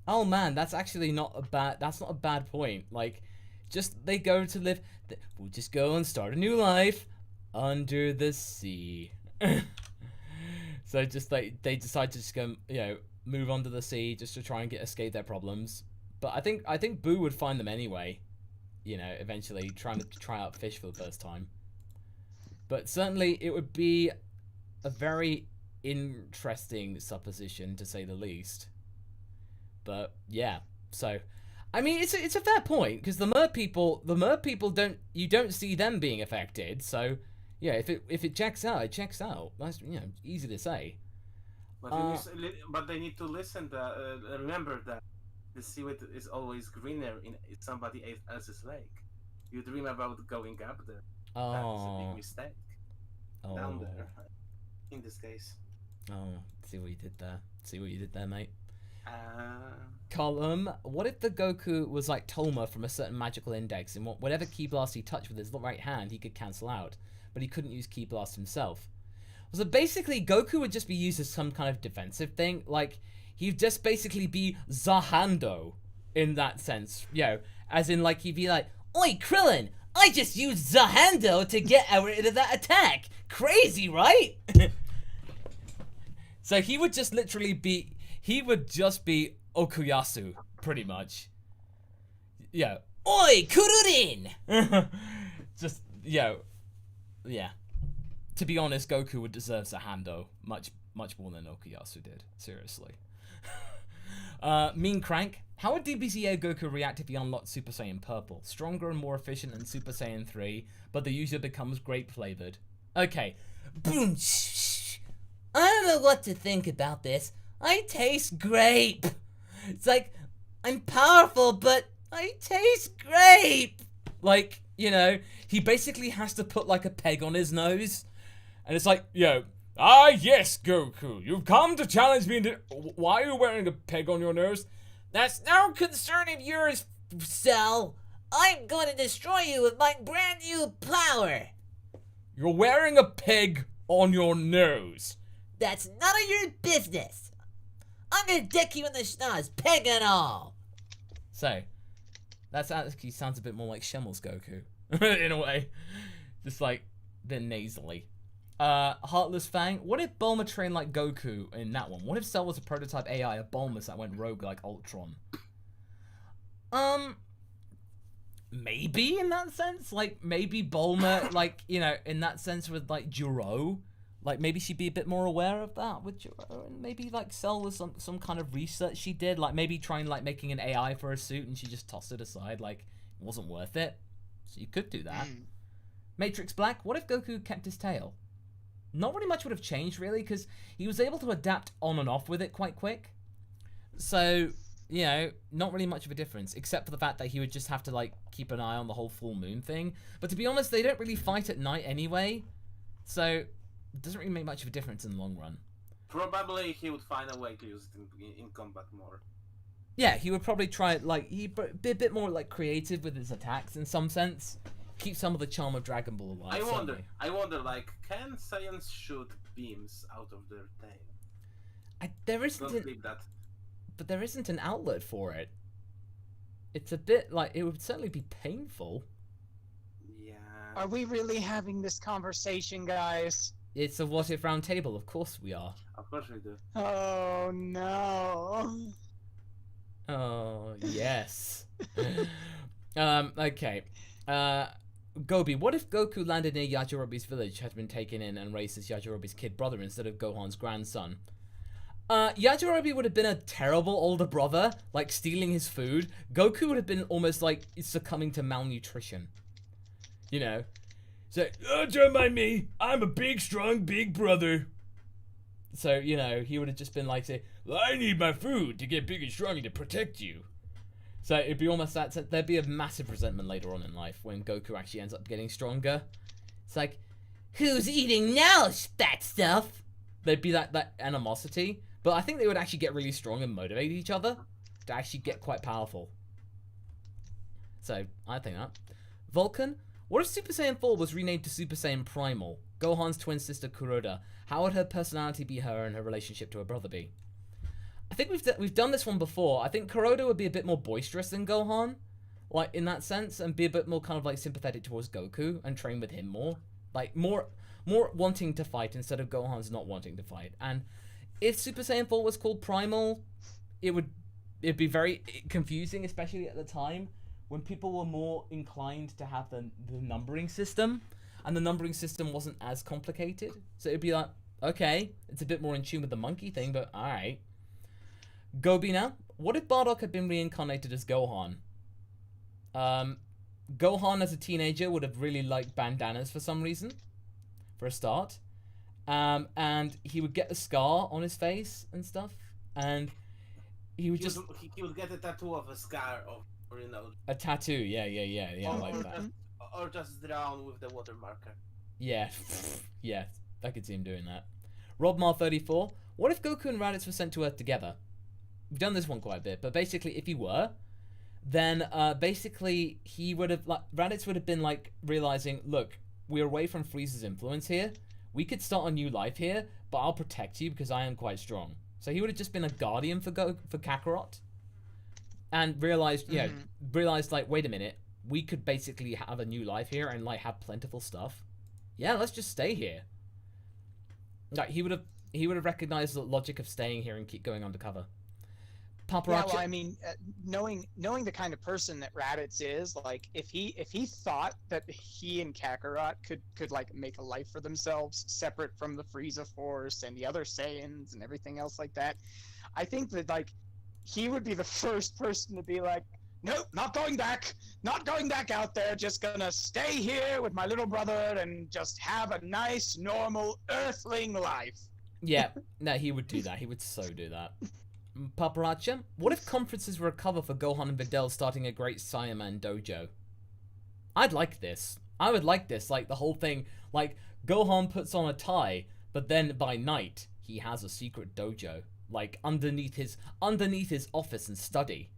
Oh man, that's actually not a bad point. Like, just they go to live, we'll just go and start a new life under the sea. So just like they decide to just go, move under the sea just to try and escape their problems. But I think Boo would find them anyway. Eventually trying to try out fish for the first time. But certainly it would be a very interesting supposition, to say the least. But yeah, so I mean it's a fair point, because the mer people don't see them being affected. So yeah, if it checks out, it checks out. That's easy to say. But they need to listen to remember that the seaweed is always greener in somebody else's lake. You dream about going up there. Oh, that's a big mistake. Down there, in this case. Oh, see what you did there, mate. Column, what if the Goku was like Tolma from a certain magical index, and whatever Ki Blast he touched with his right hand he could cancel out, but he couldn't use Ki Blast himself? So basically Goku would just be used as some kind of defensive thing. Like, he'd just basically be Zahando in that sense, as in like he'd be like, "Oi Krillin, I just used Zahando to get rid of that attack. Crazy, right?" So he would just literally be, Okuyasu, pretty much. yeah. Oi, Kururin! Just, yeah. To be honest, Goku would deserve Sahando much more than Okuyasu did. Seriously. Mean Crank. How would DBZ Goku react if he unlocked Super Saiyan Purple? Stronger and more efficient than Super Saiyan 3, but the user becomes grape flavored. Okay. Boom. I don't know what to think about this. I taste grape. It's like, I'm powerful, but I taste grape. Like, you know, he basically has to put like a peg on his nose. And it's like, yo, yes, Goku, you've come to challenge me. Why are you wearing a peg on your nose? That's no concern of yours, Cell. I'm going to destroy you with my brand new power. You're wearing a peg on your nose. That's none of your business. I'm gonna deck you in the schnoz, peg and all. So, that actually sounds a bit more like Shemel's Goku. In a way. Just like, they're nasally. Heartless Fang. What if Bulma trained like Goku in that one? What if Cell was a prototype AI of Bulma's that went rogue like Ultron? Maybe in that sense. Like, maybe Bulma, like, you know, in that sense with like Juro. Like, maybe she'd be a bit more aware of that with Juro. And maybe, like, Cell was some kind of research she did. Like, maybe trying, like, making an AI for a suit and she just tossed it aside. Like, it wasn't worth it. So you could do that. Matrix Black. What if Goku kept his tail? Not really much would have changed, really, because he was able to adapt on and off with it quite quick. So, you know, not really much of a difference, except for the fact that he would just have to, like, keep an eye on the whole full moon thing. But to be honest, they don't really fight at night anyway. So, it doesn't really make much of a difference in the long run. Probably he would find a way to use it in combat more. Yeah, he would probably try, like, he'd be a bit more, like, creative with his attacks in some sense. Keep some of the charm of Dragon Ball alive. I wonder, like, can Saiyans shoot beams out of their tail? There isn't Don't believe that. But there isn't an outlet for it. It's a bit, like, it would certainly be painful. Yeah. Are we really having this conversation, guys? It's a what if round table, of course we are. Of course we do. Oh no. Oh, yes. Okay. Gobi, what if Goku landed near Yajirobe's village, had been taken in and raised as Yajirobe's kid brother instead of Gohan's grandson? Yajirobe would have been a terrible older brother, like stealing his food. Goku would have been almost like succumbing to malnutrition. You know? So, oh, don't mind me. I'm a big, strong, big brother. So, you know, he would have just been like, say, well, I need my food to get big and strong to protect you. So it'd be almost that, there'd be a massive resentment later on in life when Goku actually ends up getting stronger. It's like, who's eating now, fat stuff? There'd be that animosity. But I think they would actually get really strong and motivate each other to actually get quite powerful. So, I think that. Vulcan, what if Super Saiyan 4 was renamed to Super Saiyan Primal? Gohan's twin sister Kuroda. How would her personality be her and her relationship to her brother be? I think we've done this one before. I think Kuroda would be a bit more boisterous than Gohan, like in that sense, and be a bit more kind of like sympathetic towards Goku and train with him more, like more wanting to fight instead of Gohan's not wanting to fight. And if Super Saiyan 4 was called Primal, it'd be very confusing, especially at the time when people were more inclined to have the numbering system, and the numbering system wasn't as complicated. So it'd be like, okay, it's a bit more in tune with the monkey thing, but all right. Gobina, what if Bardock had been reincarnated as Gohan? Gohan as a teenager would have really liked bandanas for some reason, for a start. And he would get a scar on his face and stuff, and he would he would get a tattoo of a scar or you know. A tattoo, yeah, like that. Or just drawn with the water marker. Yeah, yeah, I could see him doing that. Robmar34, what if Goku and Raditz were sent to Earth together? We've done this one quite a bit, but basically, if he were, then basically he would have, like, Raditz would have been like realizing, look, we're away from Frieza's influence here. We could start a new life here, but I'll protect you because I am quite strong. So he would have just been a guardian for Kakarot, and realized, realized like, wait a minute, we could basically have a new life here and like have plentiful stuff. Yeah, let's just stay here. Like he would have recognized the logic of staying here and keep going undercover. Paparazzi. Yeah, well, I mean, knowing the kind of person that Raditz is, like, if he thought that he and Kakarot could like make a life for themselves separate from the Frieza Force and the other Saiyans and everything else like that, I think that like he would be the first person to be like, nope, not going back out there. Just gonna stay here with my little brother and just have a nice, normal Earthling life. Yeah, no, he would do that. He would so do that. Paparazzi, what if conferences were a cover for Gohan and Videl starting a great Saiyaman dojo? I'd like this. I would like this. Like, the whole thing, like, Gohan puts on a tie, but then by night, he has a secret dojo. Like, underneath his office and study,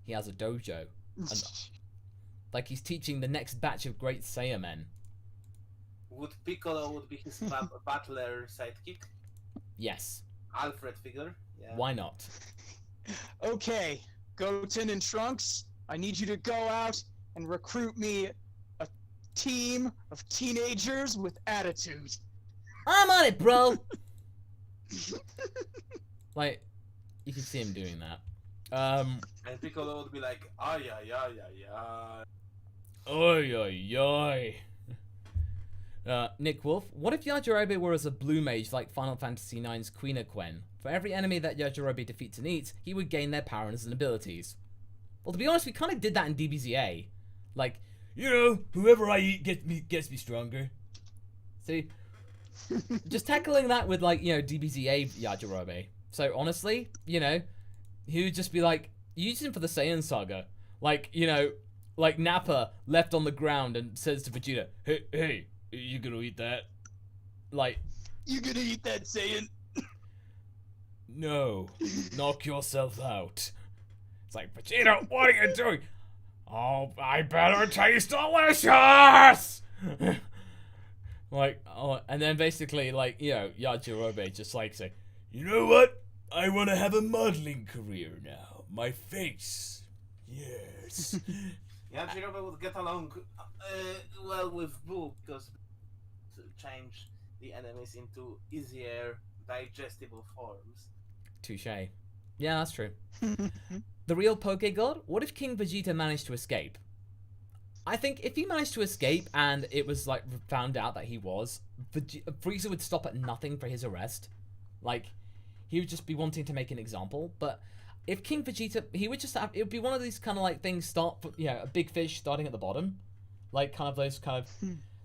he has a dojo. And, like, he's teaching the next batch of great Saiyamen. Would Piccolo be his battler sidekick? Yes. Alfred figure? Yeah. Why not? Okay, Goten and Trunks, I need you to go out and recruit me a team of teenagers with attitude. I'm on it, bro. Like, you can see him doing that. And Piccolo would be like, ay, ay, ay, ay, ay. Oi, oi, oi. Nick Wolf, what if Yajirobe were as a blue mage like Final Fantasy IX's Queen Aquen? For every enemy that Yajirobe defeats and eats, he would gain their powers and abilities. Well, to be honest, we kind of did that in DBZA. Like, you know, whoever I eat gets me stronger. See, just tackling that with, like, you know, DBZA Yajirobe. So honestly, you know, he would just be like, use him for the Saiyan Saga. Like, you know, like Nappa left on the ground and says to Vegeta, hey, you gonna eat that? Like, You gonna eat that Saiyan? no, knock yourself out. It's like, Vegeta, what are you doing? Oh, I better taste delicious! Like, oh, and then basically, like, you know, Yajirobe just like say, you know what? I want to have a modeling career now. My face. Yes. Yajirobe would get along well with Boo because to change the enemies into easier, digestible forms. Touche. Yeah, that's true. The real Poke God? What if King Vegeta managed to escape? I think if he managed to escape and it was, like, found out that he was, Frieza would stop at nothing for his arrest. Like, he would just be wanting to make an example. But if King Vegeta, he would just have, it would be one of these kind of, like, things you know, a big fish starting at the bottom. Like, kind of those kind of,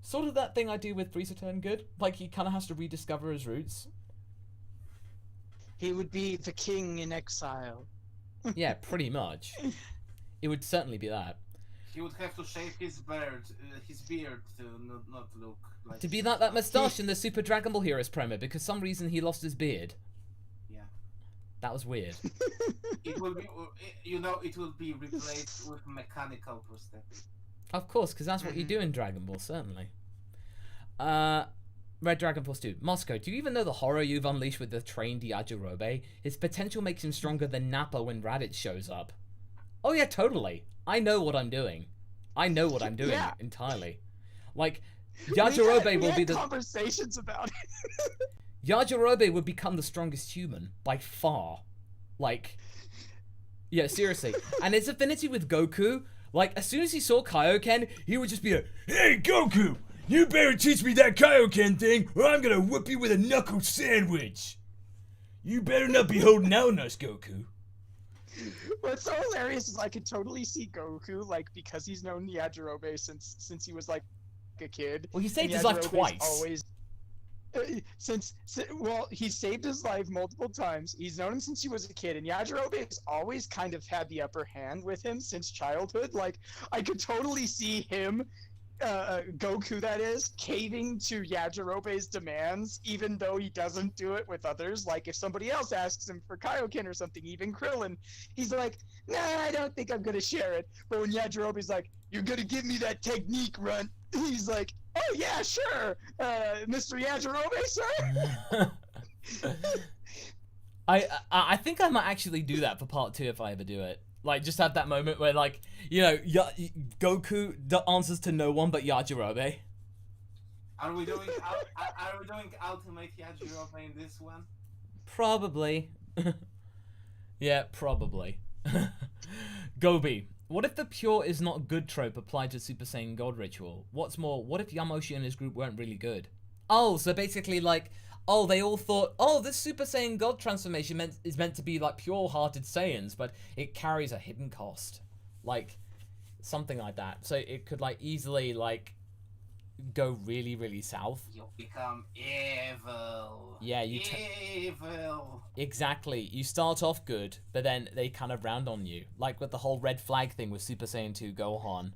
sort of that thing I do with Frieza Turn Good. Like, he kind of has to rediscover his roots. He would be the king in exile. Yeah, pretty much. It would certainly be that. He would have to shave his beard to not look like... To be like that moustache in the Super Dragon Ball Heroes promo, because some reason he lost his beard. Yeah. That was weird. It will be, you know, it will be replaced with mechanical prosthetics. Of course, because that's what you do in Dragon Ball, certainly. Red Dragon Force 2. Moscow, do you even know the horror you've unleashed with the trained Yajirobe? His potential makes him stronger than Nappa when Raditz shows up. Oh yeah, totally. I know what I'm doing. I know what I'm doing entirely. Like, Yajirobe will be the... conversations about it. Yajirobe would become the strongest human, by far. Like, yeah, seriously. And his affinity with Goku, like, as soon as he saw Kaioken, he would just be like, hey, Goku! You better teach me that Kaioken thing, or I'm gonna whoop you with a knuckle sandwich. You better not be holding out on us, Goku. What's so hilarious is I could totally see Goku, like, because he's known Yajirobe since he was like a kid. Well, he saved his life twice. Always, well, he saved his life multiple times. He's known him since he was a kid, and Yajirobe has always kind of had the upper hand with him since childhood. Like, I could totally see him. Goku, that is, caving to Yajirobe's demands, even though he doesn't do it with others. Like, if somebody else asks him for Kaioken or something, even Krillin, he's like, nah, I don't think I'm gonna share it. But when Yajirobe's like, you're gonna give me that technique, runt, he's like, oh yeah, sure, Mr. Yajirobe, sir? I think I might actually do that for part 2 if I ever do it. Like, just have that moment where, like, you know, Goku answers to no one but Yajirobe. Are we doing Ultimate Yajirobe in this one? Probably. Yeah, probably. Gobi. What if the pure is not good trope applied to Super Saiyan God ritual? What's more, what if Yamoshi and his group weren't really good? Oh, so basically like, oh, they all thought, oh, this Super Saiyan God transformation is meant to be like pure-hearted Saiyans, but it carries a hidden cost. Like, something like that. So it could like easily like go really, really south. You'll become evil. Yeah, evil. Exactly. You start off good, but then they kind of round on you. Like with the whole red flag thing with Super Saiyan 2 Gohan.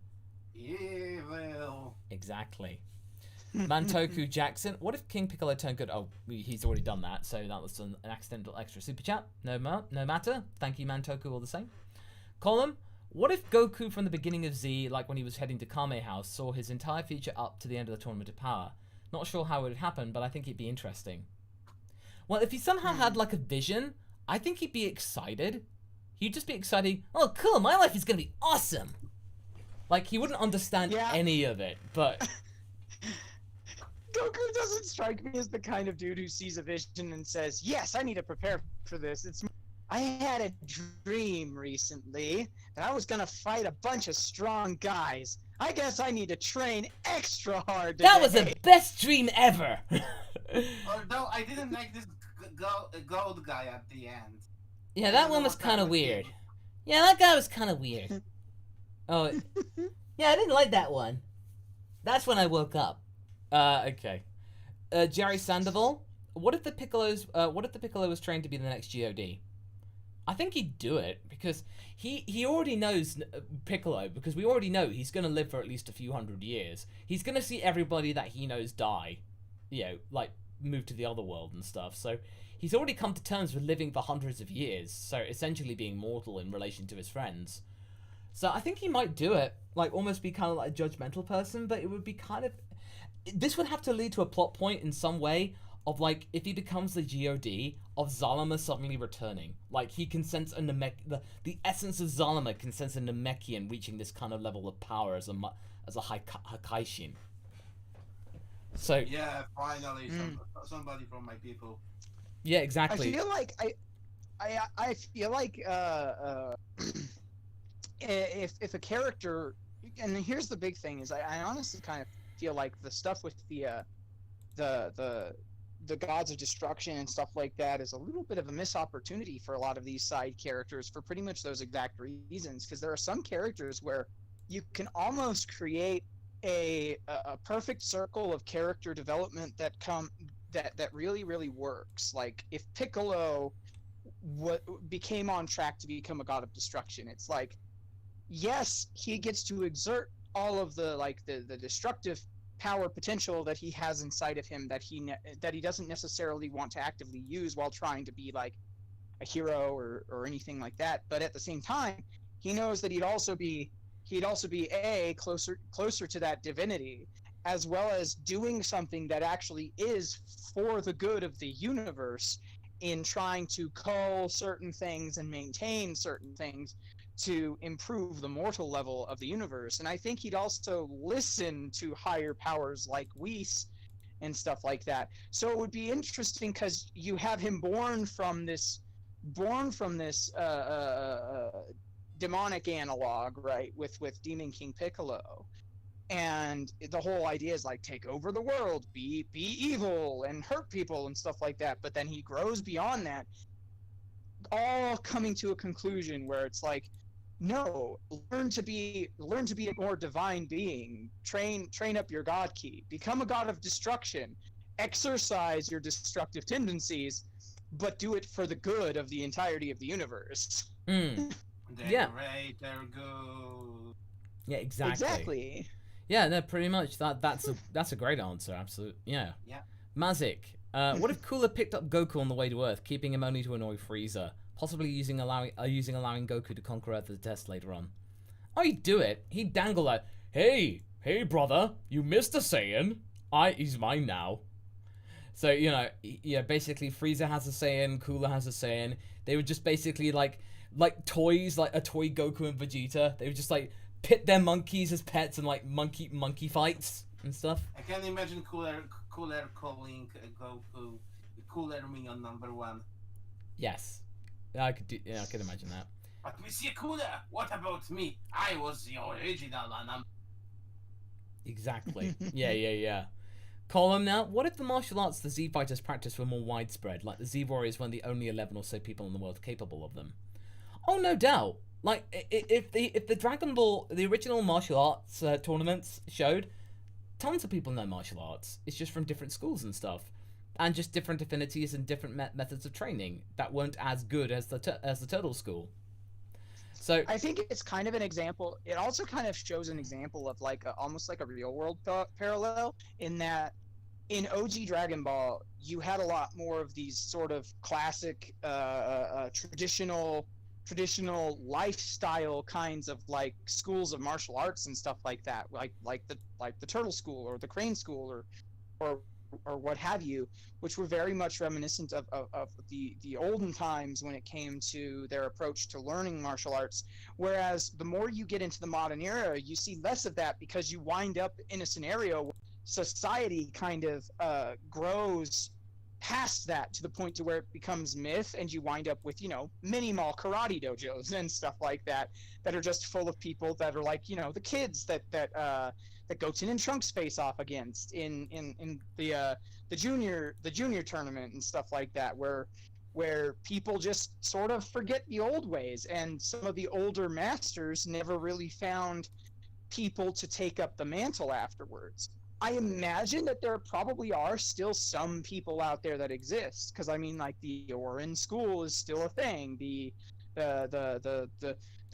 Evil. Exactly. Mantoku Jackson. What if King Piccolo turned good? Oh, he's already done that, so that was an accidental extra super chat. No matter. Thank you, Mantoku, all the same. Column. What if Goku from the beginning of Z, like when he was heading to Kame House, saw his entire future up to the end of the Tournament of Power? Not sure how it would happen, but I think it'd be interesting. Well, if he somehow had like a vision, I think he'd be excited. He'd just be excited. Oh, cool, my life is gonna be awesome. Like, he wouldn't understand any of it, but... Goku doesn't strike me as the kind of dude who sees a vision and says, yes, I need to prepare for this. I had a dream recently that I was gonna fight a bunch of strong guys. I guess I need to train extra hard today. That was the best dream ever! Although I didn't like this gold guy at the end. Yeah, that one was kind of weird. Yeah, that guy was kind of weird. Oh, yeah, I didn't like that one. That's when I woke up. Okay. Jerry Sandoval, what if the Piccolo was trained to be the next God? I think he'd do it because he already knows Piccolo, because we already know he's going to live for at least a few hundred years. He's going to see everybody that he knows die, you know, like move to the other world and stuff. So he's already come to terms with living for hundreds of years, so essentially being mortal in relation to his friends. So I think he might do it, like almost be kind of like a judgmental person, but it would be kind of... This would have to lead to a plot point in some way of like, if he becomes the God, of Zalama suddenly returning. Like, he can sense a the essence of Zalama can sense a Namekian reaching this kind of level of power as a Hakaishin. So yeah, finally somebody from my people. Yeah, exactly. I feel like I feel like if a character, and here's the big thing is I honestly kind of feel like the stuff with the gods of destruction and stuff like that is a little bit of a missed opportunity for a lot of these side characters for pretty much those exact reasons, because there are some characters where you can almost create a perfect circle of character development that really works. Like if Piccolo became on track to become a god of destruction, it's like, yes, he gets to exert all of the destructive power potential that he has inside of him that he doesn't necessarily want to actively use while trying to be like a hero or anything like that. But at the same time, he knows that he'd also be closer to that divinity, as well as doing something that actually is for the good of the universe in trying to cull certain things and maintain certain things to improve the mortal level of the universe. And I think he'd also listen to higher powers like Whis and stuff like that. So it would be interesting because you have him born from this demonic analog, right, with Demon King Piccolo. And the whole idea is like, take over the world, be evil and hurt people and stuff like that. But then he grows beyond that, all coming to a conclusion where it's like, no, learn to be a more divine being. Train up your god ki. Become a god of destruction. Exercise your destructive tendencies, but do it for the good of the entirety of the universe. Yeah. Greater good. Yeah, exactly. Yeah, no, pretty much. That's a great answer. Absolutely. Yeah. Yeah. Mazik. What if Cooler picked up Goku on the way to Earth, keeping him only to annoy Frieza? Possibly allowing Goku to conquer Earth as a test later on. Oh, he'd do it. He'd dangle that. Hey, brother, you missed a Saiyan. He's mine now. So, you know, yeah, basically Frieza has a Saiyan, Cooler has a Saiyan. They would just basically like toys, like a toy Goku and Vegeta. They would just like pit their monkeys as pets and like monkey fights and stuff. I can imagine Cooler calling Goku Cooler Minion #1. Yes. I could do. Yeah, I could imagine that. But Monsieur Kuda, what about me? I was the original one. Exactly. Yeah. Column now. What if the martial arts the Z fighters practice were more widespread, like the Z warriors weren't the only 11 or so people in the world capable of them? Oh, no doubt. Like if the Dragon Ball, the original martial arts tournaments showed, tons of people know martial arts. It's just from different schools and stuff, and just different affinities and different methods of training that weren't as good as the Turtle School. So I think it's kind of an example. It also kind of shows an example of like almost like a real world parallel in that in OG Dragon Ball you had a lot more of these sort of classic traditional lifestyle kinds of like schools of martial arts and stuff like that, like the Turtle School or the Crane School or what have you, which were very much reminiscent of the olden times when it came to their approach to learning martial arts. Whereas the more you get into the modern era, you see less of that because you wind up in a scenario where society kind of grows past that to the point to where it becomes myth, and you wind up with, you know, mini mall karate dojos and stuff like that that are just full of people that are like, you know, the kids that Goten and Trunks face off against in the junior tournament and stuff like that, where people just sort of forget the old ways, and some of the older masters never really found people to take up the mantle afterwards. I imagine that there probably are still some people out there that exist, because I mean, like the Orin School is still a thing. The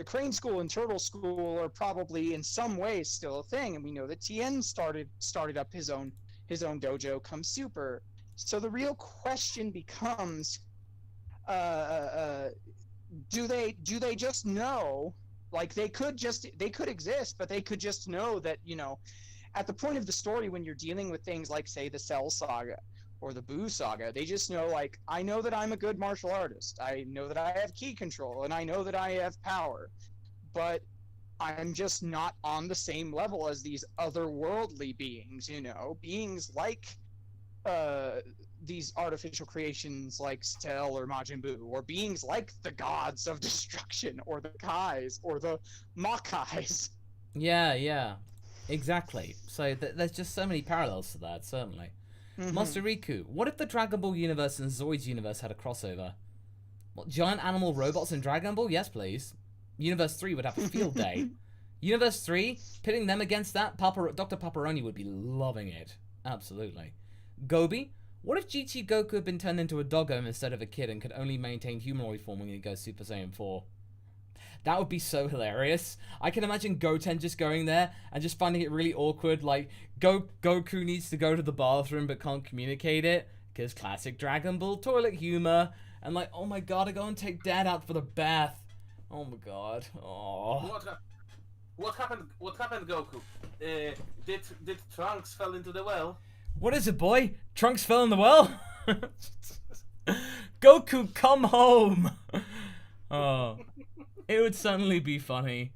Crane School and Turtle School are probably in some ways still a thing, and we know that Tien started up his own dojo come Super. So the real question becomes, do they just know? Like they could exist, but they could just know that, you know, at the point of the story when you're dealing with things like, say, the Cell Saga or the Buu Saga, they just know, like, I know that I'm a good martial artist. I know that I have ki control, and I know that I have power. But I'm just not on the same level as these otherworldly beings, you know? Beings like these artificial creations like Cell or Majin Buu, or beings like the gods of destruction, or the Kais, or the Makais. Yeah. Exactly. So there's just so many parallels to that, certainly. Mm-hmm. Master Riku, what if the Dragon Ball universe and Zoid's universe had a crossover? What, giant animal robots in Dragon Ball? Yes, please. Universe 3 would have a field day. Universe 3, pitting them against that, Dr. Paparoni would be loving it. Absolutely. Gobi, what if GT Goku had been turned into a doggo instead of a kid and could only maintain humanoid form when he goes Super Saiyan 4? That would be so hilarious. I can imagine Goten just going there and just finding it really awkward. Like, Goku needs to go to the bathroom but can't communicate it, because classic Dragon Ball toilet humor. And like, oh my god, I go and take Dad out for the bath. Oh my god. Oh. What happened, Goku? Did Trunks fell into the well? What is it, boy? Trunks fell in the well? Goku, come home! Oh. It would certainly be funny.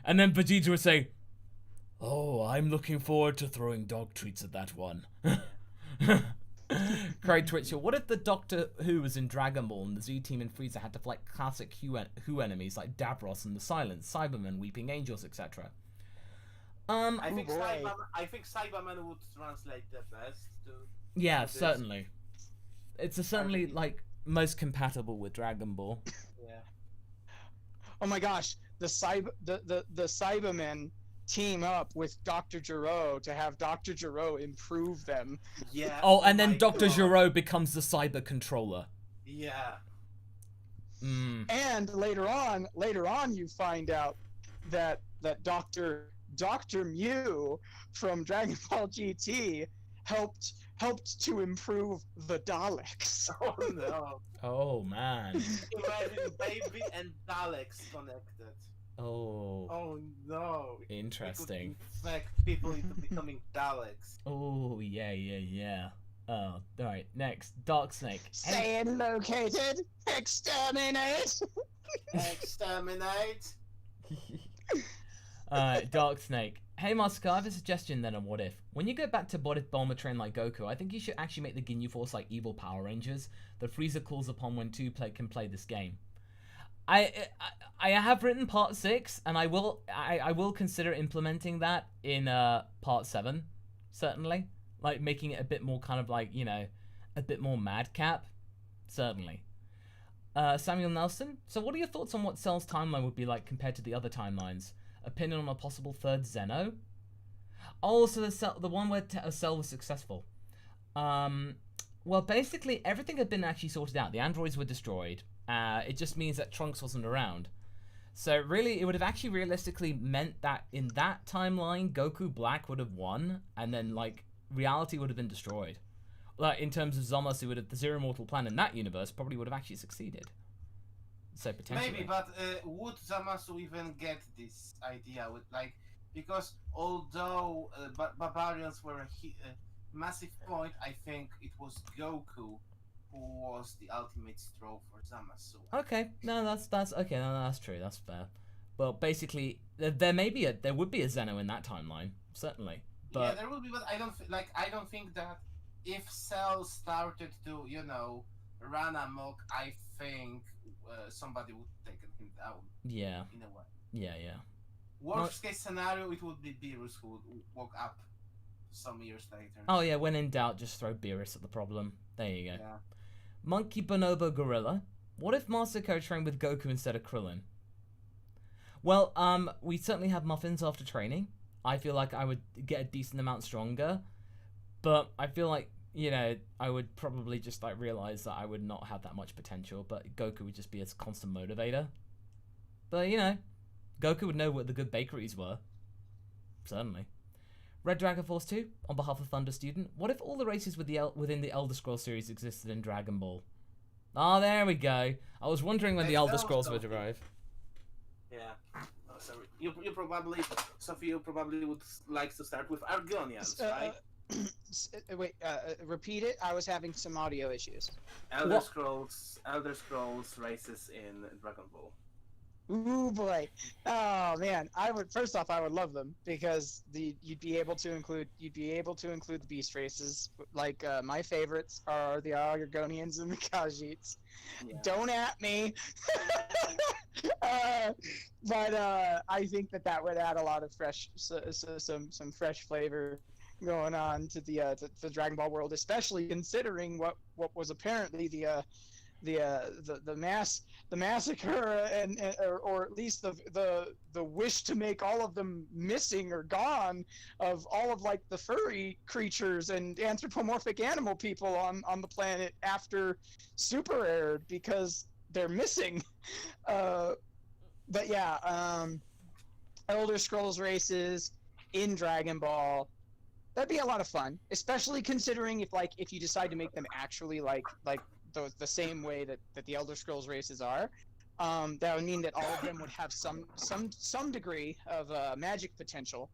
And then Vegeta would say, "Oh, I'm looking forward to throwing dog treats at that one." Cried Twitcher, what if the Doctor Who was in Dragon Ball and the Z-Team and Frieza had to fight classic Who enemies like Davros and the Silence, Cybermen, Weeping Angels, etc.? I think Cyberman would translate the best to... Yeah, certainly. It's certainly, like, most compatible with Dragon Ball. Yeah. Oh my gosh, the Cybermen team up with Dr. Gero to have Dr. Gero improve them. Yeah. Oh, and then Dr. Gero becomes the cyber controller. Yeah. And later on you find out that Dr. Mew from Dragon Ball GT helped to improve the Daleks. Oh no. Oh man. Imagine baby and Daleks connected. Oh. Oh no. Interesting. It could infect people into becoming Daleks. Oh yeah. Oh, alright, next. Dark Snake. Saiyan located. Exterminate. Exterminate. Dark Snake. Hey Masako, I have a suggestion then on What If. When you go back to What If Bulma train like Goku, I think you should actually make the Ginyu Force like evil Power Rangers that Frieza calls upon when two can play this game. I have written part 6, and I will consider implementing that in part 7, certainly. Like making it a bit more kind of like, you know, a bit more madcap, certainly. Samuel Nelson, so what are your thoughts on what Cell's timeline would be like compared to the other timelines? Opinion on a possible third Zeno? Oh, so the one where Cell was successful. Well, basically everything had been actually sorted out. The androids were destroyed. It just means that Trunks wasn't around. So really, it would have actually realistically meant that in that timeline, Goku Black would have won, and then like reality would have been destroyed. Like in terms of Zamasu, the Zero Mortal Plan in that universe probably would have actually succeeded. So potentially. Maybe, but would Zamasu even get this idea with like, because although barbarians were a massive point, I think it was Goku who was the ultimate straw for Zamasu. Okay, no, that's okay. No, that's true. That's fair. Well, basically, there would be a Zeno in that timeline, certainly. But yeah, there will be, but I don't think that if Cell started to, you know, run amok, I think somebody would take him down. Yeah. In a way. Yeah. Worst case scenario, it would be Beerus who would walk up some years later. Oh yeah, when in doubt, just throw Beerus at the problem. There you go. Yeah. Monkey Bonobo Gorilla. What if Masako trained with Goku instead of Krillin? Well, we certainly have muffins after training. I feel like I would get a decent amount stronger, but I feel like, you know, I would probably just like realize that I would not have that much potential, but Goku would just be a constant motivator. But you know, Goku would know what the good bakeries were. Certainly. Red Dragon Force 2, on behalf of Thunder Student, what if all the races within the Elder Scrolls series existed in Dragon Ball? Ah, there we go. I was wondering when the Elder Scrolls would arrive. Yeah. Oh, sorry. You probably, Sophie, you probably would like to start with Argonians, right? Wait, repeat it. I was having some audio issues. Elder Scrolls races in Dragon Ball. Ooh boy! Oh man, I would love them because you'd be able to include the beast races. Like my favorites are the Argonians and the Khajiits. Yeah. Don't at me. But I think that would add a lot of some fresh flavor going on to the Dragon Ball world, especially considering what was apparently the massacre or at least the wish to make all of them missing or gone of all of like the furry creatures and anthropomorphic animal people on the planet after Super aired because they're missing. But yeah, Elder Scrolls races in Dragon Ball, that'd be a lot of fun, especially considering if you decide to make them actually like the same way that the Elder Scrolls races are. That would mean that all of them would have some degree of magic potential,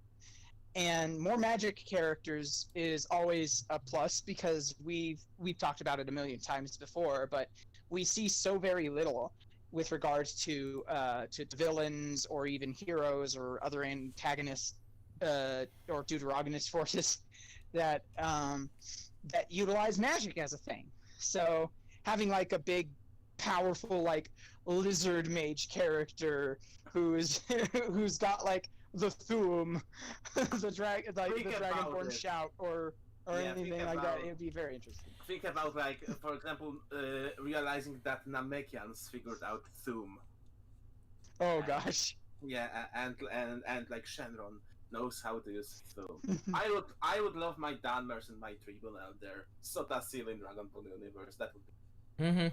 and more magic characters is always a plus because we've talked about it a million times before, but we see so very little with regards to villains or even heroes or other antagonists or deuteragonist forces that utilize magic as a thing. So having like a big, powerful like lizard mage character who's got like the Thum, the Dragonborn shout or anything like that, it would be very interesting. Think about like, for example, realizing that Namekians figured out Thum. Oh gosh. Yeah, and like Shenron knows how to use Thum. I would love my Danmers and my Tribune Elder Sota Seal in Dragon Ball universe. That would be. Mm-hmm.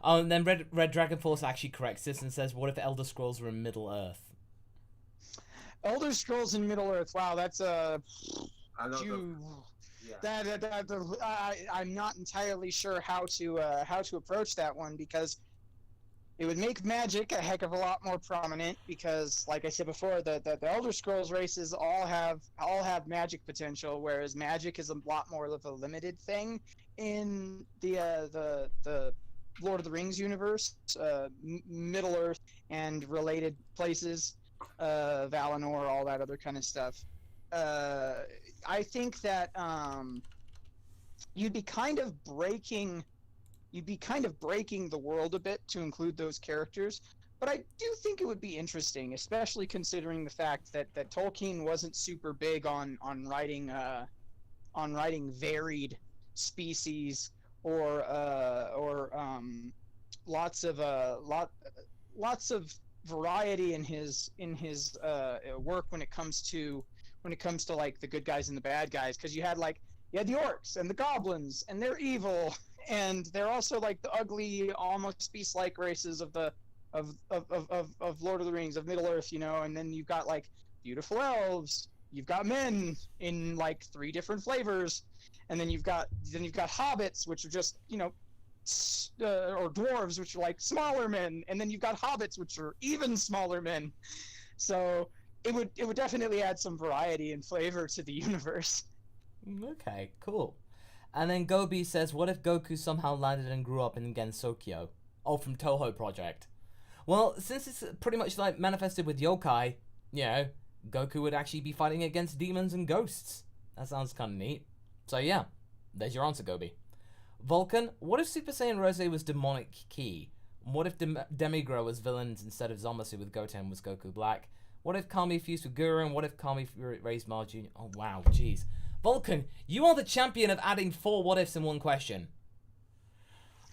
Oh, and then Red Dragon Force actually corrects this and says, "What if Elder Scrolls were in Middle Earth?" Elder Scrolls in Middle Earth. Wow, that's I'm not entirely sure how to approach that one because it would make magic a heck of a lot more prominent because, like I said before, the Elder Scrolls races all have magic potential, whereas magic is a lot more of a limited thing in the Lord of the Rings universe, Middle Earth and related places, Valinor, all that other kind of stuff. I think that you'd be kind of breaking the world a bit to include those characters. But I do think it would be interesting, especially considering the fact that Tolkien wasn't super big on writing varied species or lots of variety in his work when it comes to like the good guys and the bad guys, because you had the orcs and the goblins, and they're evil, and they're also like the ugly, almost beast-like races of Lord of the Rings, of Middle Earth, and then you've got like beautiful elves, you've got men in like 3 different flavors, and then you've got hobbits, which are just or dwarves, which are like smaller men, and then you've got hobbits, which are even smaller men. So it would definitely add some variety and flavor to the universe. Okay, cool. And then Gobi says, what if Goku somehow landed and grew up in Gensokyo? Oh, from Toho Project. Well, since it's pretty much like manifested with yokai, Goku would actually be fighting against demons and ghosts. That sounds kind of neat. So yeah, there's your answer, Gobi. Vulcan, what if Super Saiyan Rose was demonic ki? What if Demigro was villains instead of Zamasu with Goten was Goku Black? What if Kami fused with Guru? And what if Kami raised Mars Jr.? Oh wow, jeez. Vulcan, you are the champion of adding 4 what ifs in one question.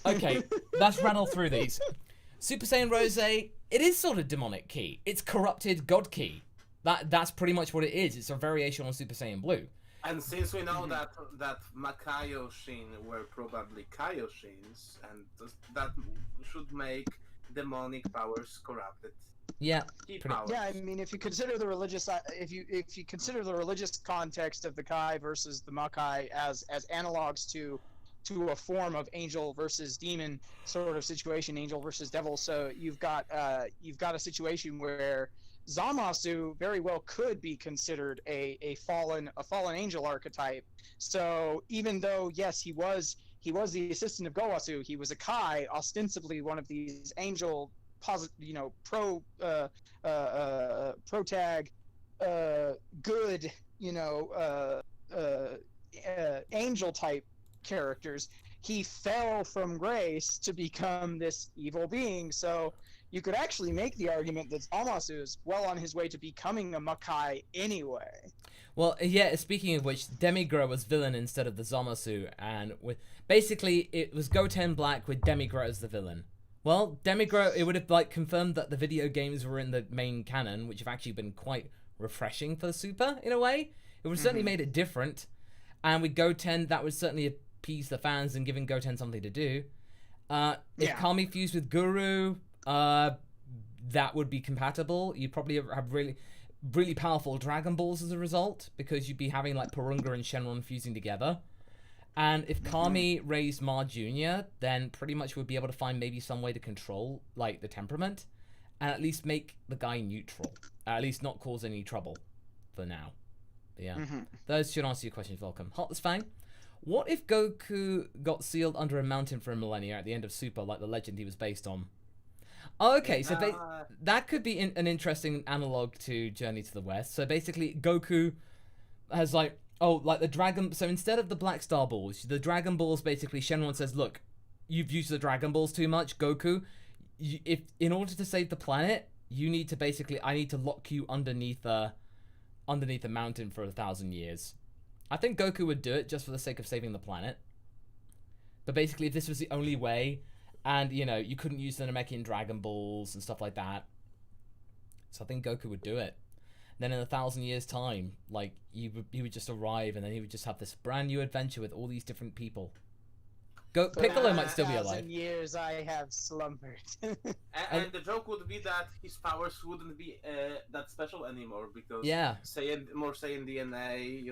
Okay, let's rattle through these. Super Saiyan Rose, it is sort of demonic ki. It's corrupted God ki. That's pretty much what it is. It's a variation on Super Saiyan Blue. And since we know that Makaioshin were probably Kaioshins, and that should make demonic powers corrupted. Yeah. Yeah, I mean, if you consider the religious, context of the Kai versus the Makai as analogs to a form of angel versus demon sort of situation, angel versus devil. So you've got a situation where Zamasu very well could be considered a fallen angel archetype. So even though yes, he was the assistant of Gowasu, he was a Kai, ostensibly one of these angel protag good angel type characters. He fell from grace to become this evil being. So you could actually make the argument that Zamasu is well on his way to becoming a Makai anyway. Well, yeah, speaking of which, Demigro was villain instead of the Zamasu, and basically it was Goten Black with Demigro as the villain. Well, Demigro, it would have confirmed that the video games were in the main canon, which have actually been quite refreshing for Super in a way. It would have certainly made it different, and with Goten, that would certainly appease the fans and giving Goten something to do. If Kami fused with Guru, that would be compatible. You'd probably have really powerful Dragon Balls as a result, because you'd be having like Porunga and Shenron fusing together. And if Kami raised Ma Jr., then pretty much we'd be able to find maybe some way to control like the temperament, and at least make the guy neutral, at least not cause any trouble for now. But yeah, those should answer your questions, Welcome. Heartless Fang, what if Goku got sealed under a mountain for a millennia at the end of Super, like the legend he was based on? Okay, so that could be an interesting analog to Journey to the West. So basically, Goku has the Dragon... So instead of the Black Star Balls, the Dragon Balls, basically, Shenron says, look, you've used the Dragon Balls too much, Goku. If in order to save the planet, you need to basically... I need to lock you underneath a mountain for 1,000 years. I think Goku would do it just for the sake of saving the planet. But basically, if this was the only way... And, you couldn't use the Namekian Dragon Balls and stuff like that. So I think Goku would do it. Then in 1,000 years' time, he would just arrive, and then he would just have this brand new adventure with all these different people. Piccolo might still be alive. 1,000 years I have slumbered. and the joke would be that his powers wouldn't be that special anymore, because more Saiyan DNA,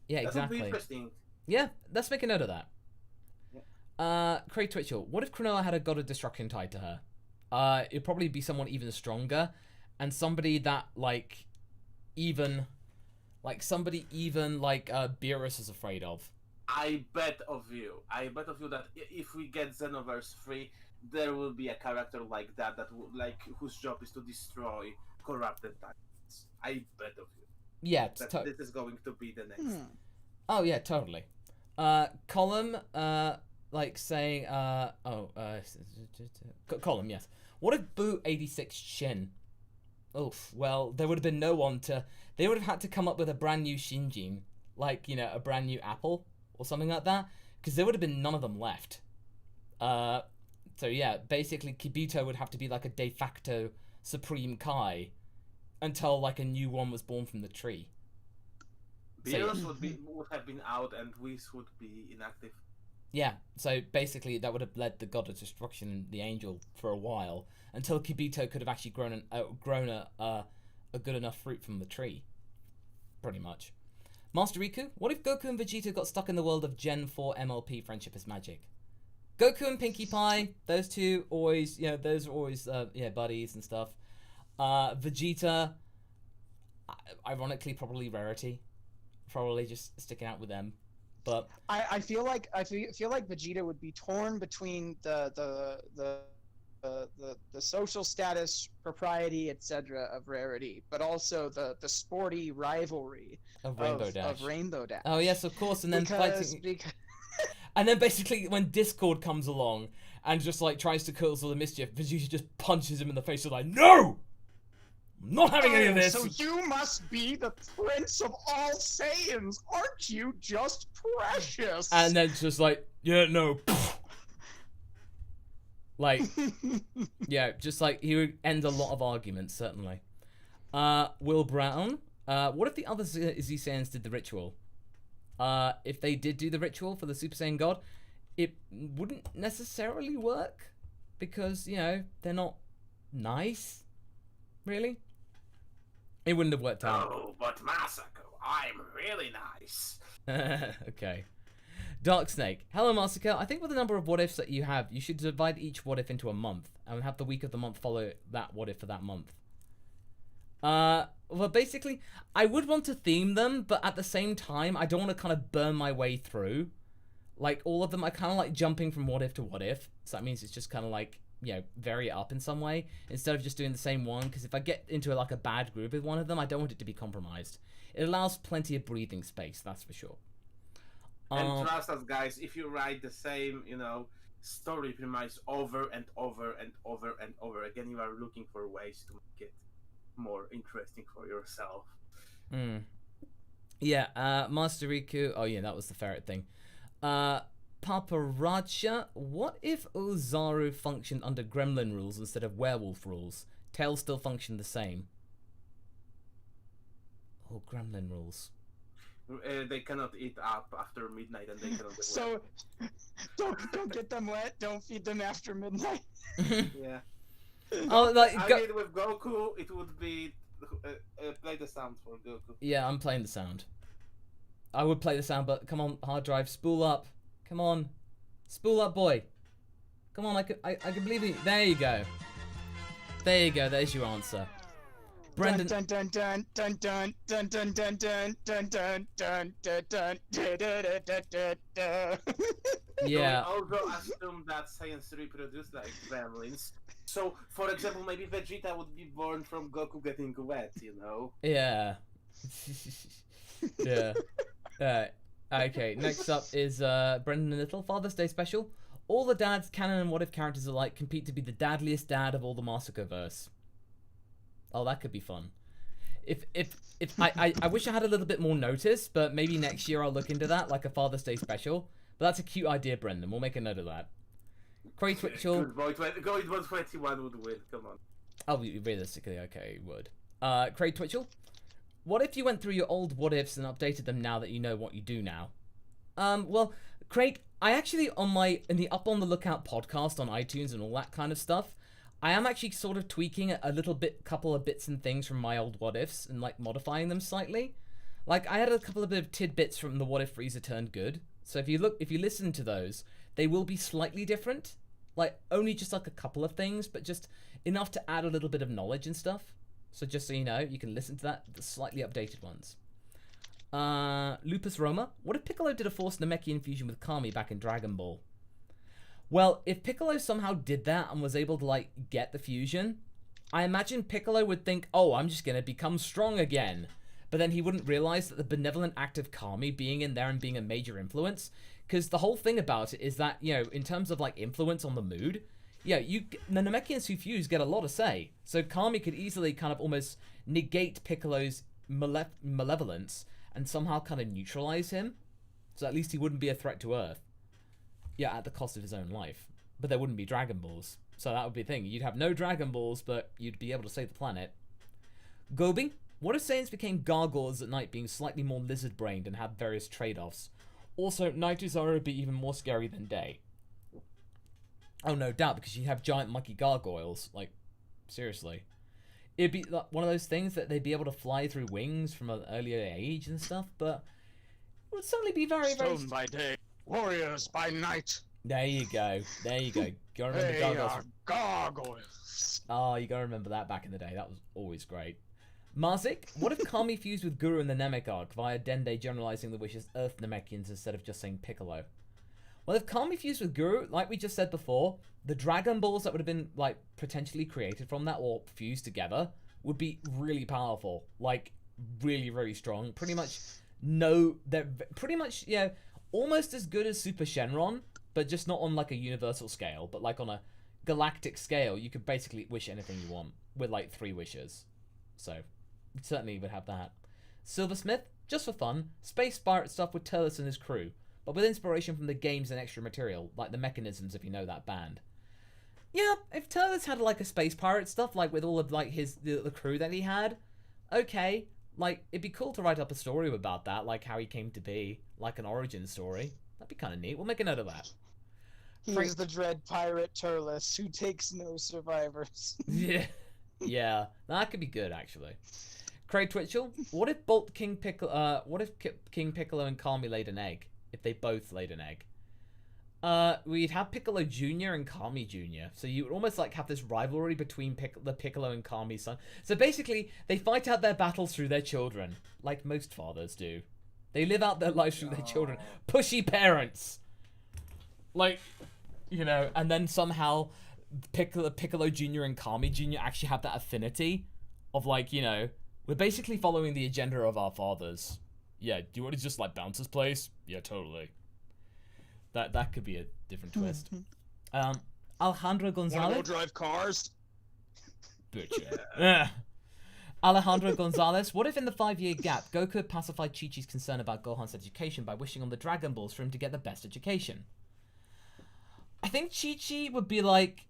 Yeah, exactly. That would be interesting. Yeah, let's make a note of that. Craig Twitchell, what if Cronulla had a god of destruction tied to her? It'd probably be someone even stronger, and somebody that Beerus is afraid of. I bet of you that if we get Xenoverse 3, there will be a character like that whose job is to destroy corrupted titans. I bet of you. Yeah. that this is going to be the next. Oh yeah, totally. Column, like saying, column, yes. What if Boo 86 Shin? Oof. Well, there would have been no one to. They would have had to come up with a brand new Shinjin, like a brand new Apple or something like that, because there would have been none of them left. So yeah, basically Kibito would have to be like a de facto Supreme Kai until like a new one was born from the tree. Beerus would have been out and Whis would be inactive. Yeah, so basically that would have led the God of Destruction and the Angel for a while until Kibito could have actually grown a good enough fruit from the tree, pretty much. Master Riku, what if Goku and Vegeta got stuck in the world of Gen 4 MLP Friendship is Magic? Goku and Pinkie Pie, those two always, those are always, buddies and stuff. Vegeta, ironically, probably Rarity. Probably just sticking out with them. But I feel like Vegeta would be torn between the social status, propriety, etc. of Rarity, but also the sporty rivalry of Rainbow Dash. Oh yes, of course, and then and then basically when Discord comes along and just like tries to cause all the mischief, Vegeta just punches him in the face and like, no! I'm not having any of this! So you must be the Prince of all Saiyans! Aren't you just precious? And then just like, yeah, no. Like, yeah, just like he would end a lot of arguments, certainly. Will Brown, what if the other Z Saiyans did the ritual? If they did do the ritual for the Super Saiyan God, it wouldn't necessarily work because, they're not nice, really. It wouldn't have worked out. Oh, but Masako, I'm really nice. Okay. Dark Snake. Hello, Masako. I think with the number of what-ifs that you have, you should divide each what-if into a month and have the week of the month follow that what-if for that month. Well, basically, I would want to theme them, but at the same time, I don't want to kind of burn my way through. Like, all of them, I kind of like jumping from what-if to what-if. So that means it's just kind of like, vary it up in some way instead of just doing the same one, because if I get into like a bad groove with one of them, I don't want it to be compromised. It allows plenty of breathing space, that's for sure. And trust us, guys, if you write the same, story premise over and over and over and over again, you are looking for ways to make it more interesting for yourself. Yeah, Master Riku, oh yeah, that was the ferret thing. Paparacha, what if Ozaru functioned under gremlin rules instead of werewolf rules? Tails still function the same. Oh, gremlin rules. They cannot eat up after midnight, and they cannot get so, don't get them wet. Don't feed them after midnight. Yeah. Oh, like I mean, with Goku, it would be play the sound for Goku. Yeah, I'm playing the sound. I would play the sound, but come on, hard drive, spool up. Come on, spool up, boy. Come on, I can believe it. There you go. There you go. There's your answer. Brendan. Dun dun dun dun dun dun dun dun dun dun dun dun dun dun. Yeah. Also assume that Saiyans reproduce like gremlins. So, for example, maybe Vegeta would be born from Goku getting wet, Yeah. Yeah. Okay, next up is Brendan and Little, Father's Day special. All the dads, canon and what-if characters alike compete to be the dadliest dad of all the Masako-verse. Oh, that could be fun. If I wish I had a little bit more notice, but maybe next year I'll look into that, like a Father's Day special. But that's a cute idea, Brendan. We'll make a note of that. Cray Twitchell. Good boy, going 121 would win. Come on. Oh, realistically, okay, would. Cray Twitchell. What if you went through your old what-ifs and updated them now that you know what you do now? Well, Craig, I actually, in the Up on the Lookout podcast on iTunes and all that kind of stuff, I am actually sort of tweaking a little bit, couple of bits and things from my old what-ifs and, like, modifying them slightly. Like, I had a couple of bit of tidbits from the What If Frieza Turned Good. So if you listen to those, they will be slightly different. Like, only just, like, a couple of things, but just enough to add a little bit of knowledge and stuff. So just so you know, you can listen to that, the slightly updated ones. Lupus Roma. What if Piccolo did a Force Namekian fusion with Kami back in Dragon Ball? Well, if Piccolo somehow did that and was able to, like, get the fusion, I imagine Piccolo would think, oh, I'm just going to become strong again. but then he wouldn't realize that the benevolent act of Kami being in there and being a major influence, because the whole thing about it is that, you know, in terms of like influence on the mood, yeah, the Namekians who fuse get a lot of say. So Kami could easily kind of almost negate Piccolo's malevolence and somehow kind of neutralize him. So at least he wouldn't be a threat to Earth. Yeah, at the cost of his own life. But there wouldn't be Dragon Balls. So that would be the thing. You'd have no Dragon Balls, but you'd be able to save the planet. Gobi, what if Saiyans became gargoyles at night, being slightly more lizard-brained and had various trade-offs? Also, night Uzara would be even more scary than day. Oh, no doubt, because you have giant monkey gargoyles. Like, seriously. It'd be like one of those things that they'd be able to fly through wings from an earlier age and stuff, but it would certainly be very, very... Stone by day, warriors by night. There you go. There you go. You gotta remember They gargoyles. are gargoyles. Oh, you gotta remember that back in the day. That was always great. Marzik, what if Kami fused with Guru in the Namek arc via Dende generalizing the wishes Earth Namekians instead of just saying Piccolo? Well, if Kami fused with Guru, like we just said before, the Dragon Balls that would have been, like, potentially created from that or fused together would be really powerful. Like, really, really strong. Pretty much, they're pretty much, yeah, almost as good as Super Shenron, but just not on, like, a universal scale, but, like, on a galactic scale, you could basically wish anything you want with, like, 3 wishes. So, certainly would have that. Silversmith, just for fun, space pirate stuff with Turles and his crew, but with inspiration from the games and extra material, like the Mechanisms, if you know that band. Yeah, if Turles had like a space pirate stuff, like with all of like the crew that he had, okay, like it'd be cool to write up a story about that, like how he came to be, like an origin story. That'd be kind of neat. We'll make a note of that. He is the dread pirate Turles who takes no survivors. Yeah, yeah, that could be good actually. Craig Twitchell, what if Bolt King Piccolo? What if King Piccolo and Kami laid an egg? If they both laid an egg, we'd have Piccolo Jr. and Kami Jr. So you would almost like have this rivalry between the Piccolo and Kami son. So basically, they fight out their battles through their children, like most fathers do. They live out their lives through their children. Pushy parents, like, you know, and then somehow Piccolo Jr. and Kami Jr. actually have that affinity of like, you know, we're basically following the agenda of our fathers. Yeah, do you want to just like bounce this place? Yeah, totally. That could be a different twist. Alejandro Gonzalez. Wanna go drive cars? Butcher. Alejandro Gonzalez. What if in the 5-year gap, Goku pacified Chi-Chi's concern about Gohan's education by wishing on the Dragon Balls for him to get the best education? I think Chi-Chi would be like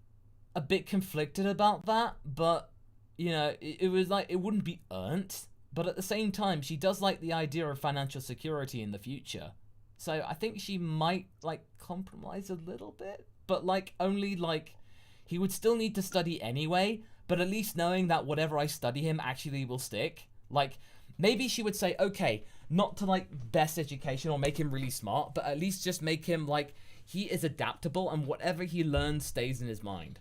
a bit conflicted about that, but you know, it was like it wouldn't be earned. But at the same time, she does like the idea of financial security in the future. So I think she might, like, compromise a little bit. But, like, only, like, he would still need to study anyway. But at least knowing that whatever I study him actually will stick. Like, maybe she would say, okay, not to, like, best education or make him really smart. But at least just make him, like, he is adaptable. And whatever he learns stays in his mind.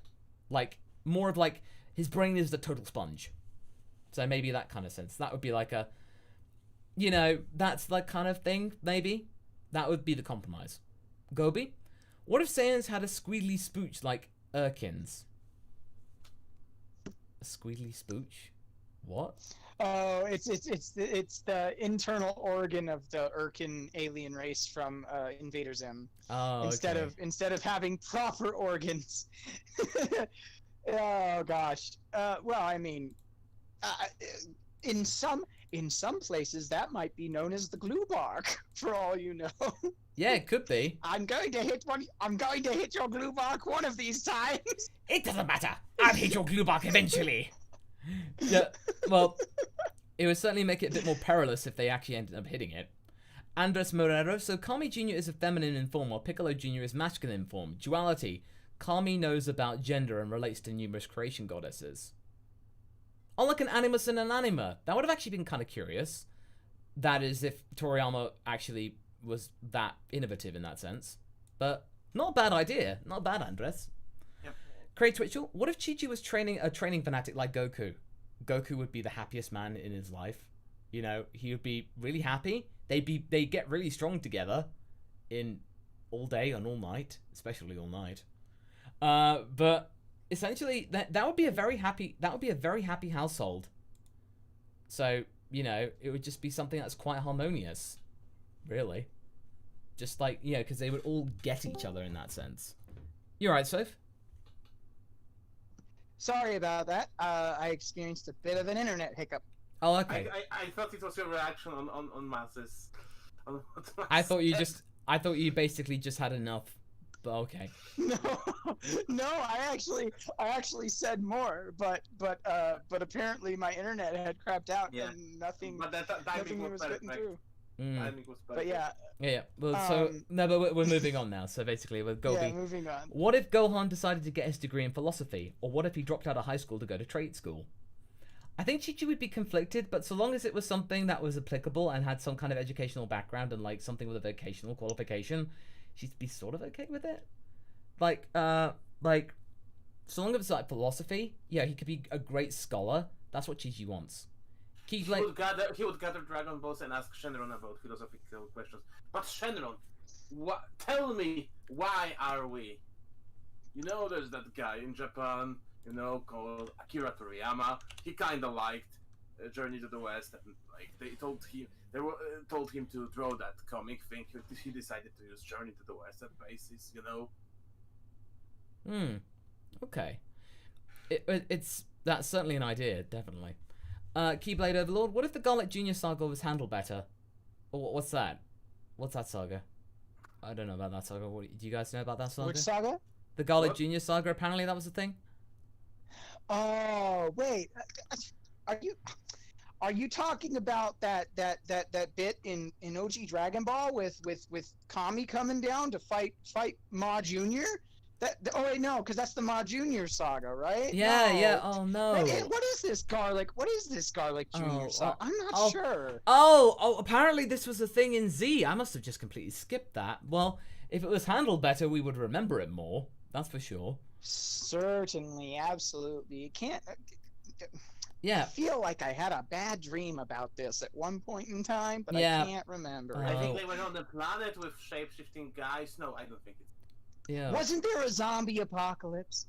Like, more of, like, his brain is the total sponge. So maybe that kind of sense. That would be like a, you know, that's the kind of thing, maybe. That would be the compromise. Gobi, what if Saiyans had a squeedly spooch like Urkins? A squeedly spooch? What? Oh, it's the internal organ of the Urkin alien race from Invader Zim. Oh, Instead of having proper organs. Oh gosh. Well, I mean, in some places that might be known as the glue bark, for all you know. Yeah, it could be. I'm going to hit your glue bark one of these times. It doesn't matter. I'll hit your glue bark eventually. Yeah, well, it would certainly make it a bit more perilous if they actually ended up hitting it. Andres Morero, so Kami Jr. is a feminine in form, while Piccolo Jr. is masculine in form. Duality. Kami knows about gender and relates to numerous creation goddesses. Unlike an animus and an anima. That would have actually been kind of curious. That is, if Toriyama actually was that innovative in that sense. But not a bad idea. Not bad, Andres. Yep. Craig Twitchell, what if Chi-Chi was a training fanatic like Goku? Goku would be the happiest man in his life. You know, he would be really happy. They get really strong together in all day and all night, especially all night. But essentially that would be a very happy household. So you know, it would just be something that's quite harmonious, really. Just like, you know, because they would all get each other in that sense. You're right, Soph? Sorry about that. I experienced a bit of an internet hiccup. Oh, okay. I thought it was your reaction on Masses. I thought you basically just had enough. But okay. No, no, I actually said more, but apparently my internet had crapped out and nothing was getting through. Timing was perfect. But yeah. Yeah. Well, so no, but we're moving on now. So basically, we're going. Yeah, moving on. What if Gohan decided to get his degree in philosophy, or what if he dropped out of high school to go to trade school? I think Chi-Chi would be conflicted, but so long as it was something that was applicable and had some kind of educational background and like something with a vocational qualification, she'd be sort of okay with it. Like, so long as it's like philosophy, yeah, he could be a great scholar. That's what Chi-Chi wants. He would gather Dragon Balls and ask Shenron about philosophical questions. But Shenron, tell me, why are we? You know, there's that guy in Japan, you know, called Akira Toriyama. He kind of liked Journey to the West, and like they told him to draw that comic thing. He decided to use Journey to the West as basis, you know. Okay. That's certainly an idea, definitely. Keyblade Overlord, what if the Garlic Jr. saga was handled better? Or what's that? What's that saga? I don't know about that saga. Do you guys know about that saga? Which saga? The Garlic Jr. saga, apparently that was a thing. Oh, wait. Are you talking about that bit in OG Dragon Ball with Kami coming down to fight Ma Jr.? Oh wait, no, because that's the Ma Jr. saga, right? Yeah, no. yeah. Oh no. What is this Garlic? What is this Garlic Jr. saga? I'm not sure. Oh, apparently this was a thing in Z. I must have just completely skipped that. Well, if it was handled better, we would remember it more. That's for sure. Certainly, absolutely. You can't. Yeah. I feel like I had a bad dream about this at one point in time, but yeah. I can't remember. I think they went on the planet with shape-shifting guys. No, I don't think it's. Yeah. Wasn't there a zombie apocalypse?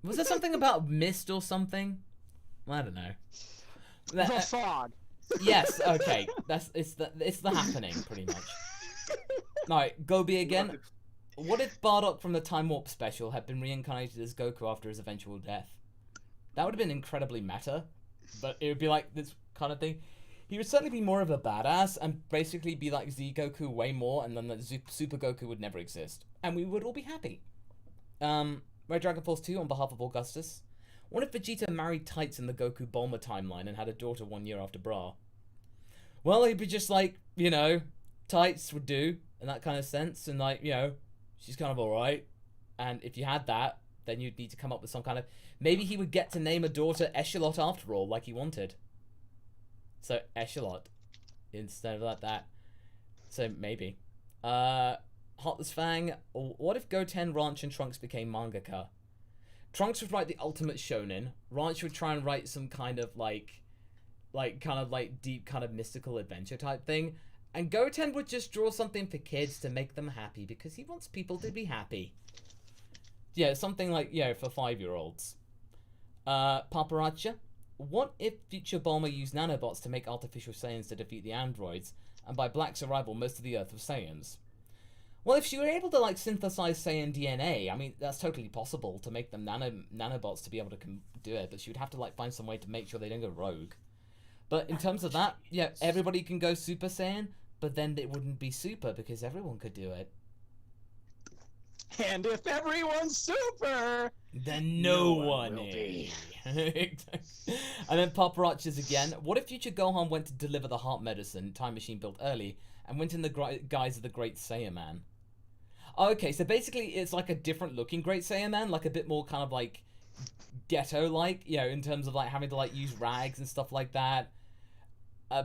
Was there something about mist or something? I don't know. The fog. Yes. Okay. It's the happening pretty much. All right, Gobi again. What if Bardock from the Time Warp special had been reincarnated as Goku after his eventual death? That would have been incredibly meta, but it would be like this kind of thing. He would certainly be more of a badass and basically be like Z Goku way more, and then the Super Goku would never exist. And we would all be happy. Red Dragon Force 2 on behalf of Augustus. What if Vegeta married Tights in the Goku Bulma timeline and had a daughter 1 year after Bra? Well, he'd be just like, you know, Tights would do in that kind of sense, and like, you know, she's kind of alright. And if you had that, then you'd need to come up with some kind of... Maybe he would get to name a daughter Echelot after all, like he wanted. So, Echelot. Instead of like that. So, maybe. Heartless Fang. What if Goten, Ranch, and Trunks became mangaka? Trunks would write the ultimate shonen. Ranch would try and write some kind of deep kind of mystical adventure type thing. And Goten would just draw something for kids to make them happy because he wants people to be happy. Yeah, something like, you know, for 5-year-olds. Paparacha. What if future Bulma used nanobots to make artificial Saiyans to defeat the androids, and by Black's arrival most of the Earth was Saiyans? Well, if she were able to, like, synthesize Saiyan DNA, I mean, that's totally possible to make them nanobots to be able to do it, but she would have to, like, find some way to make sure they don't go rogue. But in terms of that, yeah, everybody can go Super Saiyan, but then it wouldn't be super because everyone could do it. And if everyone's super, then no one will be. And then Paparachas again. What if future Gohan went to deliver the heart medicine Time Machine built early and went in the guise of the Great Saiyaman? Okay, so basically it's like a different looking Great Saiyaman, like a bit more kind of like ghetto-like, you know, in terms of like having to like use rags and stuff like that.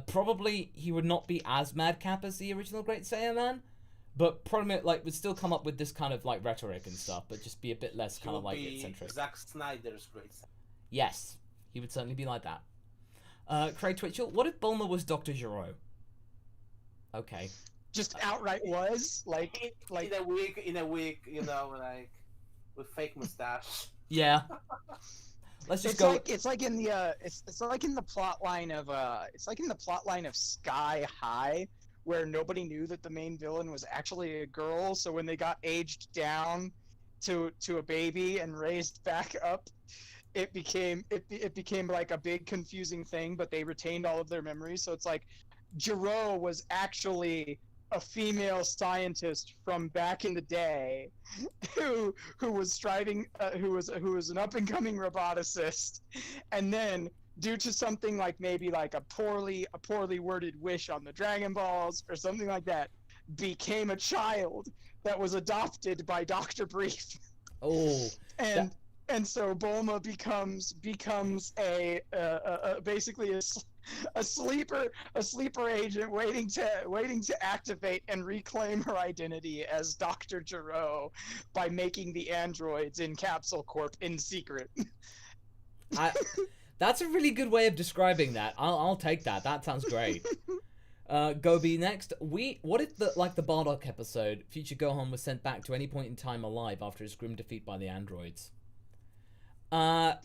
Probably he would not be as madcap as the original Great Saiyaman, but probably like would still come up with this kind of like rhetoric and stuff, but just be a bit less kind of like eccentric. Zack Snyder's Great Saiyaman. Yes, he would certainly be like that. Craig Twitchell, what if Bulma was Dr. Gero? Okay. Just outright was like in a wig, you know, like with fake mustache. Yeah. let's just It's go. like it's like in the it's like in the plot line of Sky High, where nobody knew that the main villain was actually a girl. So when they got aged down to a baby and raised back up, it became like a big confusing thing. But they retained all of their memories. So it's like Jiro was actually a female scientist from back in the day who was striving who was an up and coming roboticist, and then due to something like maybe like a poorly worded wish on the Dragon Balls or something like that, became a child that was adopted by Dr. Brief. Oh, And so Bulma becomes a basically a sleeper agent waiting to activate and reclaim her identity as Dr. Jiro by making the androids in Capsule Corp in secret. that's a really good way of describing that. I'll take that. That sounds great. Gobi next. What if the Bardock episode, Future Gohan was sent back to any point in time alive after his grim defeat by the androids? Well,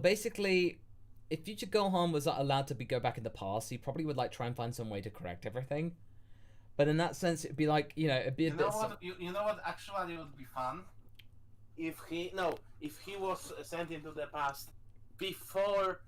basically, if Future Gohan was allowed to go back in the past, he probably would try and find some way to correct everything. But in that sense, it'd be it'd be a bit. You know what? Actually, would be fun if he was sent into the past before,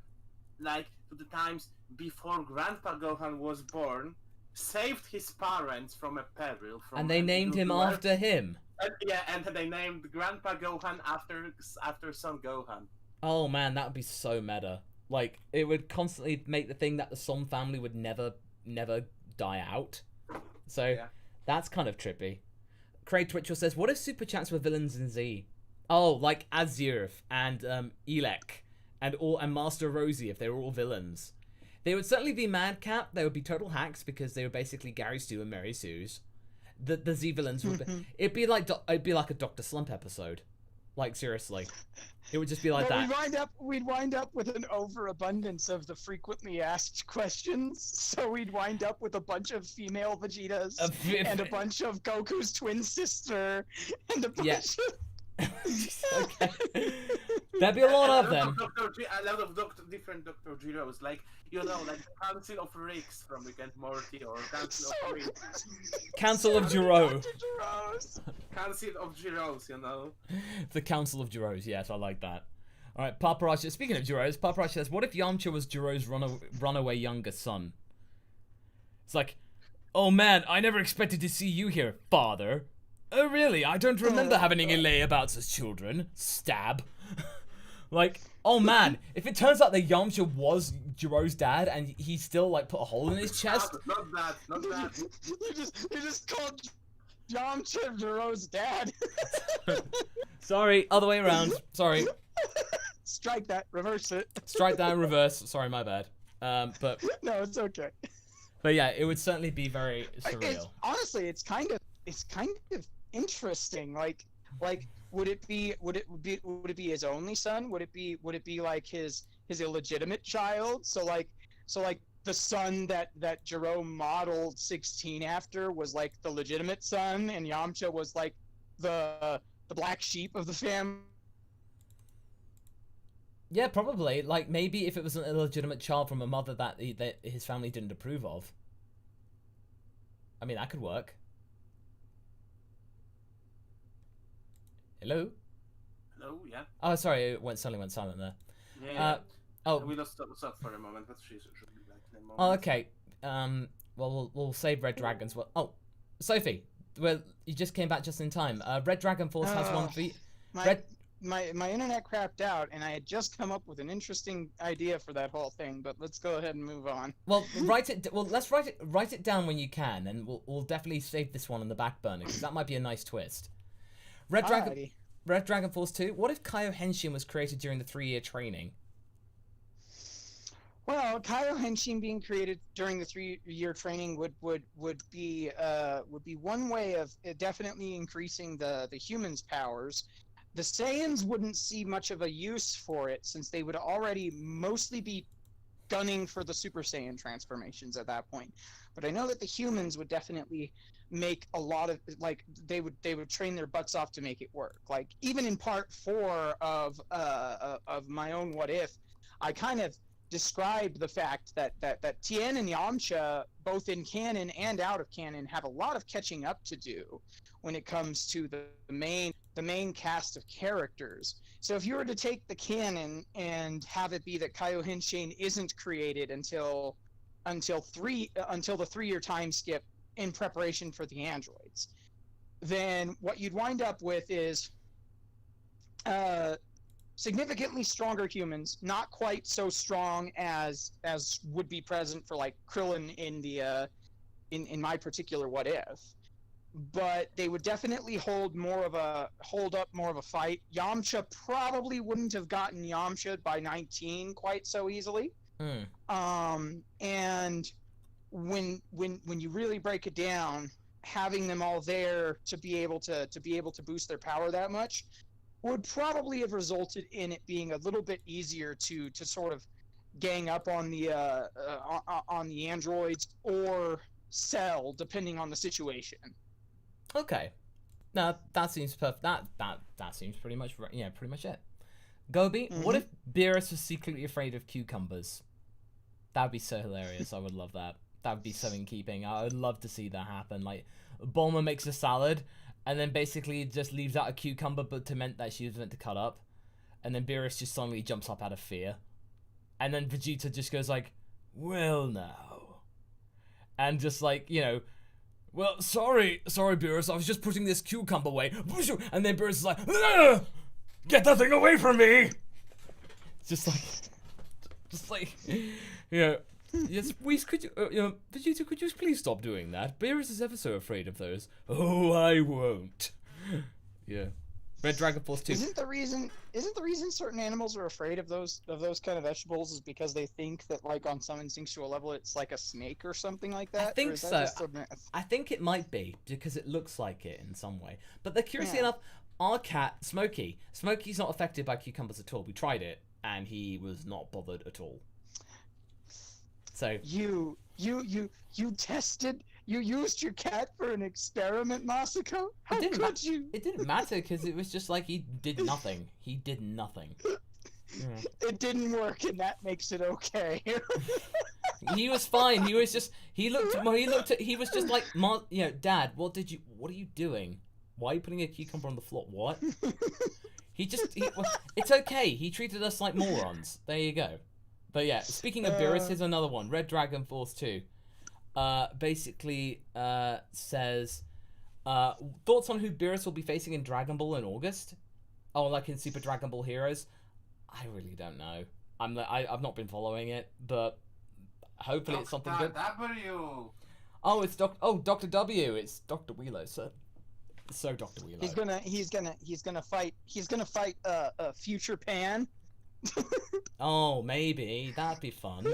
to the times before Grandpa Gohan was born, saved his parents from a peril. And they named him after him. And they named Grandpa Gohan after son Gohan. Oh man, that would be so meta. It would constantly make the thing that the Son family would never die out. So, yeah. That's kind of trippy. Craig Twitchell says, what if Super Chats were villains in Z? Oh, like Azurf and Elec and Master Rosie, if they were all villains. They would certainly be Madcap. They would be total hacks because they were basically Gary Stu and Mary Sue's. The Z villains would be, it'd be like a Dr. Slump episode. Seriously. It would just be like that. We'd wind up with an overabundance of the frequently asked questions. So we'd wind up with a bunch of female Vegetas and a bunch of Goku's twin sister and a bunch of... Okay. That'd be a lot of them. A lot of different Dr. Jiros, Council of Ricks from Rick and Morty, or Council of Ricks. Council of Jiro. Council of Jiros, The Council of Jiros, yes, I like that. Alright, Paparazzi, speaking of Jiros, Paparazzi says, what if Yamcha was Jiro's runaway younger son? It's oh man, I never expected to see you here, father. Oh really? I don't remember having any layabouts as children. Stab. Oh man, if it turns out that Yamcha was Jiro's dad and he still put a hole in his chest. Not that. You just called Yamcha Jiro's dad. Sorry, other way around. Sorry. Strike that, reverse it. Strike that in reverse. Sorry, my bad. But no, it's okay. But yeah, it would certainly be very surreal. Honestly, it's kind of interesting. Would it be his only son? Would it be his illegitimate child? So the son that Jerome modeled 16 after was the legitimate son, and Yamcha was the black sheep of the family. Yeah, probably. Maybe if it was an illegitimate child from a mother that his family didn't approve of. I mean, that could work. Hello? Hello, yeah. Oh, sorry, it suddenly went silent there. Yeah. We lost up for a moment, but she should be back in a moment. Oh, okay. Well, we'll save Red Dragons. Well, oh, Sophie, well, you just came back just in time. Red Dragon Force has one feat. My internet crapped out, and I had just come up with an interesting idea for that whole thing. But let's go ahead and move on. Well, let's write it down when you can, and we'll definitely save this one on the back burner because that might be a nice twist. Red Dragon Force 2. What if Kaio Henshin was created during the 3-year training? Well, Kaio Henshin being created during the 3-year training would be one way of definitely increasing the humans' powers. The Saiyans wouldn't see much of a use for it since they would already mostly be gunning for the Super Saiyan transformations at that point. But I know that the humans would definitely make a lot of, like, they would train their butts off to make it work. Like, even in part 4 of my own What If, I kind of described the fact that Tien and Yamcha, both in canon and out of canon, have a lot of catching up to do when it comes to the main cast of characters. So if you were to take the canon and have it be that Kaioshin Shane isn't created until the 3-year time skip in preparation for the androids, then what you'd wind up with is significantly stronger humans, not quite so strong as would be present for like Krillin in the in my particular What If, but they would definitely hold up more of a fight. Yamcha probably wouldn't have gotten Yamcha by 19 quite so easily. And when you really break it down, having them all there to be able to boost their power that much would probably have resulted in it being a little bit easier to sort of gang up on the androids or Cell, depending on the situation. Okay. No, that seems perfect. That seems pretty much right. Yeah, pretty much it. Gobi, what if Beerus was secretly afraid of cucumbers? That would be so hilarious. I would love that. That would be so in keeping. I would love to see that happen. Like, Bulma makes a salad, and then basically just leaves out a cucumber, but that she was meant to cut up, and then Beerus just suddenly jumps up out of fear, and then Vegeta just goes like, "Well now," and just like, you know, "Well, sorry, Beerus, I was just putting this cucumber away," and then Beerus is like, "Ugh! Get that thing away from me!" Just like, you know. Yes, please, could you, Vegeta, could you please stop doing that? Beerus is ever so afraid of those. Oh, I won't. Yeah. Red Dragon Force 2. Isn't the reason certain animals are afraid of those kind of vegetables is because they think that, like, on some instinctual level it's like a snake or something like that? I think so. I think it might be, because it looks like it in some way. But curiously enough, our cat, Smokey's not affected by cucumbers at all. We tried it, and he was not bothered at all. So you used your cat for an experiment, Masako? How could you? It didn't matter because it was just like he did nothing. Yeah. It didn't work, and that makes it okay. He was fine. He was just he was just like, Dad, what are you doing? Why are you putting a cucumber on the floor? What? It's okay. He treated us like morons. There you go. But yeah, speaking of Beerus, here's another one. Red Dragon Force 2. Basically says, thoughts on who Beerus will be facing in Dragon Ball in August? Oh, like in Super Dragon Ball Heroes? I really don't know. I've not been following it, but hopefully it's something good. W. Oh, it's Dr. W. It's Dr. Wheelo, sir. So Dr. Wheelo. He's gonna fight Future Pan. Oh, maybe that'd be fun.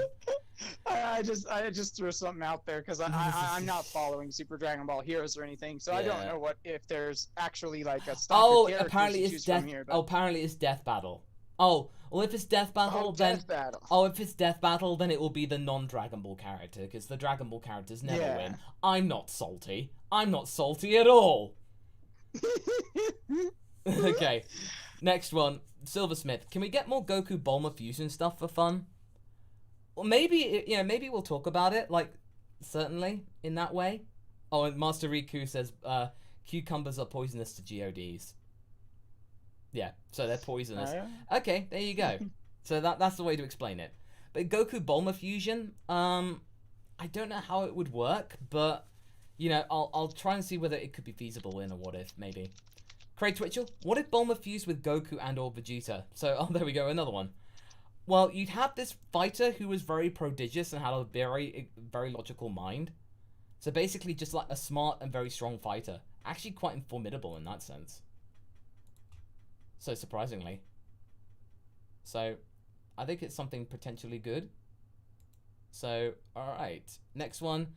I just threw something out there because I'm not following Super Dragon Ball Heroes or anything, so I don't know if there's actually like a stock of characters apparently to it's choose death. from here, Apparently it's Death Battle. Oh, well, if it's Death Battle, then Death Battle. if it's Death Battle, then it will be the non-Dragon Ball character because the Dragon Ball characters never win. I'm not salty. I'm not salty at all. Okay, next one. Silversmith, can we get more Goku Bulma fusion stuff for fun? Well, maybe we'll talk about it, like, certainly, in that way. Oh, and Master Riku says, cucumbers are poisonous to GODs. Yeah, so they're poisonous. Oh, yeah? Okay, there you go. So that's the way to explain it. But Goku Bulma fusion, I don't know how it would work, but, I'll try and see whether it could be feasible in a what if, maybe. Craig Twitchell, what if Bulma fused with Goku and or Vegeta? So, there we go, another one. Well, you'd have this fighter who was very prodigious and had a very, very logical mind. So basically just like a smart and very strong fighter. Actually quite formidable in that sense. So surprisingly. So, I think it's something potentially good. So, alright. Next one.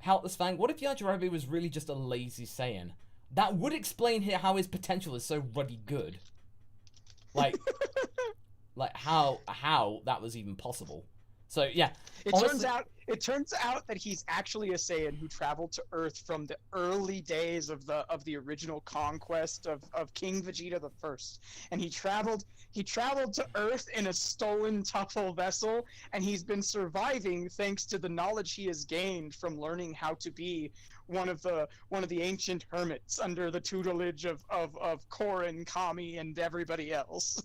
Helpless Fang, what if Yajirobe was really just a lazy Saiyan? That would explain how his potential is so ruddy good. Like how that was even possible. So yeah, It honestly, turns out that he's actually a Saiyan who traveled to Earth from the early days of the original conquest of King Vegeta the First, and he traveled to Earth in a stolen Tuffle vessel, and he's been surviving thanks to the knowledge he has gained from learning how to be one of the ancient hermits under the tutelage of Korin, Kami, and everybody else.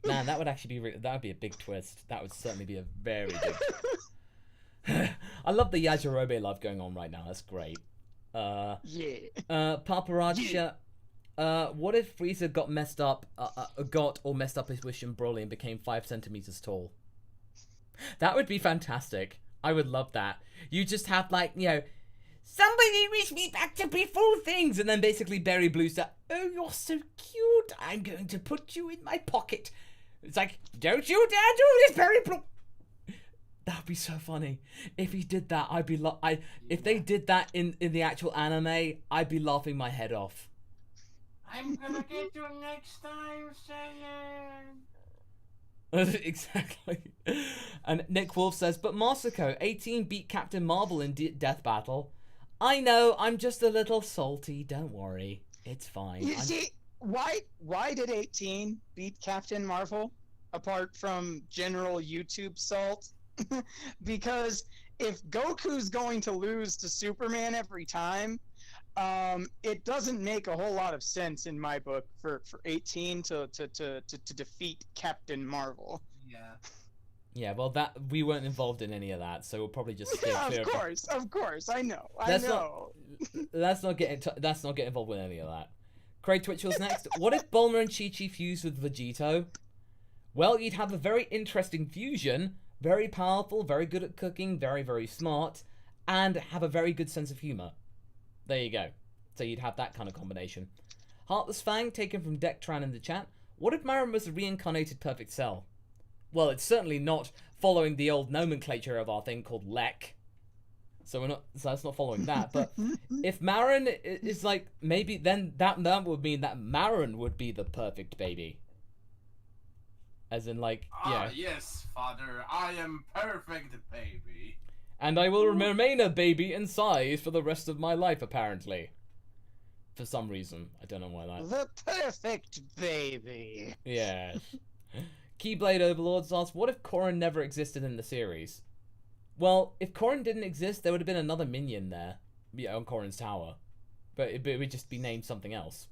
man, that would actually be that would be a big twist. That would certainly be a very big. I love the Yajirobe love going on right now. That's great. Yeah. Paparacha. What if Frieza got messed up his wish in Broly and became 5 centimeters tall? That would be fantastic. I would love that. You just have like, somebody wish me back to before things, and then basically Berry Blue's like, oh, you're so cute. I'm going to put you in my pocket. It's like, don't you dare do this, Berry Blue. That'd be so funny. If he did that, I'd be if they did that in the actual anime, I'd be laughing my head off. I'm gonna get you next time, Saiyan. Exactly. And Nick Wolf says, but Masako, 18 beat Captain Marvel in Death Battle. I know, I'm just a little salty. Don't worry. It's fine. You see, why did 18 beat Captain Marvel apart from general YouTube salt? Because if Goku's going to lose to Superman every time, it doesn't make a whole lot of sense in my book for 18 to defeat Captain Marvel. Yeah. Yeah, well, that we weren't involved in any of that, so we'll probably just stay clear. Of course, I know. Let's not get involved with any of that. Craig Twitchell's next. What if Bulma and Chi-Chi fused with Vegito? Well, you'd have a very interesting fusion. Very powerful, very good at cooking, very, very smart, and have a very good sense of humor. There you go. So you'd have that kind of combination. Heartless Fang, taken from Dectran in the chat. What if Marin was a reincarnated Perfect Cell? Well, it's certainly not following the old nomenclature of our thing called Lek. So that's not following that. But if Marin is like, maybe then that would mean that Marin would be the perfect baby. As in, like, yeah. Yes, father, I am perfect, baby. And I will remain a baby in size for the rest of my life, apparently. For some reason. I don't know why that. The perfect baby. Yes. Keyblade Overlords asks, what if Korin never existed in the series? Well, if Korin didn't exist, there would have been another minion there. Yeah, on Korin's tower. But it would just be named something else.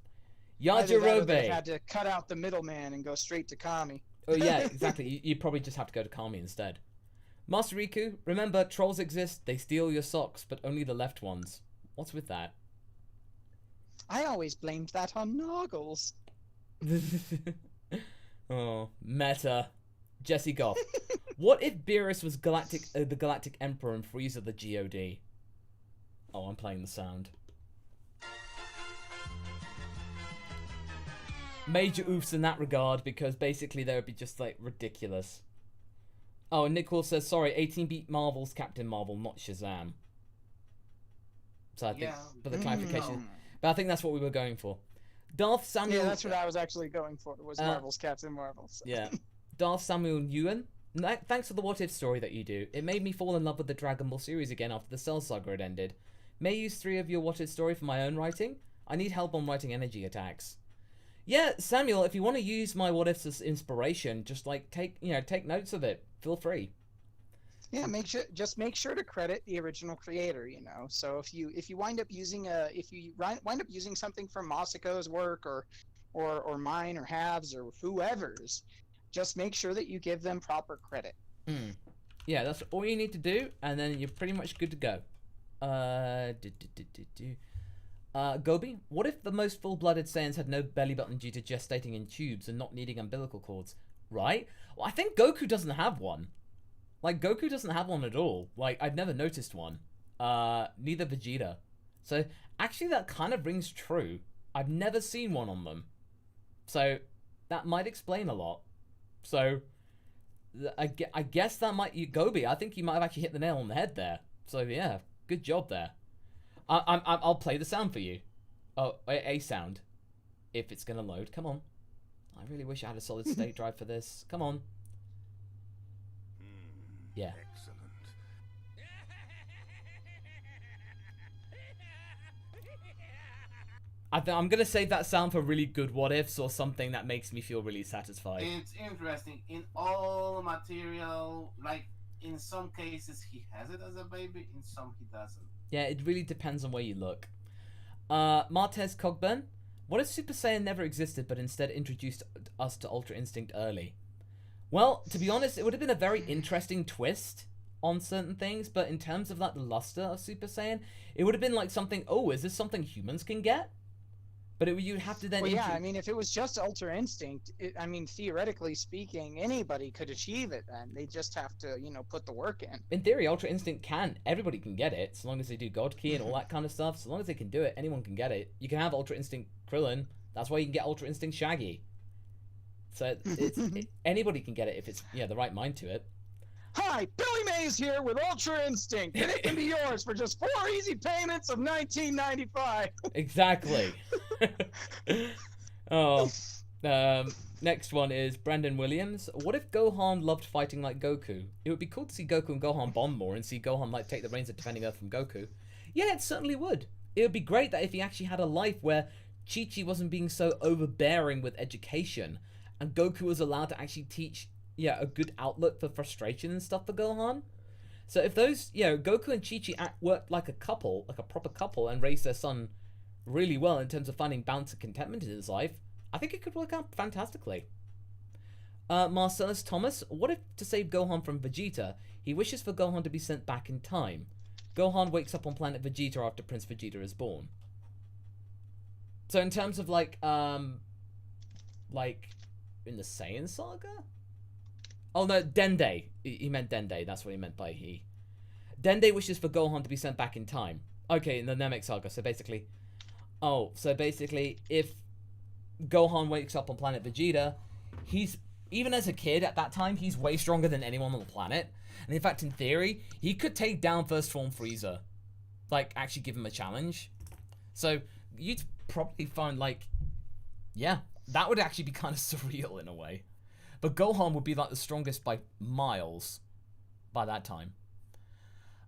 Yajirobe. They had to cut out the middleman and go straight to Kami. Oh yeah, exactly. You probably just have to go to Kami instead. Master Riku, remember, trolls exist. They steal your socks, but only the left ones. What's with that? I always blamed that on Noggles. Oh, meta. Jesse Goff. What if Beerus was the Galactic Emperor and Frieza the God? Oh, I'm playing the sound. Major oofs in that regard, because basically they would be just like ridiculous. Oh, and Nick Wolf says, sorry, 18 beat Marvel's Captain Marvel, not Shazam. So I think, for the clarification. But I think that's what we were going for. Darth Samuel. Yeah, that's what I was actually going for, was Marvel's Captain Marvel. So. Yeah. Darth Samuel Ewan. Thanks for the what if story that you do. It made me fall in love with the Dragon Ball series again after the Cell Saga had ended. May use 3 of your what if story for my own writing. I need help on writing energy attacks. Yeah, Samuel, if you want to use my what ifs as inspiration, just like take notes of it. Feel free. Yeah, make sure to credit the original creator. So if you wind up using something from Masako's work or mine or Halves or whoever's, just make sure that you give them proper credit. Yeah, that's all you need to do, and then you're pretty much good to go. Gobi, what if the most full-blooded Saiyans had no belly button due to gestating in tubes and not needing umbilical cords? Right? Well, I think Goku doesn't have one. Like, Goku doesn't have one at all. Like, I've never noticed one. Neither Vegeta. So, actually, that kind of rings true. I've never seen one on them. So, that might explain a lot. So, I guess that might... Gobi, I think you might have actually hit the nail on the head there. So, yeah, good job there. I'll play the sound for you. Oh, a sound. If it's going to load. Come on. I really wish I had a solid state drive for this. Come on. Yeah. Excellent. I'm gonna save that sound for really good what ifs or something that makes me feel really satisfied. It's interesting. In all material, like in some cases he has it as a baby, in some he doesn't. Yeah, it really depends on where you look. Martez Cogburn, what if Super Saiyan never existed but instead introduced us to Ultra Instinct early? Well, to be honest, it would have been a very interesting twist on certain things, but in terms of like the luster of Super Saiyan, it would have been like something, oh, is this something humans can get? But you'd have to then... Well, yeah, I mean, if it was just Ultra Instinct, I mean, theoretically speaking, anybody could achieve it then. They just have to, you know, put the work in. In theory, Ultra Instinct everybody can get it, so long as they do God Key and all that kind of stuff. So long as they can do it, anyone can get it. You can have Ultra Instinct Krillin, that's why you can get Ultra Instinct Shaggy. So anybody can get it if it's, the right mind to it. Hi, Billy Mays here with Ultra Instinct, and it can be yours for just 4 easy payments of $19.95. Exactly. Next one is Brandon Williams. What if Gohan loved fighting like Goku? It would be cool to see Goku and Gohan bond more and see Gohan like take the reins of defending Earth from Goku. Yeah, it certainly would. It would be great that if he actually had a life where Chi-Chi wasn't being so overbearing with education and Goku was allowed to actually teach a good outlet for frustration and stuff for Gohan. So if those, Goku and Chi-Chi worked like a couple, like a proper couple, and raised their son really well in terms of finding balance and contentment in his life, I think it could work out fantastically. Marcellus Thomas, what if to save Gohan from Vegeta, he wishes for Gohan to be sent back in time? Gohan wakes up on planet Vegeta after Prince Vegeta is born. So in terms of like in the Saiyan saga? Oh no, Dende. He meant Dende. That's what he meant by he. Dende wishes for Gohan to be sent back in time. Okay, in the Namek saga. So basically, if Gohan wakes up on planet Vegeta, he's, even as a kid at that time, he's way stronger than anyone on the planet. And in fact, in theory, he could take down First Form Frieza. Like, actually give him a challenge. So you'd probably find that would actually be kind of surreal in a way. But Gohan would be like the strongest by miles by that time.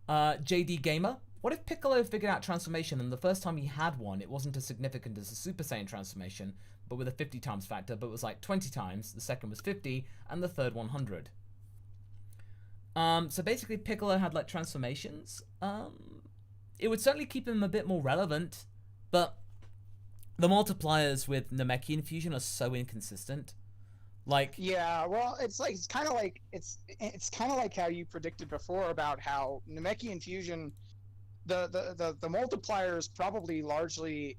JD Gamer, what if Piccolo figured out transformation and the first time he had one, it wasn't as significant as a Super Saiyan transformation, but with a 50 times factor, but it was like 20 times, the second was 50, and the third 100. So basically Piccolo had like transformations. It would certainly keep him a bit more relevant, but the multipliers with Namekian fusion are so inconsistent. Yeah, well, it's kind of like how you predicted before about how Namekian fusion, the multiplier is probably largely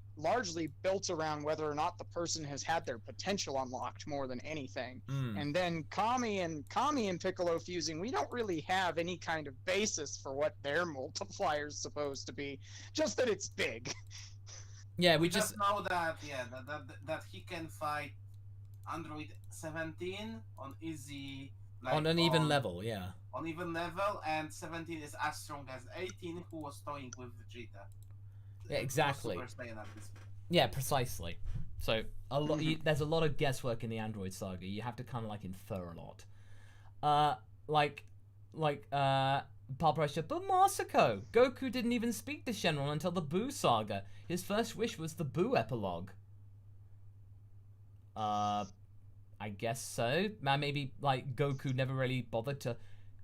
built around whether or not the person has had their potential unlocked more than anything. And then Kami and Piccolo fusing, we don't really have any kind of basis for what their multiplier is supposed to be, just that it's big. Yeah, we just know that that he can fight Android 17 on easy, on an even level, on even level, and 17 is as strong as 18, who was toying with Vegeta. Yeah, exactly. Yeah, precisely. So there's a lot of guesswork in the Android saga. You have to kind of like infer a lot. Paul Pressure, but Masako, Goku didn't even speak to Shenron until the Buu saga. His first wish was the Buu epilogue. I guess so. Maybe like Goku never really bothered to.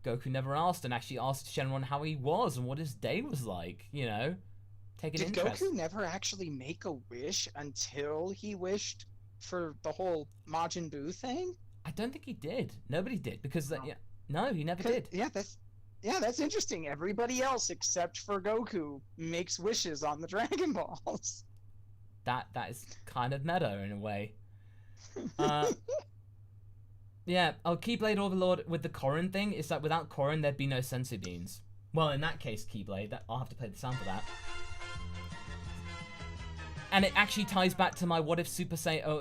Goku never asked and actually asked Shenron how he was and what his day was like. Take an interest. Did Goku never actually make a wish until he wished for the whole Majin Buu thing? I don't think he did. Nobody did because no, he never did. Yeah, that's interesting. Everybody else except for Goku makes wishes on the Dragon Balls. That is kind of meta in a way. Keyblade Overlord with the Corrin thing is that without Corrin there'd be no Sensu Beans. Well, in that case, Keyblade, I'll have to play the sound for that. And it actually ties back to my what if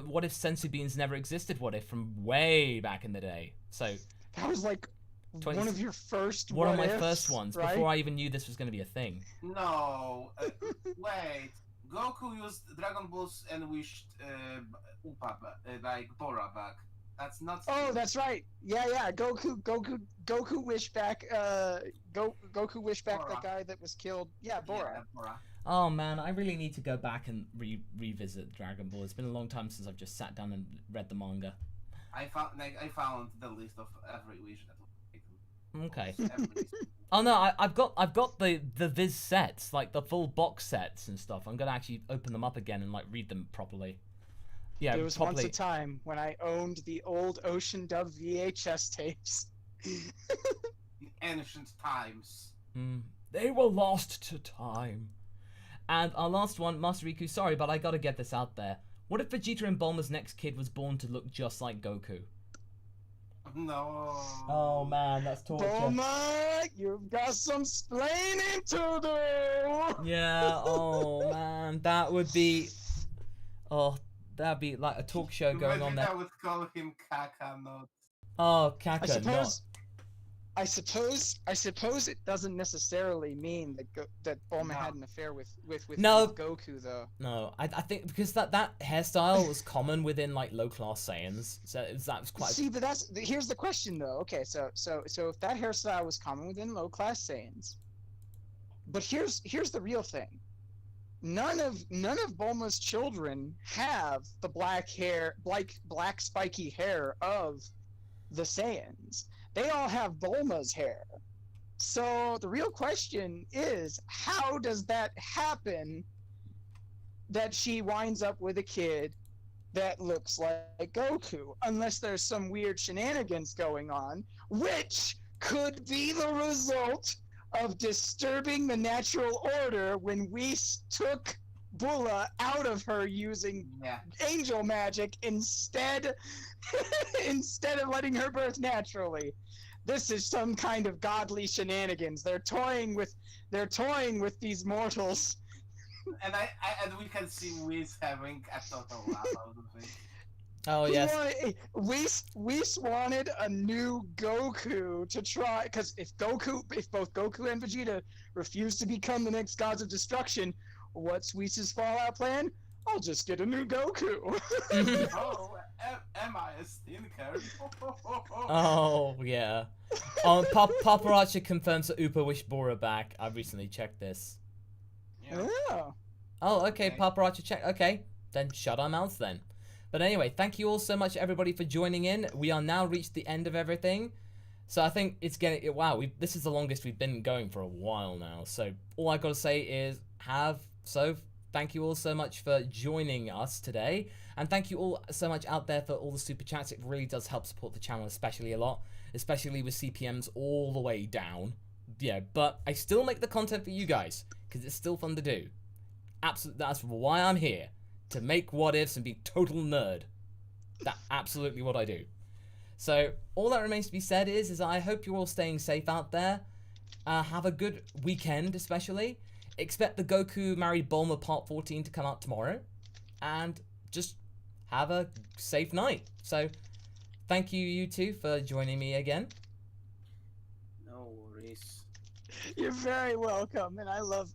what if Sensu Beans never existed? What if from way back in the day? So that was like one of your first. One of my first ones, right? Before I even knew this was going to be a thing. No, wait. Goku used Dragon Balls and wished Bora back. That's not. Oh, that's right. Yeah. Goku wish back. Goku wish back Bora. the guy that was killed. Yeah, Bora. Yeah, Bora. Oh man, I really need to go back and revisit Dragon Ball. It's been a long time since I've just sat down and read the manga. I found the list of every wish that was taken. Okay. Every wish. Oh no, I've got the Viz sets, like the full box sets and stuff. I'm gonna actually open them up again and like read them properly. Yeah, There was properly. once a time when I owned the old Ocean Dub VHS tapes. In ancient times. They were lost to time. And our last one, Master Riku, sorry, but I gotta get this out there. What if Vegeta and Bulma's next kid was born to look just like Goku? No. Oh man, that's torture. Bulma, you've got some splaining to do! Yeah, oh man, that would be... Oh, that'd be like a talk show going on there. I would call him Kaka, not... Oh, Kaka, I suppose it doesn't necessarily mean that Bulma had an affair with Goku, though. No, I think because that hairstyle was common within like low class Saiyans, so that was quite. See, but here's the question though. Okay, so if that hairstyle was common within low class Saiyans, but here's the real thing. None of Bulma's children have the black hair, black spiky hair of the Saiyans. They all have Bulma's hair. So the real question is, how does that happen that she winds up with a kid that looks like Goku? Unless there's some weird shenanigans going on, which could be the result of disturbing the natural order when Whis took Bula out of her using angel magic instead of letting her birth naturally. This is some kind of godly shenanigans. They're toying with these mortals. And we can see Whis having a total laugh out of it. Oh yes. Whis wanted a new Goku to try, because if both Goku and Vegeta refuse to become the next gods of destruction, what's Whis' fallout plan? I'll just get a new Goku. Oh, am I a stinker? Oh yeah. Paparazzi confirms that Upa wished Bora back. I recently checked this. Yeah. Yeah. Oh, okay. Paparazzi check. Okay, then shut our mouths then. But anyway, thank you all so much, everybody, for joining in. We are now reached the end of everything. So I think it's getting... Wow, this is the longest we've been going for a while now. So all I got to say is thank you all so much for joining us today. And thank you all so much out there for all the super chats. It really does help support the channel especially a lot. Especially with CPMs all the way down. Yeah, but I still make the content for you guys. Because it's still fun to do. Absolutely, that's why I'm here. To make what ifs and be total nerd. That's absolutely what I do. So all that remains to be said is I hope you're all staying safe out there. Have a good weekend, especially. Expect the Goku Married Bulma Part 14 to come out tomorrow. And just have a safe night. So thank you two for joining me again. No worries. You're very welcome, and I love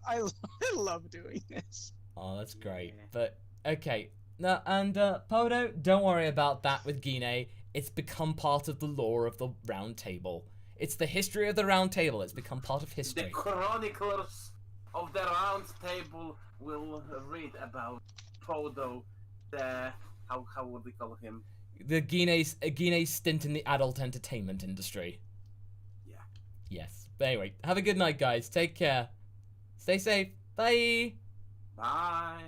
doing this. Oh, that's great. But okay, no, and Podo, don't worry about that with Gine. It's become part of the lore of the Round Table. It's the history of the Round Table. It's become part of history. The chroniclers of the Round Table will read about Podo, the how would we call him? The Gine's stint in the adult entertainment industry. Yeah. Yes. But anyway, have a good night, guys. Take care. Stay safe. Bye. Bye.